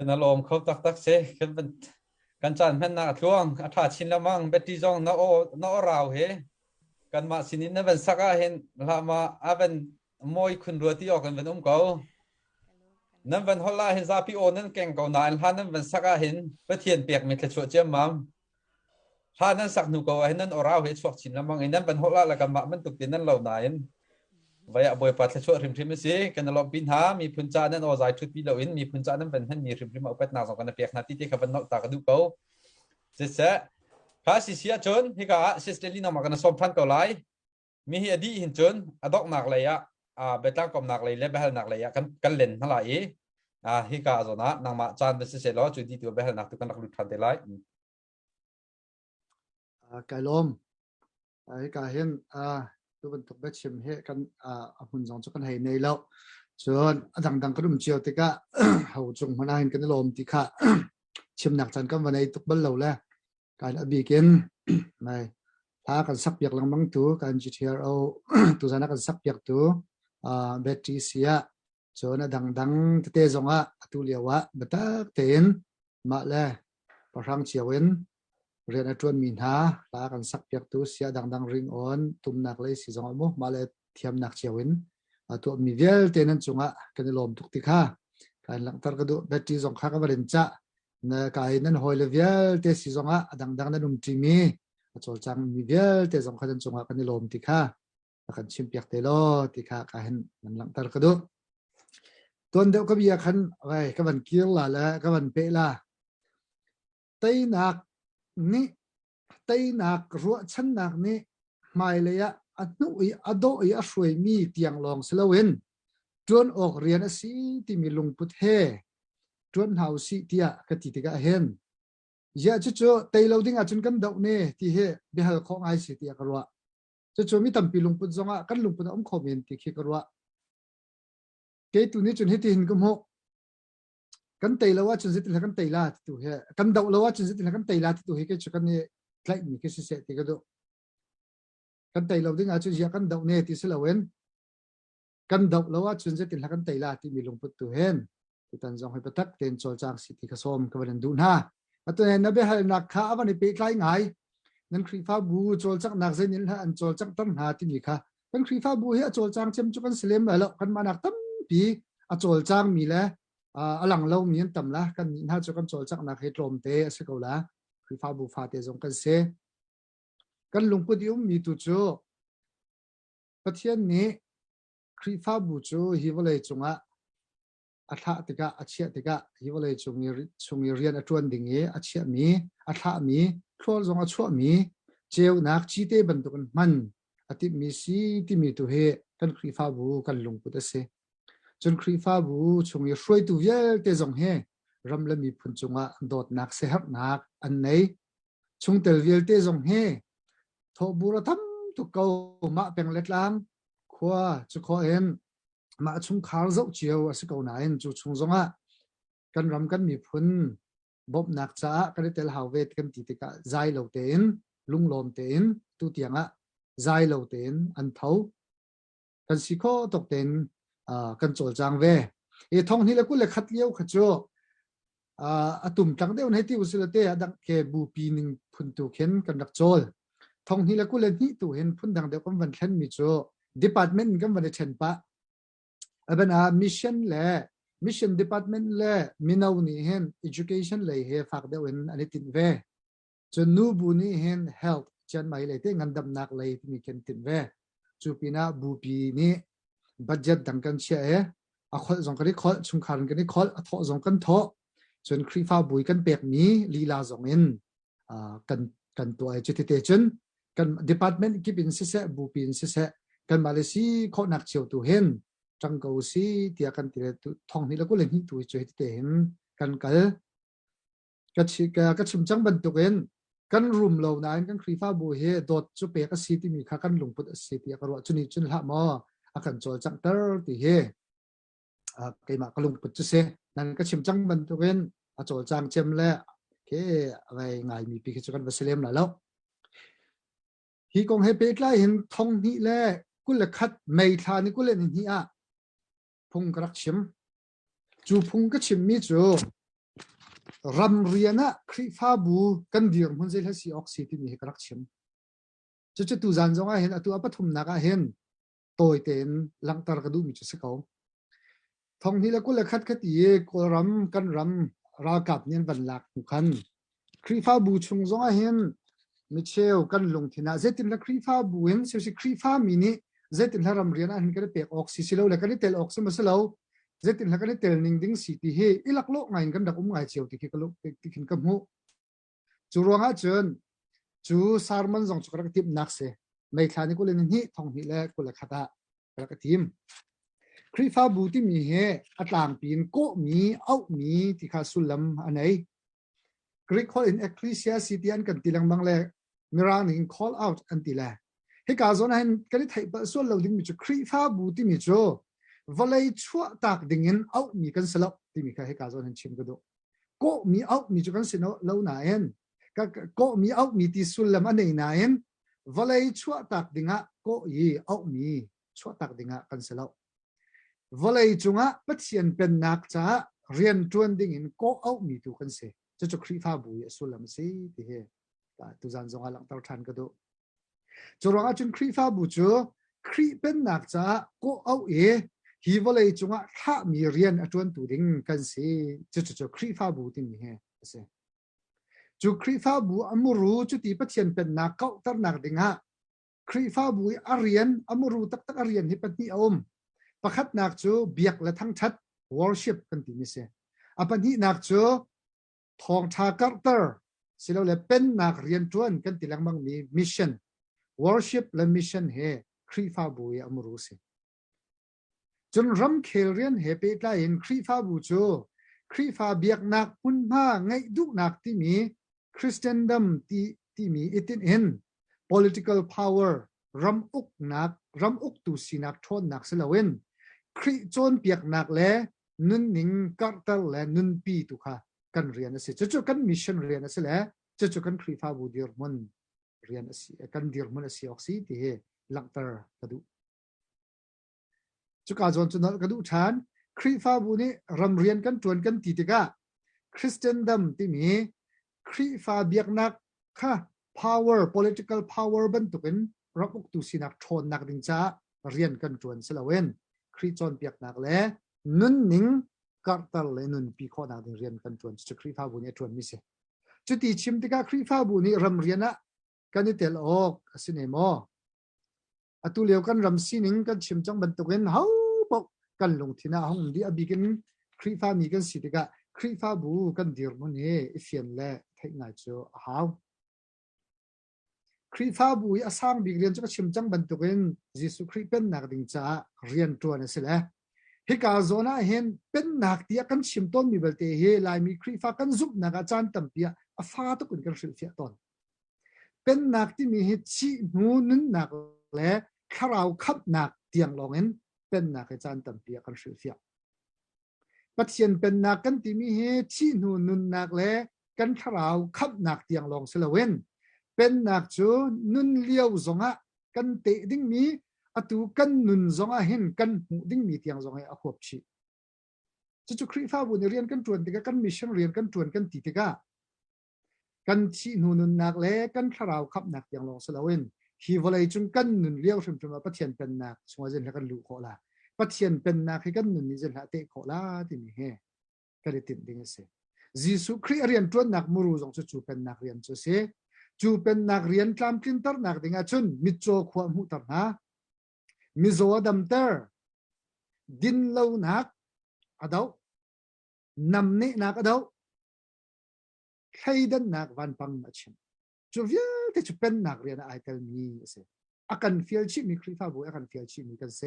กันอารมณ์เขาตักเสกันเป็นกันจันแม่นาช่วงอาถาชินละมั่งเบตติจงนอราวเฮกันมาสินินนั่นเป็นสักเห็นละมาเป็นมวยคุณรัวที่ออกกันเป็นเก่านั่นเป็นฮอลลาเห็นซาพิโอนั่นเก่งเก่านานท่านนั่นเป็นสักเห็นเพื่อเทียนเปียกมีกระชัวเจียมมัมท่านนั้นสักหนูเก่าเห็นนั่นอราวเห็นสวกชินละมั่งไอ้นั่นเป็นฮอลลาแล้วกันมามันตุกตินนั่นเหล่านายไว้บ่อยปัดช่วยริมริมสิกันเราบินหามีพุนจานั้นเอาใจชุดปีเราอินมีพุนจานั้นเป็นท่านมีริมริมเอาเป็ดนาสองกันเปียกนาที่ที่เขาเป็นนกตากระดูกเขาเสร็จค khá xì xia chốn hi cả sister nào mà cái nó xôm phan cầu lái mi hi đi hình chốn adok nạc lấy beta kom nạc lấy le behel nạc lấy kan len hala e hi cả rồi na nang ma chan besi se lo chu di tu behel nak tu kan nak lut phan te lai cái lom cái hiện tu bên tục biết chim hệ kan hun dòng cho kan hay này lâu chọn đằng đằng cái đúng chiều thì cả hậu trung mà nay cái lom thì cả chim nạc chân cái vấn này tục bên lâu le cái đã bị kiến nàyถ้ากันสักเปียกลังบังตัวกันจิตเฮโร่ตัวนั้นกันสักเปียกตัวแบตเตอรี่เสียจนดังเตะจงตัวเลียวบัตรเต็นมาเลยประทังเชียวินเรียนจวนมีนาถ้ากันสักเปียกตัวเสียดังริงออนตุ่มนักเลยสิจงมุมาเลยเทียมนักเชียวินตัวมีเวลเต็นนั้นจงกันลมทุกทีค่ะการหลังตระกดูแบตเตอรี่จงข้าก็บริจาคในการนั้นหอยเลเวลเตะสิจงดังนั้นนุ่มจีมีจอลจังมีเวลแต่สำคัญจงกันในลมติค่ะกันชิมเปียกเตลติค่ะกันนั่นหลังตระกดูตัวเดียวก็มีกันไว้ก็มันเกี่ยวละแล้วก็มันเปล่าไตนักนี่ไตนักรัวชั้นนักนี่ไม่เลยอันนู้นอันโดยอัศวยมีเตียงลองสลาวินจวนออกเรียนสิที่มีลุงพุทธเฮจวนเฮาสิเตียกติติกะเห็นยาจู่ๆเตยเราดิ้งอาจนกันดอกเนี่ยที่เฮเบลของไอซีที่กรัวจู่ๆมีตั้มปีลุงปุ่นจงกันลุงปุ่นอมคอมเมนต์ที่กรัวเกตุนี้จนเฮติหินกุมหกกันเตยเราว่าจนสิทธิ์ละกันเตยละที่ตัวเฮกันดอกเราว่าจนสิทธิ์ละกันเตยละที่ตัวเฮก็จะกันเนี่ยใกล้มีก็สิเสติกระดูกันเตยเราดิ้งอาจจะกันดอกเนี่ยที่สลาเวนกันดอกเราว่าจนสิทธิ์ละกันเตยละที่มีลุงปุ่นตัวเฮนที่ตันจงให้ประทักเต็นโจลจางสิทธิกสมกับวันดูน่าตัวนี้นับเป็นหนักข้าวันนี้ไปใกล้ไงนั่นครีฟ้าบูโจลจักหนักเส้นนี้ละอันโจลจักตั้งหาที่นี่ค่ะกันครีฟ้าบูเฮโจลจังเชื่อมจุกันสลิมแล้วกันมาหนักตั้มปีโจลจังมีแล้วหลังเรามีอันต่ำละกันน่าจะกันโจลจักหนักให้ตรมเตะสักเอาละครีฟ้าบูฟาเตะจงกันเสกันลุงพุทธิมมีตัวโจประเทศนี้ครีฟ้าบูโจฮิวเลยจงอัฐติกะอัจฉริติกะฮิวเลยชงเรียนจวนดิ่งเออัจฉริมีอัฐมีครัวจงอัจฉริมีเจ้านักจีเตบันตุกันมันอติมีสีที่มีตัวเฮกันครีฟ้าบูกันลงพุทธเสจนครีฟ้าบูชงช่วยตัวเยลเตจงเฮรำละมีพุนจงโดดนักเสหักนักอันไหนชงเตลเวลเตจงเฮทบูระทำตุกเกามาเป็นเล็ดล้างขวาจุขอเอ็นมาชงคาร์เจ้าเจียวสิเกาหนายจูชงจงกันรำกันมีพุนบบนักจ้ากันเตลหาเวทกันติติกะใจเหลาเตนลุงลมเตนตุเตียงใจเหลาเตนอันเท่ากันสิโคตกเตนกันโจลจางเวท่องนี้แล้วกูเลยคัดเลี้ยวขจั่วตุ่มจังเดียวในที่อุสเลเตดังเกบูปีนึงพุนตุเข็นกันดักโจลท่องนี้แล้วกูเลยนี่ตุเห็นพุนดังเดียวกันวันเข็นมีโจ department กันวันเข็นปะเป็นmission และ mission department และมินาวนี่เห็น education เลยเฮฝากเดียวอันนี้ติดเวจนนูบุนี่เห็น health จันไม่เลยที่งันดำนักเลยที่มีกันติดเวจูปีน่าบูปีนี่ budget ดังกันเชียขอส่งกันนี่ขอชุมขันกันนี่ขอทอส่งกันทอจนครีฟ้าบุยกันเปียกนี้ลีลาส่งเงินกันตัวจุดที่เตจนกัน department กิบินเสะบูปีนเสะกันมาเลเซียขอนักเชียวตัวเห็นจังเกาซีเตียกันตีเลยท่องนี้แล้วก็เลยนี่ตัวช่วยที่เห็นกันก็ชิมจังบรรทุกเองกันรุมเหล่านั้นกันครีฟ้าบุยเฮโดดจุเปกสีที่มีข้ากันลงพุทธสีที่กระว่าจุนี่จุนละมออากันโจลจังเตอร์ที่เฮไกมากระลงพุทธเสนั่นก็ชิมจังบรรทุกเองโจลจังเจมแล้วเคอะไรไงมีปีกิจการวัสเลมแล้วฮีกงเฮเปกไลเห็นท่องนี้แล้วกุลคัดไม่ทานี่กุลนี่พงกรักชิมจูพงก็ชิมมีจูรำเรียนครีฟ้าบูกันเดียร์มันจะให้สีออกซิที่มีกรักชิมจะตูจันจงเห็นตัวปฐมนักเห็นโตยเต็นหลังตารกดูมีจุดสกาวทองนี้แล้วก็เลยคัดคัดยีก็รำกันรำรากับเนี่ยบรรลักหุคันครีฟ้าบูชงจงเห็นมิเชลกันลงที่น่าเจตินละครีฟ้าบูเห็นเสียสิครีฟ้ามินิเจตินละรำเรียนเห็นกันเปียกออกซิสิโลแล้วกันเตลออกซิมาสิโลเจตินละกันเตลนิงดิ้งสิที่เฮอีลักโลกไงกันดักไงเชียวที่กินกับหูจูรวงอาจน จูสารมันส่งจุกระติบนักเสไม่คลานี่กูเลยนี่ทองหิเลกูเลยขัดกระติมคริฟ้าบูที่มีเหอัตลางปีนโกมีเอามีที่ข้าสุลัมอันไหนกรีก call in ecclesia city อันกันตีลังบางเลยมีรางหนึ่ง call out อันตีแลให้กาโซนให้กันที่ไทยส่วนเราดิ้งมีจุคริฟ้าบูที่มีจูวลัยชั่วตากดิ่งเงินเอามีกันสลับที่มีใครให้กาโซนให้ชิมกันดูโกมีเอามีจุกันสินเอาเล่าหนาเองก็มีเอามีที่สุลัมอันไหนนายนวลัยชั่วตักดิ่งะก็ยีเอามีชั่วตักดิ่งะกันเสลาวลัยจุงะปัจเจียนเป็นนักจ้าเรียนจวนดิ่งอินก็เอามีตุกันเสจะจุครีฟ้าบุยสุลัมสิที่เหตุจันทร์จงอาลังตาทันก็ดูจุรงอาจุนครีฟ้าบุจูครีเป็นนักจ้าก็เอาฮีวลัยจุงะถ้ามีเรียนจวนตุดิ่งกันเสจะจุครีฟ้าบุที่มีเหตุ จูครีฟ้าบูอมูรูจุตีปัจเจียนเป็นนักเก้าตักนักดิ่งะครีฟ้าบูอาเรียนอมูรูตักอาเรียนที่ปฏิอมประคัดนักจูเบียกและทั้งชัด worship กันที่นี่เสียอปันที่นักจูทองชาการ์เตอร์สิเราเลยเป็นนักเรียนจวนกันที่หลังบางมี mission worship และ mission เฮครีฟ้าบูอมูรูเสียจนรำเคลเรียนเฮเปิดไลน์ครีฟ้าบูจูครีฟ้าเบียกนักปุ่นผ้าไงดุนักที่มีคริสเตียนดัมที่มีอิตินเอ็น political power รำอุกนักรำอุกตุสีนักทนนักเสลวินคริโจนเปียกนักเล่นุนนิงกัตเตลและนุนปีตุค่ะกันเรียนสิจะกันมิชชั่นเรียนสิแหละจะกันคริฟ้าบูดีร์มันเรียนสิกันดีร์มันสิออกสิที่หลังเตอร์กระดูจุกาจวนจุนกระดูฐานคริฟ้าบูนี่รำเรียนกันจวนกันตีติกาคริสเตียนดัมที่มีครีฟ้าเบียกนักค่ะ power political power บรรทุกินรับอุกตุสินักชนนักดิงจ้าเรียนกันจวนเสลเวนครีจอนเบียกนักและนุนนิงกัตตลและนุนปีข้อนักดิงเรียนกันจวนจะครีฟ้าบุญจวนมิเสจุดที่ชิมติกาครีฟ้าบุญรำเรียนนะกันนี่เตลออกสิเนโมอตุเลียวกันรำสินิงกันชิมจังบรรทุกินเฮาบอกกันลงที่หน้าห้องดีอบิกันครีฟ้ามีกันสิติกาครีฟ้าบูกันดีร์มันเฮอิเฟียนและเทคนิคจูฮาวครีฟ้าบุยอาสางบิกเรียนจะชิมจังบรรทุกินยิสุครีเป็นนักดิ่งจ้าเรียนตัวนั่นสิแหละฮิกาโซน่าเห็นเป็นนักที่กันชิมต้นมีเบลเตเฮลายมีครีฟ้ากันซุบนักอาจารย์ตั้มเปียอาฟ้าตุกุนกันสิเฟียต้นเป็นนักที่มีเหตุชีนูนนักและข้าวขับนักเตียงลองเห็นเป็นนักอาจารย์ตั้มเปียกันสิเฟียปัจเจียนเป็นนักกันที่มีเหตุชีนูนนักและกันข้าวขับนักเตียงลองเสลเวนเป็นนักจูนุนเลี้ยวซงะกันเตะดิ้งมีอตูกันนุนซงะเห็นกันหูดิ้งมีเตียงซงะอขวบชีจุครีฟ้าบุญเรียนกันจวนติกากันมิชชั่นเรียนกันจวนกันติติกากันชีนุนนักเล่กันข้าวขับนักเตียงลองเสลเวนฮีวลัยจุงกันนุนเลี้ยวชมชมปัจเจียนเป็นนักสมัยเจนกันลูกโคลาปัจเจียนเป็นนักให้กันนุนนิเจนเตะโคลาที่มีเฮกันติดดิ้งเสยิสุครีเรียนจวนนักมูรูซงจูเป็นนักเรียนจูเสจูเป็นนักเรียนคลามคินเตอร์นักดิ่งจุนมิโจขวามุตร์นะมิโจดัมเตอร์ดินเล่านักอดาวนำเนนักอดาวใครดันนักวันปังมาชิมจูเวียที่จูเป็นนักเรียนไอเทลมีเสอากันฟิลชิมีคริฟ้าบุอากันฟิลชิมีกันเส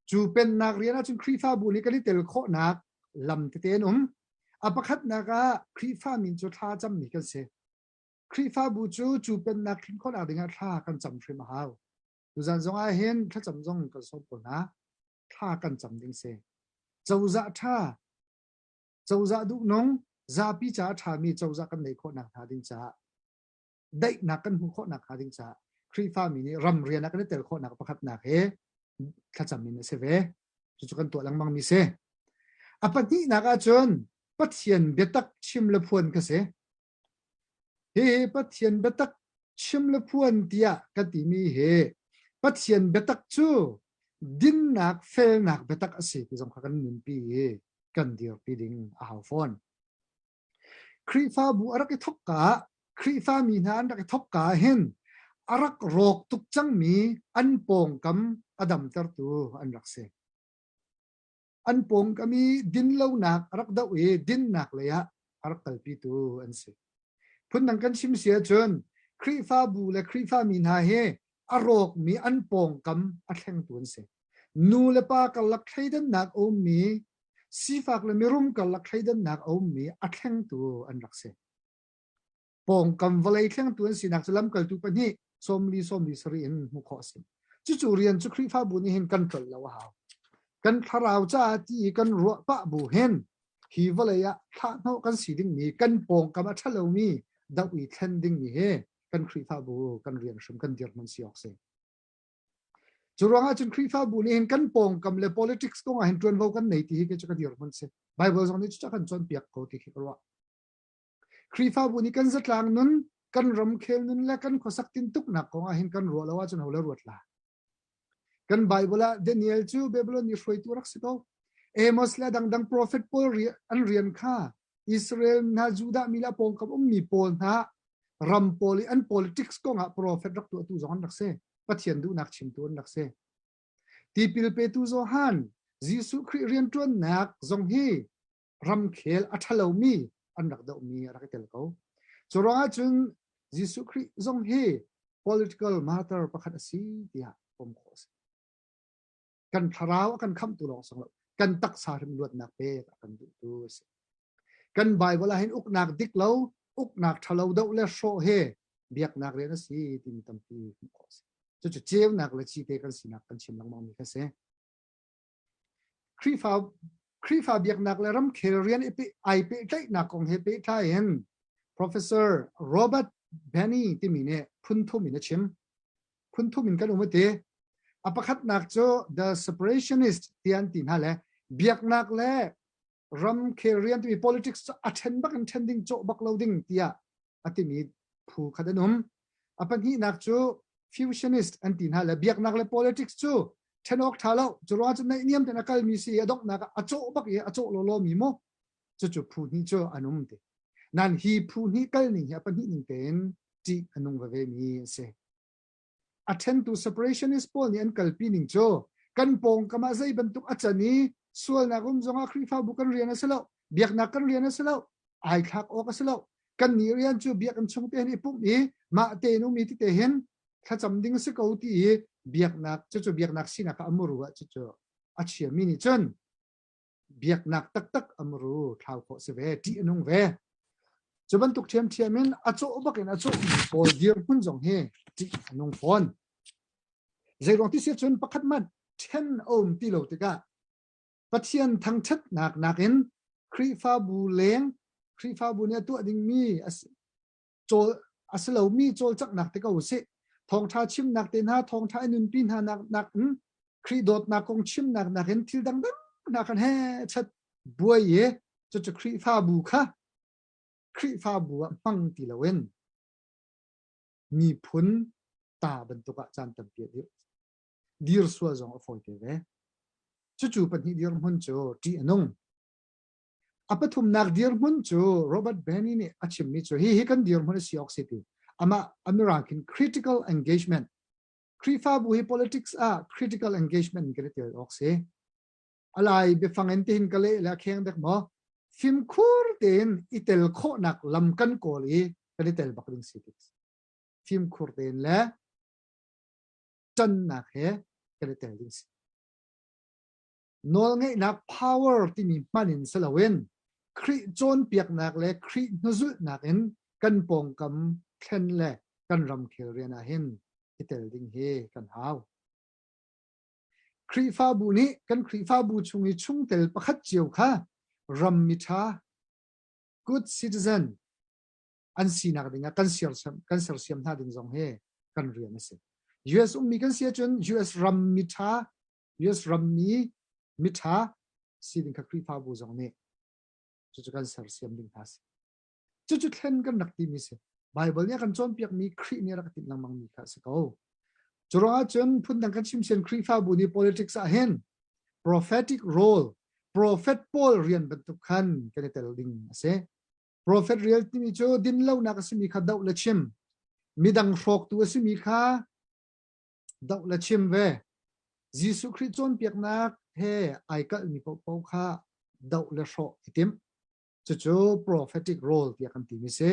จูเป็นนักเรียนจุนคริฟ้าบุนี่กันที่เตลโคนักลำเตนุมอาประคัดนักคริฟ้ามินจูท่าจำมีกันเสครีฟ้าบูจูเป็นนักขินคนอาดิ่งท่ากันจำทรีมหาวดูจันทร์เห็นถ้าจำจงกันสมบูรณ์นะท่ากันจำดิ่งเสเจ้าจะท่าเจ้าจะดูน้องจะพิจารณามีเจ้าจะกันในคนนักหาดิ่งจ้าได้นักกันหูคนนักหาดิ่งจ้าครีฟ้ามีนี่รำเรียนนักกันเตลคนนักประคับนักเฮถ้าจำมีเสเวจุกันตัวหลังมังมีเสอปัจจุนักอาจารย์ปัจเจียนเบตักชิมละพวนกันเสเฮปัจเจียนเบตักชิมละพวนเดียกันที่มีเฮปัจเจียนเบตักจูดินนักเฟลนักเบตักสิที่สำคัญกันนุนปีเฮกันเดียวปีดิ่งอาหาวฟอนครีฟ้าบูอารักทบกาครีฟ้ามีนานรักทบกาเห็นอารักโรคตุกจังมีอันปงกำอดัมเตอร์ตูอันรักเสอันปงกำมีดินเล่านักอารักดาวเอดินนักเลยะอารักตัลปีตูอันเส phun nang kan chim sia chun khri fa bu le khri fa min ha he arok mi an pong kam a thleng tun se nu le pa ka lak thaidan nak om mi si fak le mirum ka lak thaidan nak om mi a thleng tu an rak se pong kam valai thleng tun si nak chalam kal tu pa ni somli sari in mu kho sim chu chu rian chu khri fa bu ni hin kan tol law ha kan tharau cha ti kan ro pa bu hen hi valaya tha no kan si ding mi kan pong kam a thalo mi da wi thlen ding mi he kan khri fa bu kan rian shum kan dir man si ok se churanga chun khri fa bu ni hin kan pong kam le politics ko hin tron vo kan nei ti ke cha dir man se bible zong ni cha kan chon piak ko ti ki ro khri fa bu ni kan zatlang nun kan ram khel nun la kan khosak tin tuk na ko hin kan ro lawa chun hola ruat la kan bible daniel chu babylon ni hroi tu rak si to amos la dang prophet pol an rian kha israel na juda mila pong kam mi pol na ram poli an politics ko nga prophet rak tu zong rak se pathian du nak chim tu rak se ti pil pe tu zo han jisu khri rian tron nak zong hi ram khel athalo mi an rak do mi rak tel ko choranga chung jisu khri zong hi political matter pakhat asi tia pom khos kan tharau kan kham tu long song kan tak sa rim luat nak pe kan du tu kan bible hin uk nak dik lo uk nak thalo do le sho he biak nak re na si tin tam pi khos chu chu chew nak le chi te kan si nak kan chim lang mang mi ka se khri fa biak nak le ram kherian epi ai pe tai nak kong he pe thai hen professor robert benny ti mi ne phun thu mi na chim phun thu min kan umate apakhat nak cho the separationist tian tin ha le biak nak le ram kherian ti politics attend bak attending cho bak loading tia atimi phu khadanum apan hi nak cho fusionist an tin ha le biak nak le politics chu thenok thalo chura chu nei niam te nakal mi si adok nak acho bak ye acho lo mi mo chu chu phu ni cho anum te nan hi phu ni kal ni apan hi ning ten ti anung ve mi se attend to separationist pol ni an kalpi ning cho kan pong kama zai bentuk achani sual na kum zonga khri fa bukan rian asalo biak na kan rian asalo ai thak ok asalo kan ni rian chu biak an chung te ni pum ni ma te nu mi ti te hen kha cham ding se ko ti biak nak chu biak nak sina ka amuru chu achia mini chon biak nak tak amuru thau ko se ve ti anung ve chuban tuk thiam thiamin acho bakin acho pol dir hun jong he ti anung phon zai rong ti se chun pakhat man 10 om ti lo te ka pathian thang chat nak in khri fa bu leng khri fa bu ne tu ding mi chol aslo mi chol chak nak te ka u se thong tha chim nak te na thong tha nun pin ha nak khri dot nak kong chim nak in til dang nak kan he chat buai ye chu khri fa bu kha khri fa bu mang ti lo wen mi phun ta ban tu ka chan tam pi dir suwa zong foi te ve chu pan hi dir mun cho ti anong apathum nak dir mun cho robert benny ne achim mi cho hi kan dir mun si oxity ama american critical engagement krifa bu hi politics a critical engagement grete oxe alai be fangen tin kale la kheng dek mo film khur ten itel kho nak lam kan ko li kalitel bakring cities film khur ten la tan nak he kalitel ding nol ngai nak power ti mi manin salawen khri chon piak nak le khri nuzu nak en kan pong kam thlen le kan ram khel riana hin itel ding he kan haw khri fa bu ni kan khri fa bu chungi chung tel pakhat chiu kha ram mitha good citizen an sinak dinga kan ser siam tha ding jong he kan riana se us mi kan sia chun us ram mitha us ram mi mitha siding ka khri fa bu jong ne chu kan ser siam ding thas chu thlen kan nak ti mi se bible ne kan chon piak mi khri ne rak ti lang mang mi kha se ko chura chon phun dang kan chim sen khri fa bu ni politics a hen prophetic role prophet paul rian ban tu khan kan tel ding ase prophet real ti mi cho din lo na ka simi kha daw la chim midang rok tu asimi kha daw la chim ve jisu khri chon piak nak he ai kal mi po kha daw la sho itim chu prophetic role ti kan ti mi se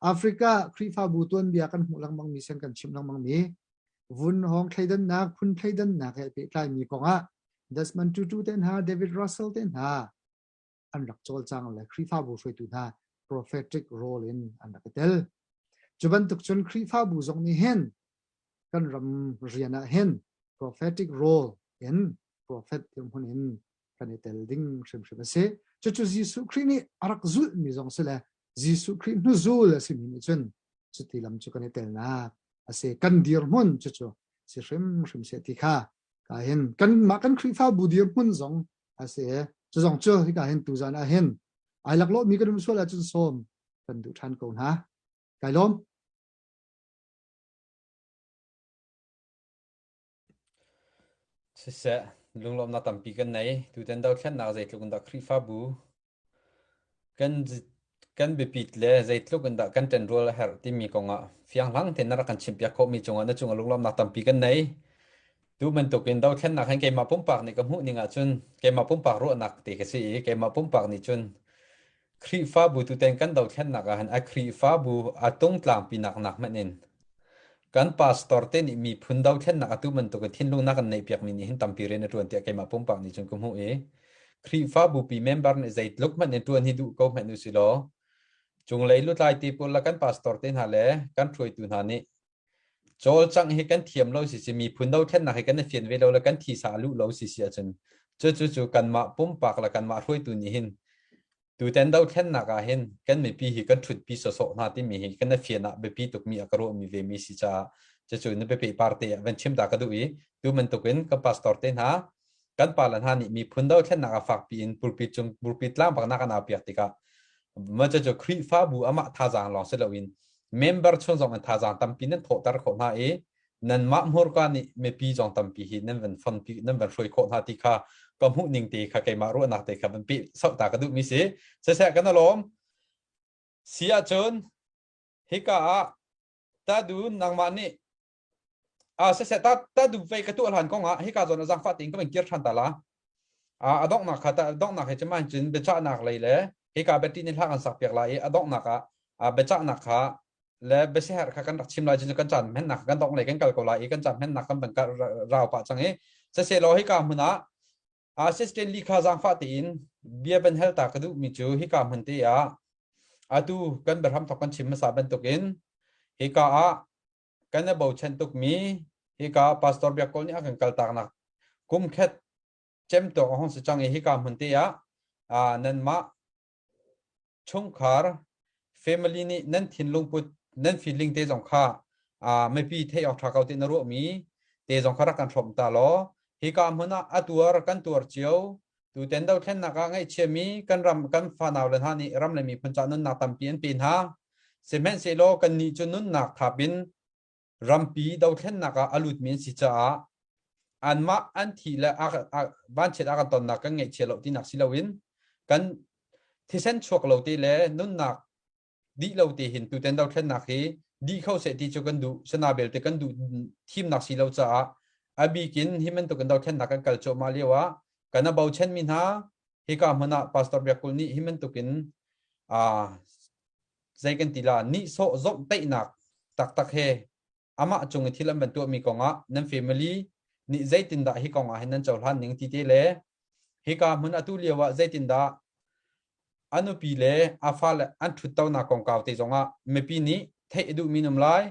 แอฟริกาครีฟ้าบูตัวนเบียกันหูลังมังมีเส้นกันชิมลังมังมีวุ้นห้องไทยดันนักพุนไทยดันนักให้ไปใกล้มีกองอ่ะดัสมันจูเต้นหาเดวิดรัสเซลเต้นหาอันรักโจลจังเลยครีฟ้าบูช่วยตุนหา prophetic role in อันรักเตลจุบันตุกชนครีฟ้าบูจงนี้เห็นกันรำเรียนเห็น prophetic role in prophet ที่มันเห็นกันเตลดิ้งชิมเสจะจูยิสุครินี่อารักจุลมีจงเสละยิสุครินุจุลสิมีนิจนจุดที่ลำจุกันเตลนาอาศัยกันเดียร์มุนจุสิชิมเสติค่ะก็เห็นกันมากันครีฟ้าบูเดียร์มุนจงอาศัยจะจงเจอที่ก็เห็นตูจานเห็นไอ้หลักโลมีกันมุสลิมจุดสมกันดูทันก่อนฮะไก่ล้มเสียลุงลมนักตั้มปีกันไหนดูเต็นดาวแค่หนักใจลุงดักครีฟ้าบูกันเบปิดเลยใจลุงดักกันเต็นรัวละเหรอที่มีกงอ่ะเฟียงหลังเต็นนรักกันชิมพิยาโคมีจงอ่ะนั่นจงอ่ะลุงลมนักตั้มปีกันไหนดูมันตกเป็นดาวแค่หนักให้เกมมาปุ่มปากนี่ก็หูนี่งะจนเกมมาปุ่มปากรัวหนักตีกันสิเกมมาปุ่มปากนี่จนครีฟ้าบูดูเต็นกันดาวแค่หนักอ่ะฮันครีฟ้าบูอาตงกลางปีหนักมันเองกันพาสตอร์เต้นมีพุนดาวแค่หนักตุมันตกทิ้งลงนักในเปียกมินิหินตั้มปีเรนตัวเตียเกมาปุ่มปากนี่จนกุมหูครีฟ้าบูปีเมมเบอร์ในใจลุกมันในตัวนี้ดูก็มันดูสิโลจงเลยลุดลายตีปุลละกันพาสตอร์เต้นหาเลยกันช่วยตุนหานี่โจลจังให้กันเทียมเราสิมีพุนดาวแค่หนักให้กันในเฟียนเวลาละกันทีสาลุเราสิเสียจนจู่กันมาปุ่มปากละกันมาช่วยตุนนี่หินดูแต่ดาวแค่หนักเห็นกันไม่ปีกันชุดปีสดๆนาที่มีกันในเฟียนไปปีตุกมีอากรมีเวมีสิจู่นั่นไปปีปาร์ตี้วันชิมตากระดูดูมันตุกินกับพาสตอร์เต้นหากันปาลันหานี่มีพุนดาวแค่หนักฝากปีนปุรปีจงปุรปีล่างปากนักนาเปียติกามันจะครีฟ้าบูอามาท่าจางลองเสลวินเมมเบอร์ชนจงมันท่าจางตั้มปีนั้นโถตระคนหานั่นมาหมดกันนี่ไม่ปีจงตั้มปีนั่นเป็นฟันปีนั่นเป็นช่วยคนหาติกาก็มุ่งนิ่งตีค่ะเกมารู้นักตีค่ะมันปีสาวตากระดูมีสิเสียกันนะลมเสียจนฮิกาตาดูนางมันนี่เสียตาดูไฟกระตุ้นหันกงฮิกาจนจังฟัดติงก็เป็นเกียร์ทันตาละดอกนักค่ะแต่ดอกนักให้จะมันจินเบจ้านักเลยเลยฮิกาเบตีนี่ทางกันสักเปียกเลยดอกนักเบจ้านักค่ะและเบเสียค่ะกันรักชิมลายจินกันจันแม่นักกันดอกเลยกันกัลกลายกันจันแม่นักกันเป็นการราวปะจังเสียเราฮิกามุนะassistant li kha jang fatin bia ben hel ta kadu mi chu hi ka mante ya atu kan berham thokan chim sa ben tokin hi ka kan na bau chen tuk mi hi ka pastor bia kol ni akan kal tak na kum khet chem to hong se chang hi ka mante ya nan ma chung khar family ni nan thin lung put nan feeling te jong kha me pi the ok tha kau te na ro mi te jong khara kan thom ta lo hi ka muna atuar kan tur chiao tu ten dau thlen na ka ngai chemi kan ram kan fanaw len hani ram le mi phuncha nun na tam pin pin ha semen se lo kan ni chun nun nak thapin rampi dau thlen na ka alut min si cha an ma an thi la ban chet akan ton na ka ngai chelo ti nak silawin kan thisen chok lo ti le nun nak di lo ti hin tu ten dau thlen na khi di khau se ti chu kan du sana bel te kan du thim nak silo cha abikin himen to kan dau khen nakan kalcho maliwa kana bau chen min ha hi ka mana pastor biakul ni himen to kin zaikan tila ni so zom tai nak tak he ama chung thilam ban to mi konga nan family ni zaitin da hi konga hinan chawlan ning ti te le hi ka mana tu lewa zaitin da anu pi le afal an thu taw na kong kaw te zonga me pi ni the edu minum lai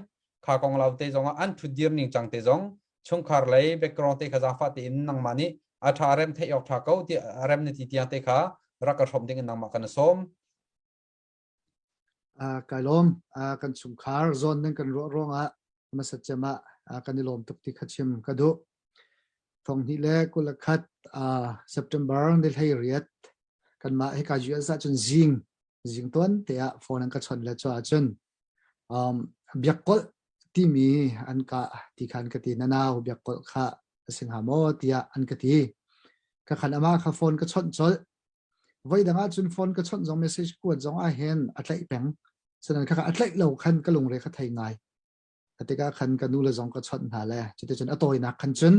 kha kong law te zonga an thu dir ning chang te zong chung khar lei background te khaza fa te nang mani atharem the yok tha kau ti arem ne ti tia te kha raka thom ding nang ma kan som kai lom kan chung khar zon nen kan ro ronga ma satchama kan lom tuk ti khachim kadu thong hi le kul khat September del hai riat kan ma he ka ju sa chun jing ton te a phone an ka chon le cha chun biakol ti mi an ka ti khan ka ti nana hu biakol kha singha mo tia an ka ti ka khan ama kha phone ka chon chol vai danga chun phone ka chon jong message ko jong a hen atlai peng sanan kha atlai lo khan ka lung re kha thai ngai atika khan ka nu la jong ka chon ha le chite chun atoi na khan chun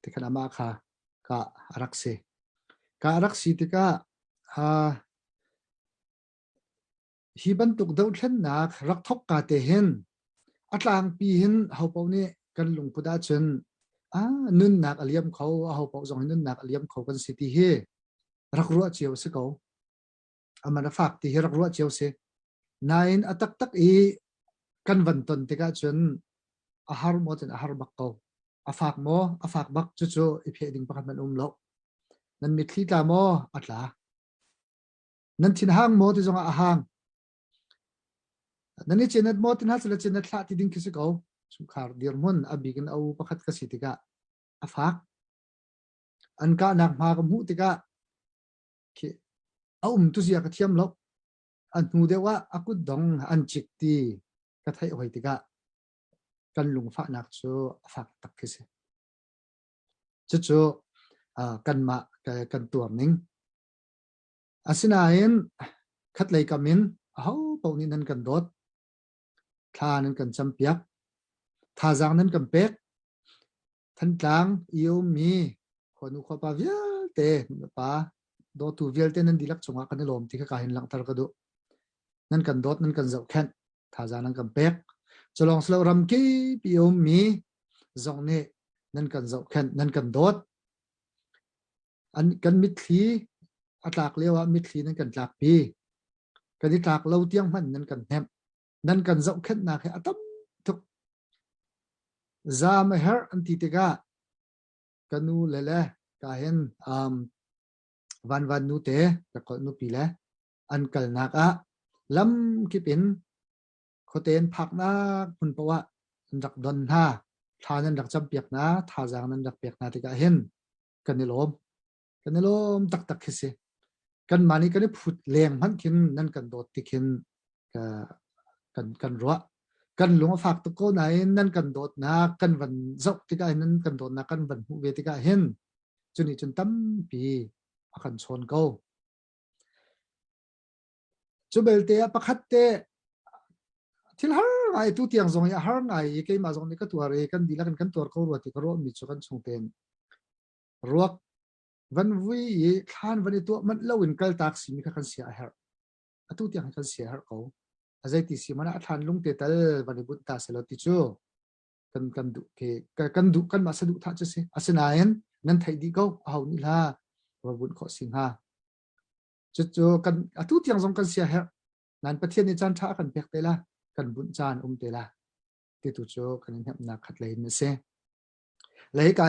ti khan ama kha ka arak si tika hi ban tuk do thlen nak rak thok ka te hen atlang pi hin ho pau ni kan lung puda chun nun nak aliam kho ho pau zong nun nak aliam kho kan city he rak ruwa chiao se ko amana fak ti hi rak ruwa chiao se nain atak tak i kan van ton te ka chun ahar mo ten ahar bak ko afak bak chu chu i phe ding pakhat man lo nan mi thli ta mo atla nan thin hang mo ti zonga ahang nani chenat mo tin hasla chenat thla ti ding kisi ko sum khar dir mun abigin au pakhat ka sitika afak an ka nak ma ka mu tika ki tu sia ka thiam lo an nu dewa akut dong an chik ti ka thai hoi tika kan lung fa nak chu afak tak kisi chu chu kan ma kan tuam ning asinain khat lei kamin ho pau ni nan kan dot thla nan kan champiak tha jang nan kan pek than tlang yêu mi khonu kho pa vial te pa do tu vial te nan dilak chunga kan lom ti ka hin lang tar ka do nan kan dot nan kan zau khen tha jang nan kan pek cholong slo ram ki yêu mi zong ne nan kan zau khen nan kan dot an kan mit thi atlak lewa mit thi nan kan tlak pi kan di tlak lo tiang man nan kan hem nan kan zau khen na khe atam thuk zam her anti tega kanu lele ka hen van nu te ka ko nu pi le an kal nak a lam kipin khoten phak na pun pawa dak don ha thanan dak cham piak na tha jang nan dak piak na te ka hen kanilom tak tak khise kan mani kan phut leng man kin nan kan dot tikin ka kan ro kan lung fak to ko nai nan kan dot na kan van zok ti ka nan kan dot na kan van hu ve ti ka hen chuni chun tam pi akan chon ko chubel te pakhat te thil har ngai tu tiang zong ya har ngai ke ma zong ni ka tuare kan dila kan tuar ko ro ti ko ro mi chu kan chung ten ruak van vui khan van tu man lo in kal tak si mi ka kan sia her atu tiang kan sia her ko azai ti si mana than lung te tal van but ta selo ti chu kan du ke kan ma sa du tha che se asinaen nan thai di ko au ni la wa bun kho sing ha chu kan atu tiang zong kan sia her nan pathian ni chan tha kan pek te la kan bun chan te la ti tu chu kan hem na khat le ni se lei ka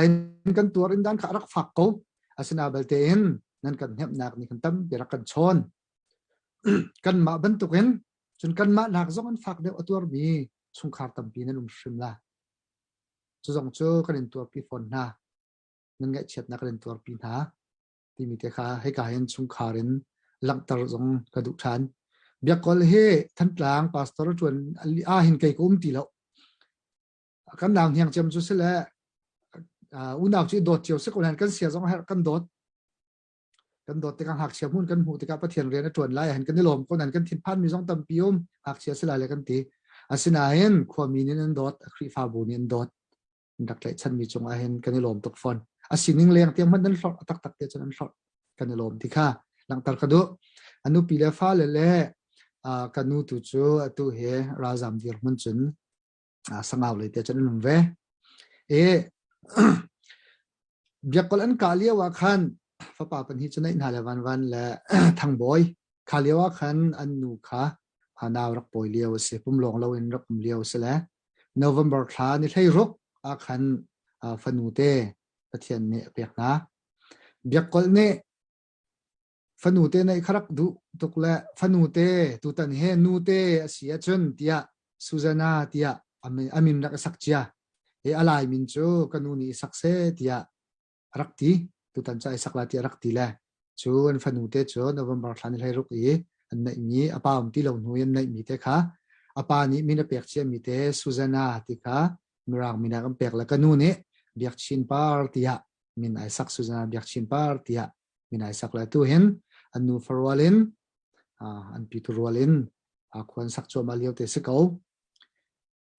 kan tuar in dan kha rak phak ko asina balte in nan kan hem nak ni kan tam bi rak kan chon kan ma ban tu ken chun kan ma nak zong an phak de atur mi chung khar tam pi nan shim la chu zong chu kan in tuar pi phone na nan ngai chet na kan in tuar pi na ti mi te kha he ka hen chung kharin lang tar zong ka du than bia kol he than tlang pastor chuan a hin kai kum ti lo kan nang hiang chem chu se la unaw chi dot chiu se ko han kan sia zong har kan dot te kang hak sia mun kan hu te ka pathian re na chuan lai han kan lom ko nan kan thin phan mi zong tam pium hak sia se la le kan ti asina hen khwami nin an dot khri fa bu nin dot dak lai chan mi chung a hen kan lom tok fon asining leng tiang man dan hlot tak tak te chan an hlot kan lom ti kha lang tar ka do anu pi le fa le le kanu tu chu atu he razam dir mun chun sangaw le te chan an ve biakol an kalia wa khan fa pa pan hi chana in hala van la thang boy kalia wa khan an nu kha anaw rak poi liaw se pum long lo in rak pum liaw se la November kha ni thei rok a khan fanu te pathian ne pek na biakol ne fanu te nei kharak du tuk la fanu te tu tan he nu te asia chun tia Suzana tia amin rak sak chia alai min chu kanuni sakse tia rakti tu tan chai sakla tia rakti la chu an fanu te chu November thlan lai ruk i an nei mi apa um ti lo nu yan nei mi te kha apa ni min a pek che mi te Suzana ti kha mirang mina kam pek la kanuni biak chin par tia min ai sak Suzana biak chin par tia min ai sak la tu hen anu farwalin an piturwalin khwan sak chu ma leo te se ko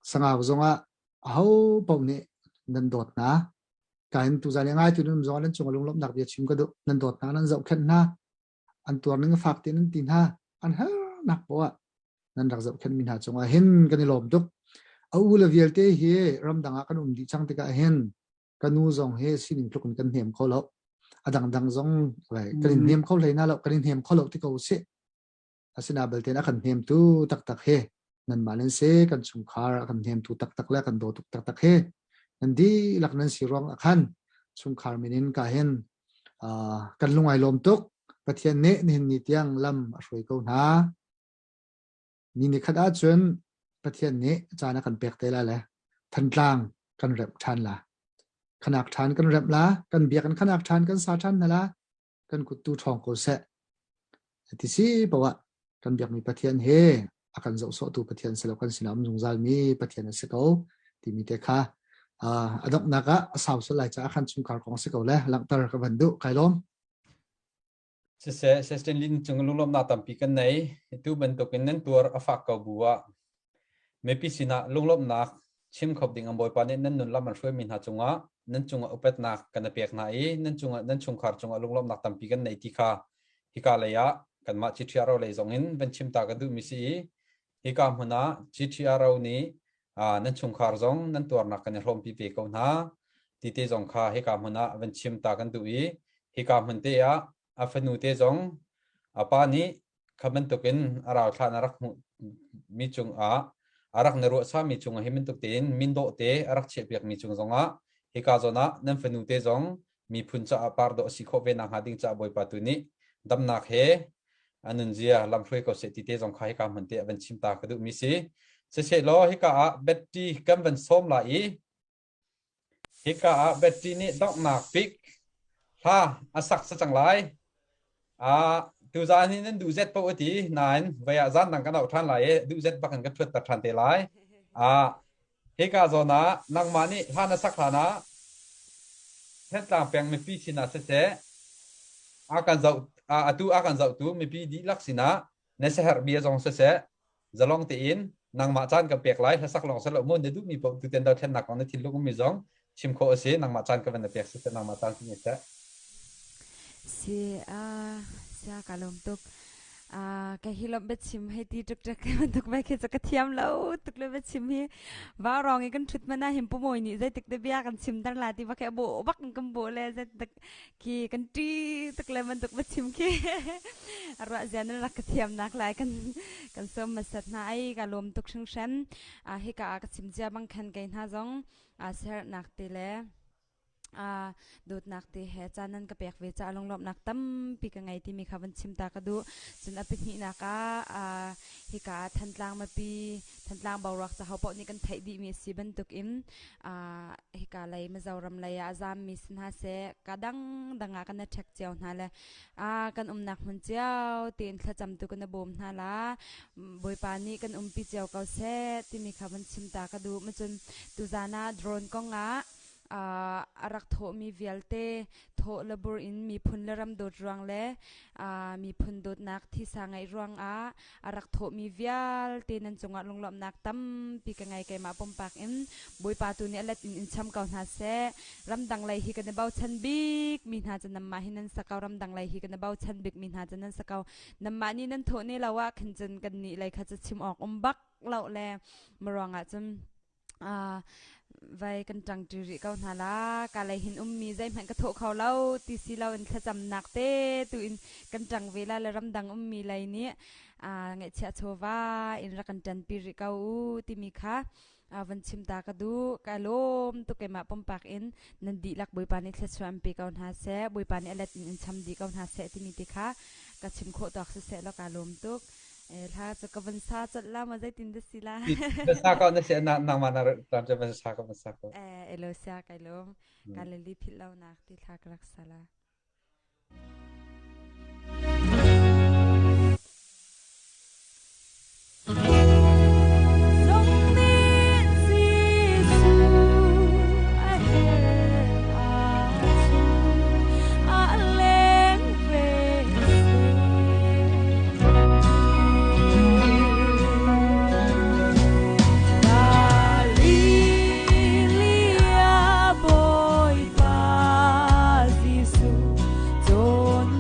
sanga zonga hau pau ne nan dot na kain tu zani ngai tu num zon an chung lung lop nak bia chim ka do nan dot na nan zau khen na an tuar ning fak tin tin ha an ha nak bo นั่นรักจะขันมินหาจงเห็นกันในลมตุกเอาอุลเวียลเตเฮรำดังกันดีจังติกาเห็นกันนูจงเฮสินิทุกคนกันเหมเขาแล้วดังจงอะไรกันเหมเขาเลยนะแล้วกันเหมเขาแล้วที่เขาเสอาศินาเบลเตนะกันเหมตูตักเฮนั่นมาเลนเซกันชุมคาร์กันเหมตูตักแล้วกันโดตุตักเฮนั่นดีหลักนั้นสิรองขันชุมคาร์มินินกาเห็นกันลุงไอลมตุกปะเทียนเนนินนิตยังลำรวยเขาหนานี่นี่ขัดอาจนปะเทียนเนจานะกันเปียกเตละแหละทันกลางกันเร็บทันละขนักทันกันเร็บละกันเบียกันขนักทันกันสาทันนั่นละกันกุตูทองโกเสที่สี่บอกว่ากันเบียกมีปะเทียนเฮอากันจะสอตูปะเทียนเสลกันสินามจงจามีปะเทียนเสกเอาที่มีเตค่ะอดอกนักะสาวสลายจากขันชุมคาร์ของเสกเอาเลยหลังตระกับบันดุไกลมเสเตนลินจงลุงลมนาตัมปีกันไหนตัวบรรทุกินนั้นตัวอฟักกับบัวไม่พิสินะลุงลมนักชิมขบดิ่งอันบอยปานี่นั่นนุนละมันช่วยมินหาจงะนั่นจงอุปนักกันเปียกไหนนั่นจงขาดจงลุงลมนักตัมปีกันไหนที่ข้าฮิกาเลยะกันมาจิตยาเราเลยจงอินเป็นชิมตากันดูมิสีฮิกามหัวนะจิตยาเรานี้นั่นจงขาดจงนั่นตัวนักกันรวมปีเปกเอาหน้าที่เตจงข้าฮิกามหัวนะเป็นชิมตากันดูอีฮิกามหันเตียอาฟนูเตจงปานี้ขบันตุกินเราทานรักมีจงอารักนรสามีจงให้มันตุกินมินโดเตอารักเชียบยักมีจงจงฮิกาจนะนั่นฟนูเตจงมีพุนจ่าปาร์โดสิโคเวนังหาดิงจ่าบอยปาตุนี้ดำนักเฮอันนั้นเจียลำช่วยก็เสติเตจงข้าฮิกามันเตะเป็นชิมตากระดูมิสิเสร็จแล้วฮิกาเบ็ดตีกันเป็นส้มไหลฮิกาเบ็ดตีนี้ดอกนักปิกถ้าอาศักสัจังไรดูจานี่นั่นดูเจ็ดปกตินายเวียจันนังกันเอาทันไหลดูเจ็ดบักกันก็ช่วยตัดทันเตลัยเฮกาโซนะนังมานี่ท่านัสักฐานะเฮ็ดต่างแปลงไม่ปีสินะเสอากันจะตูอากันจะตูไม่ปีดีลักษณะในเสหเบียจงเสจะลองตีนนังมาจันกับเปียกไหลถ้าสักลองสลับมุ่นเดี๋ยวดูมีปกติเต็นดาวเทนนักของในทิลูกมีจงชิมโคเสนังมาจันกับเป็นเปียกเสนังมาจันที่นี่เสsia kalom tuk ka hilom bet chim he ti tuk tuk man tuk ba ke ka thiam lo tuk le bet chim hi wa rong i kan thut mana him pu moi ni zai tuk de bia kan chim dar la ti ba ke bo bak kan bo le zai tuk ki kan ti tuk le man tuk bet chim ke arwa jan la ka thiam nak lai kan som ma sat na ai kalom tuk shang shan he ka chim ja bang khan ke na jong ser nak te leดูดนักตีเหตุจานั้นก็เปียกเวจาลงลบนักตั้มปีกังไงที่มีข่าวชิมตากระดูจนอภินินักฮิกาทันตลางมาปีทันตลางเบารักจะเขาปนี่กันไทยดีมีสีบรรทุกอิมฮิกาเลยมาเจ้ารำเลยอาจามมีสินหาเสกดังกันนัดเช็คเจ้านั่นแหละกันนักมันเจ้าตีนขจำตุกันบ่มนั่นละบอยปานี่กันปีเจ้าเกาเสที่มีข่าวชิมตากระดูมันจนตุจานาโดรนกงรักโถมีเวลเตโถระบุอินมีพุนละรำโดดรวงเล่มีพุนโดดนักที่สางไงรวงรักโถมีเวลเตนันจงลงหลอมนักตั้มปีกังไงไกมาปมปากอินบุยปาตุเนี่ยเล็ดอินช้ำเก่าหาเสรำดังไหลฮีกันในเบาชันบิกมีหาจะนำมาให้นันสกาวรำดังไหลฮีกันในเบาชันบิกมีหาจะนันสกาวนำมานี่นันโถนี่เราว่าขันจันกันนี่เลยเขาจะชิมออกบักเล่าแลมารองจนไว้กันจังจุริเขาหนาละกาเลยหินมีใจมันกระโถเขาเล่าตีสีเราอินขจำหนักเต้ตัวอินกันจังเวลาและรำดังมีอะไรเนี้ยไงเชียโชวาอินรักันจันปีริเขาตีมีค่ะวันชิมตากระดูกาลมตุกเกมาปมปากอินนันดีลักบุยปานิเทชวนปีเขาหนาเสบุยปานิเอเลตอินช้ำดีเขาหนาเสตีมีติค่ะกัชิมโคตอกเสแล้วกาลมตุกถ้าจะกับวันซาจดละมาได้ตินเดสิละเดสนาก็นั่นเสียนางมานาตามจะวันซาก็วันซาก็เอโลเซียไกลมการลีพิลานักที่ทากรักษาละBoy, Pazisu, don't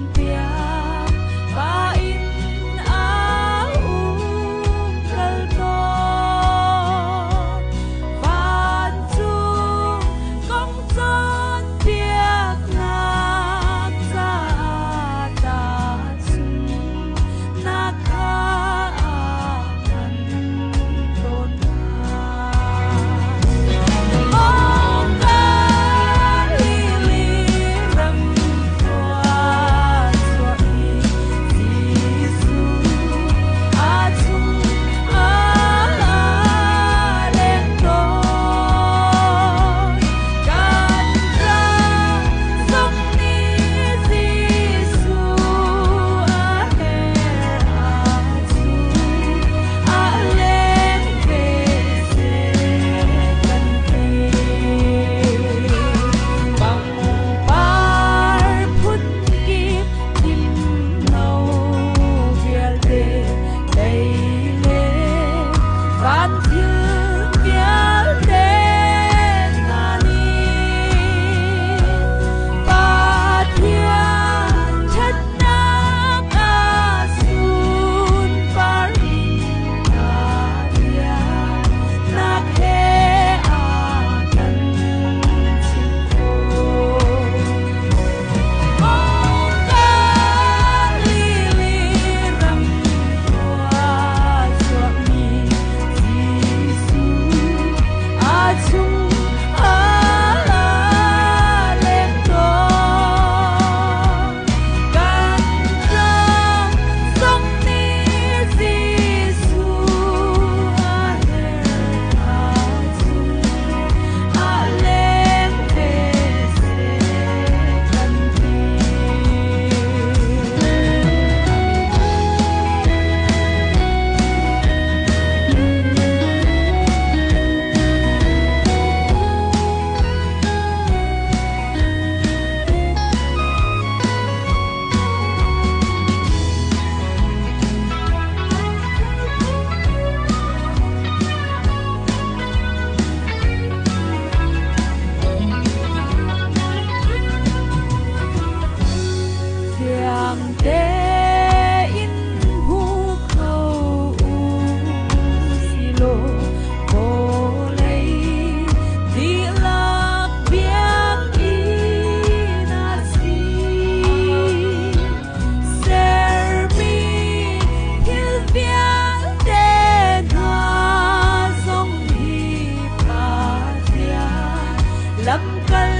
lâm cân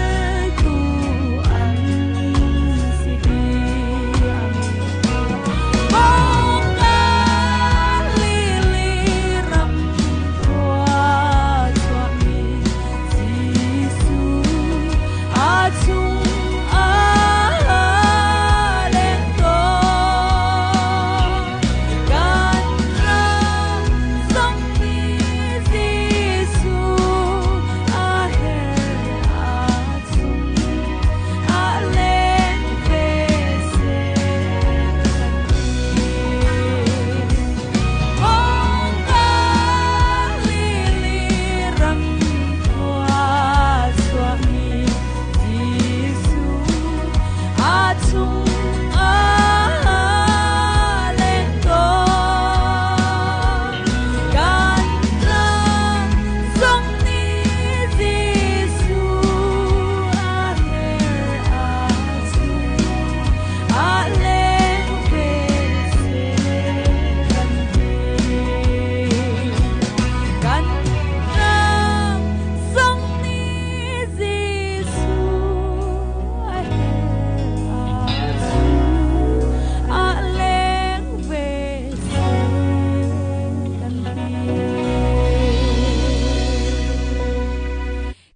tu ăn si đi bóng ca li li rầm hoa cho mi Giêsu a chung a lên to gan ra sông mi Giêsu a her a chung a lên về sẽ bóng ca li li rầm hoa xóa mi Giêsu a chung a lên to gan ra sông ni Giêsu a her a chung a lên về sẽ gần đi gan ra sông ni Giêsu a her a chung a lên về sẽ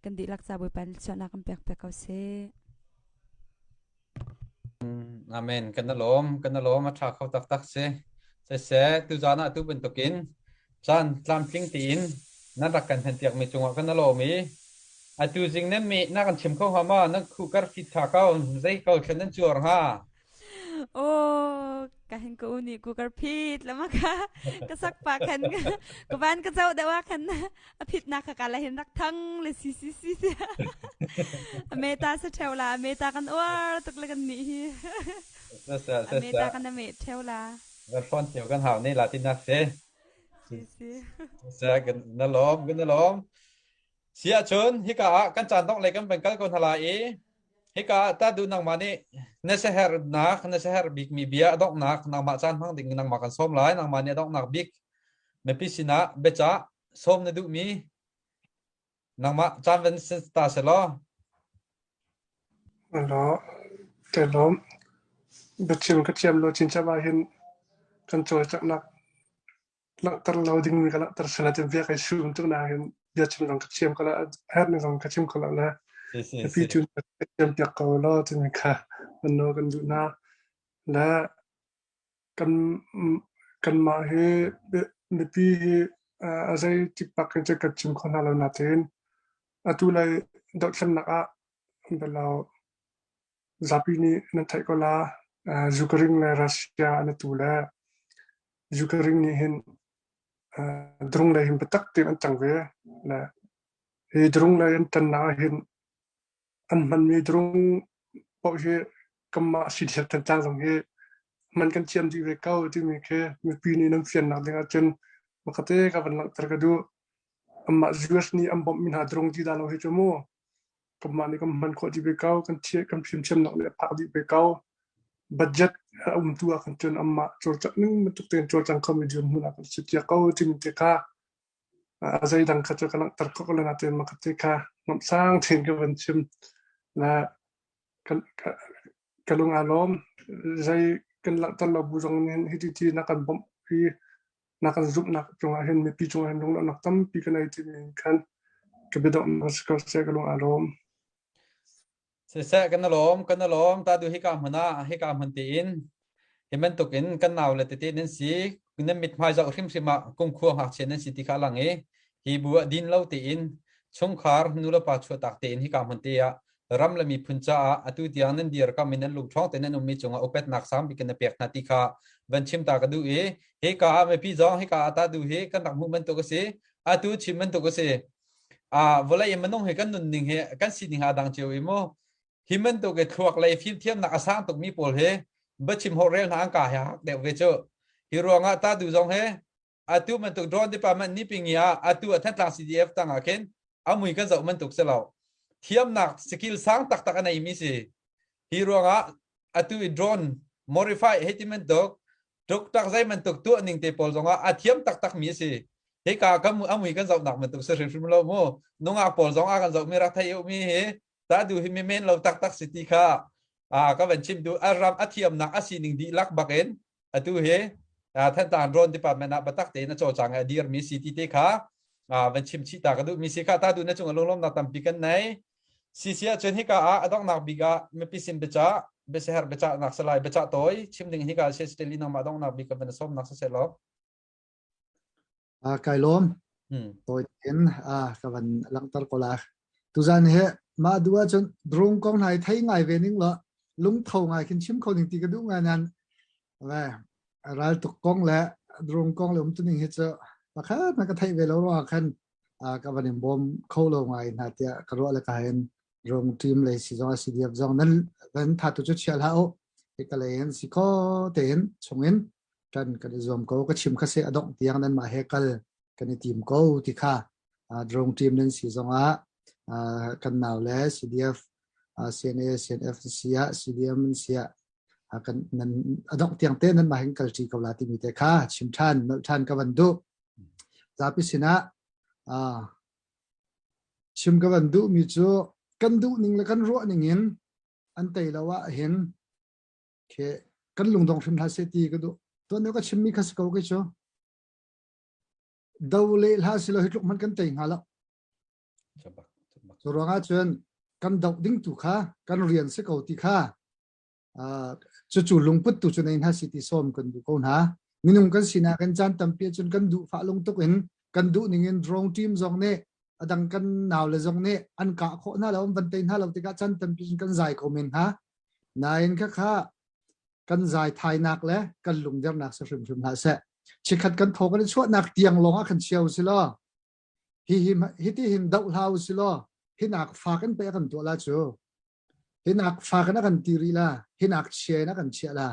gần đi lạc ra buổi ban cho nak pek pek kau se Amen kan na lom ma tha khau tak se se tu jana tu ben tokin chan tlam pling tin na rak kan han tiak mi chunga kan na lo mi a tu jing nem mi na kan chim kho ha ma na khu kar fit tha kau zai kau khan chuar ha ô cả hình cô ni cô gar phitแล้วมั้งคะก็สักปากคันก็บ้านก็เจ้าแต่ว่าคันผิดนักค่ะการเห็นรักทั้งเลยสิเมตาเทวลาเมตากันอ้วตุกเลยกันนี่ เมตากันเมตเทวลา กันฟอนเที่ยวกันหาวนี่ลาตินักเซ sẽ gần nó lom xia chun hi cả căn chăn tóc lại căn bên cái con hala ý hi cả ta du nang mani nè sẽ her big mi bia dok nak nang ma chan phang ding nang ma kan som lai nang mani dok nak big me pisina becha som ne du mi nang ma chan ven sen sta se lo đóแต่ล้มบัดชิมก็เจียมเราจินจะมาเห็นกันโจจากนักละตลอดดิ้งมีกันละตลอดสนับสนุนเวียกไอชูมตุกนาเห็นบัดชิมลองกระเทียมก็ละแฮร์นี่ลองกระเทียมก็ละนะพี่จูนกระเทียมเปียกก็ละจะมีค่ะมันโนกันดูนะและกันมาเฮเบบี้อะไรที่ปักกันจะกระเทียมคนเราหน้าเทนอะตุเลยดอกฉันนักอะเป็นเราZapini nanti kola Ukraine le Rusia netula Ukraine ni hin drung le hin betak tin antang ve la he drung le antan na hin an man mi drung po he kamma sidhak tan tang song he man kan chiam di ve kau ti mi ke mi pi ni nam fian na lenga chen makate ka ban lang terkadu amma juas ni ambom min ha drung ti da lo he chomo kamma ni kam man ko di be kau kan chia kan phim chem nak le pa di be kau budget tua kan chen amma chor chak ning matuk ten chor chang comedy mun kan sitia kau tim te ka azai dang ka kan tar ko le na ten makate ka ngam sang ten ka ban chem na kan kalung alom zai kan la tan la buzong nen hiti na kan bom pi na kan zup na chung a hen me pi chung hen dong nak tam pi kan ai ti kan ke bedok na ska se kalung alom sẽ cái nó lom ta du hi kam han tin hi men tokin kan naw le ti nen si nên mit mai zau rim sima kung khuang hak chen nen si ti kha lang e hi bu din lo ti in chung khar nu la pa chu tak te in hi kam han ti ya ram la mi phun cha atu tiang nen dir ka min lu thong te nen mi chunga opet nak sam bi ken pek na ti kha ban chim ta ka du e he ka me pi zong he ka ta du he kan nak mu men to ka se atu chim men to ka se vola ye manong he kan nun ning he kan si ning ha dang cheu i mo himen to ke thuak lai phim thiam na asang tok mi pol he bachim ho rel na angka ya de ve cho hi ronga ta du jong he atu man to drone department ni pingya atu athan tlang CDF tang a ken amui ka zau man tok se law thiam nak skill sang tak tak anai mi se hi ronga atu drone modify hetimen tok tak zai man tok tu ning te pol jonga a thiam tak mi se he ka kam amui kan zau nak man tu ser rim lo mo nunga pol zong a kan zau mi ra thai u mi he ta du hi mi men lo tak tak city kha ka ban chim du aram athiam nak asining di lak baken atu heท่านตานรอนที่ปัดแม่นาบัตักเตนะโจจังเดียร์มีสีที่เตค่ะวันชิมชิตากระดูมีสีข้าตาดูนะจงลงลมนักตั้มปีกันไหนสีเสียจนฮิกาดอกนักบิกาไม่พิสินเบจ่าเบสเฮร์เบจ่านักสลายเบจ่าตัวชิมดึงฮิกาเชสเตลินามาดอกนักบิกาเป็นสมนักเสลบไก่ล้มตัวเห็นกับวันหลังตะโกลาตุจันเหมาดูว่าจนดรุงกองไหนไทยไงเวนิงละลุงเท่าไงขึ้นชิมคนหนึ่งตีกระดูงานนั้นว่าเราตกกองและดรุงกองเลยตัวหนึ่งเห็นจะมาคันมันก็ไทยเวลาว่าคันกับวันนี้บอมเข้าลงไงนาเดียกระโดดเลยก็เห็นดรุงทีมเลยสิจงสิเดียบจงนั้นเป็นทัดตัวจุดเชียร์แล้วก็เลยเห็นสิก็เต็นชงเห็นกันก็เลยรวมก็ชิมคาเซ่อดองเตียงนั้นมาเฮกันกันในทีมก็ที่ข้าดรุงทีมนั้นสิจงกันหนาวแล้วสิเดียบCNA CNF เสียสิเดียมเสียกันนั้นอดองเตียงเต้นนั้นมาเห็นกันจีกับลาติมีแต่ข้าชิมท่านกับวันดุจาพิสินะชิมกับวันดุมีจูกันดุหนึ่งและกันรัวหนึ่งเห็นอันเตยละว่าเห็นเคกันลุงดองชิมทัศตีก็ดูตัวนี้ก็ชิมมีคัสกาวก็ชัวดาวเล่ลาสิเราเห็นลูกมันกันเตยหาละส่วนงาจวนกันดาวดิ้งตุข้ากันเรียนสกาวตีข้าจู่ลุงพุทธจนในทัศตีส้มกันดูเขาหามินุมกันสินะกันจันตั้มเปียจนกันดูฝ่าลงตุกเห็นกันดูหนึ่งเงินรองทีมจงเน่ดังกันหนาวเลยจงเน่อันกะโคน่าเราบันเทิงน่าเราติกาจันตั้มเปียจนกันใจคอมเมนต์ฮะนายนข้ากันใจไทยนักและกันลุงเดียร์นักสุดๆนะเสะชิคัดกันทอกันช่วยนักเตียงลงอ่ะกันเชียวสิล่ะฮิที่หินดาวลาวสิล่ะฮินักฝากกันไปกันตัวละจูฮินักฝากกันตีรีละฮินักเชียนักันเชียละ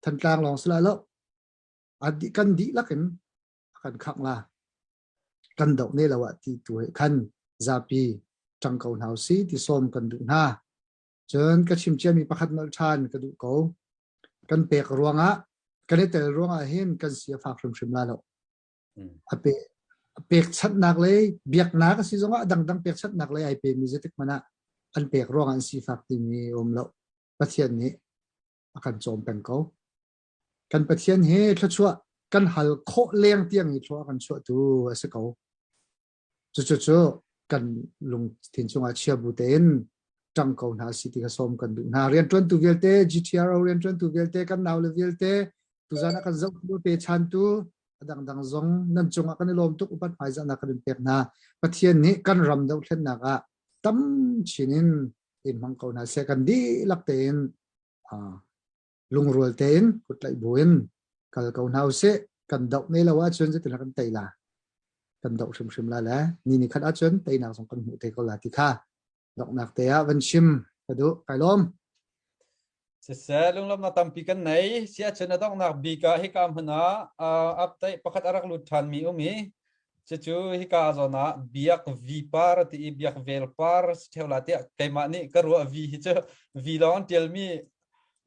ทันกลางลองสละแล้วอดีกันดีละกันขังละกันดอกนี่ละวะที่ตัวขันซาปีจังเกาหนาวซีที่ส้มกันดูหน้าจนกระชิมเชียมีประคัดนัลชานกระดูเขากันเปกรวงกันได้แต่รวงเห็นกันเสียฝากชิมละแล้วเปกชัดหนักเลยเบียกหนักสิจงว่าดังเปกชัดหนักเลยไอเปมีเจติกมันอันเปกรวงอันสีฝากที่มีแล้วประเทศนี้กันโจมเป็นเขากันประเทศนี้ถ้าชัวกันหัลโคเลี้ยงเตียงอีชัวกันชัวตัวสิเขาจู่กันลุงทิ้งช่วงอาเชียบุเตนจังเขาหน้าสิที่เขาส้มกันดูหน้าเรียนจนตัวเวลเต้ GTR เรียนจนตัวเวลเต้กันหนาวเลยเวลเต้ตัวจานักกันจะดูเปชันตัวดังจงนั่นจงกันในลมทุกอุปถัมภ์จานักกันเป็นนาประเทศนี้กันรำดาวเช่นนักตั้มชินินอินมังเขาหน้าเสกันดีลักเตนลุงรัวเตนกุดไหลบุญกัลเขาหน้าเสกันดอกนี่ละว่าชนจะเป็นกันไตละกันดอกชิมละแล้วนี่ขัดอาชนไตนักสงกันหูเตเขาละที่ข้าดอกนักเตะวันชิมกระดูไก่ล้มเสียลุงลมนักตั้มปีกันไหนเสียชนดอกนักบิกาฮิกามหนาอัปไตประคัดอารักลุดทันมีมีจู่ฮิกาจนะเบียกวีพาร์ที่เบียกเวลพาร์เท่าไรที่ไก่มานี่ก็รู้วีเจ้าวีลอนเทลมี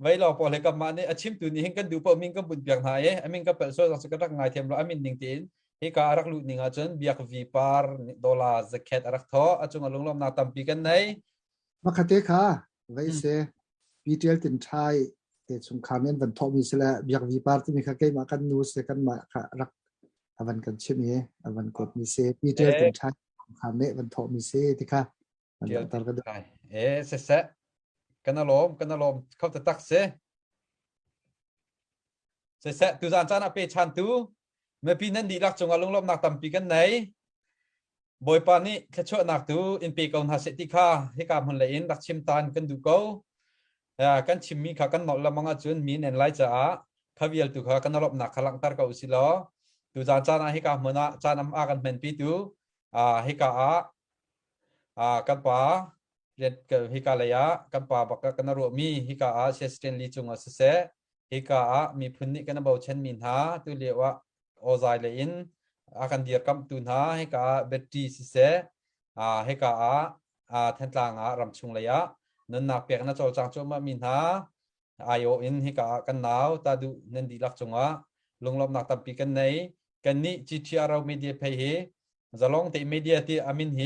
ไว้รอพอเลยกับมานี่อาชิมตัวนี้เห็นกันดูพอมิงก็บุญเบียกหายมิงก็เป็นส่วนสักรักไงเทียมเรามินดิ่งตีนฮิการักลุดนิ่งอาจารย์เบียกวีพาร์ดอลลาร์จะแค่รักท้ออาจารย์ลุงลมนักตั้มปีกันไหนมาคัดเตะค่ะไว้เสพีเทลตินไทยเตะสงครามนั้นวันทอมิสละเบียกวีพาร์ที่มีข้าเกมากันนูสกันมารักวันกันใช่ไหมวันกดมีเซพีเทลตินไทยสงครามนี้วันทอมิเซที่ค่ะวันตลอดกันได้เสะกันอารมณ์เขาจะตักเสะตุจานจานาเปชันตูเมื่อปีนั้นดีรักจงอารมณ์นักตั้มปีกันไหนบอยปานี่แค่ช่วยนักตูอินปีกองหาเสติค่าให้การหันเลยอินรักชิมตานกันดูเขากันชิมมีขากันนอละมังอาจุนมีเนนไลจ้าขวิลตุขากันนรบนักขลังตาร์กาอุสิลอตุจานจานาให้การหัวหน้าจานอากันเป็นปีตูให้การกันป่าเรียนกับให้การเลยกันป่าบักกันนรวมีให้การเชสเตนลีจงอาเสะให้การมีพื้นที่กันบ่าวเช่นมินหาตุเรียกว่าโอไซเลอินakan dia kam tunha heka battery sise heka thantlanga ram chunglaya nun na pek na chol chang choma minha ayo in heka kan naw ta du nen dilak chunga lunglom nak tampi kan nei กันนี้จีทีเรามีเดียเพย์เฮจะลองแต่มีเดียที่อามินเฮ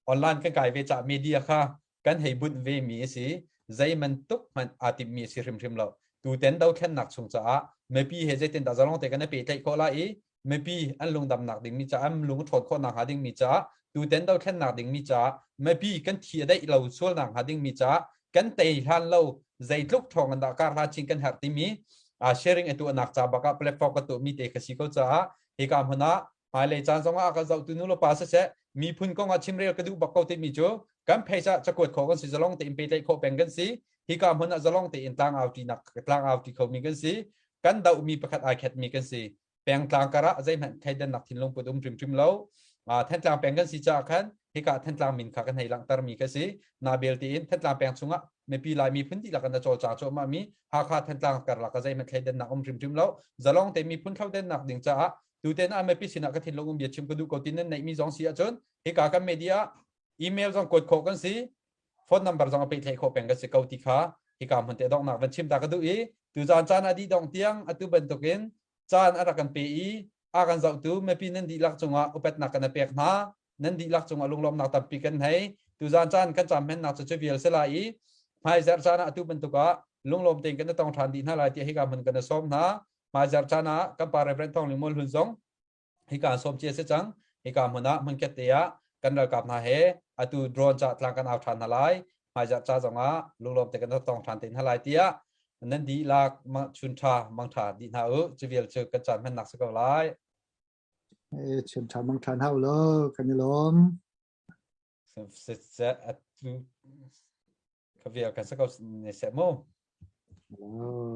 ออนไลน์กันไกลเวจากมีเดียค่ะกันให้บุญเวมีสิใจมันตุกมันอาติมีสิริมเราตูเต็นดาวแค่หนักสงจ้าไม่ปีเฮใจเต็นดาวจะลองแต่กันไปใจก็ละอีไม่ปีอันลงดำหนักดิ่งมีจ้าอันลงถอดข้อหนักหาดิ่งมีจ้าตูเต็นดาวแค่หนักดิ่งมีจ้าไม่ปีกันเทียได้เราส่วนหนักหาดิ่งมีจ้ากันเตยทันเราใจลุกทองกันดาการราชิงกันหัดติมีsharing itu anak cabaka platform katu mi te kasi ko cha hikam hana male chan songa ka zau tu nulo pas se mi phun ko nga chimrel kadu bakau te mi jo kam phaisa chakot kho kan si zalong te impe te kho pengan si hikam hana zalong te intang auti nak tlang auti kho mi kan si kan dau mi pakhat a khet mi kan si peng tlang kara zai man thaidan nak thin long pudum trim lo than tlang pengan si cha khan hika than tlang min kha kan hai lang tar mi ka si na bel ti in than tlang peng chunga me pi lai mi phun ti la kan chol cha cho ma mi ha kha than tlang kar la ka zai man thaidan nak trim lo zalong te mi phun thau den nak ding cha tu te na me pi sina ka thin long bia chim ko du ko tin nei mi jong si a chon hika ka media email jong kod kho kan si phone number jong pe thai kho peng ka si ko ti kha hika man te dong nak van chim ta ka du i tu jan chan adi dong tiang atu ben token chan ara kan pe i a kan zau tu me pi nen di lak chunga upet nak kan pek na nen di lak chunga lunglom nak tam pi kan hai tu jan chan kan cham hen nak chu vial se la i mai zer chan atu ben to ka lunglom teng kan tong than di na la ti hika man kan som na mai zer chan a kan pa reference thong limol hun zong hika som che se chang hika mona man ke te ya kan ra kap na he atu drone cha tlang kan aw than na lai mai zer cha zonga lunglom te kan tong than tin halai ti ya nan di lak ma chun tha mang tha di na chu vial chu kan chan hen nak se ko laiเชิญทำมังทานเฮาเลยกันนี่ลม se atu ka vial kan se ko ne se mo แล้ว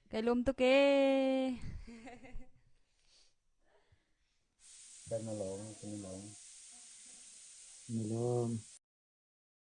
ไก่ลมตุกเก kan na long kan long นี่ลม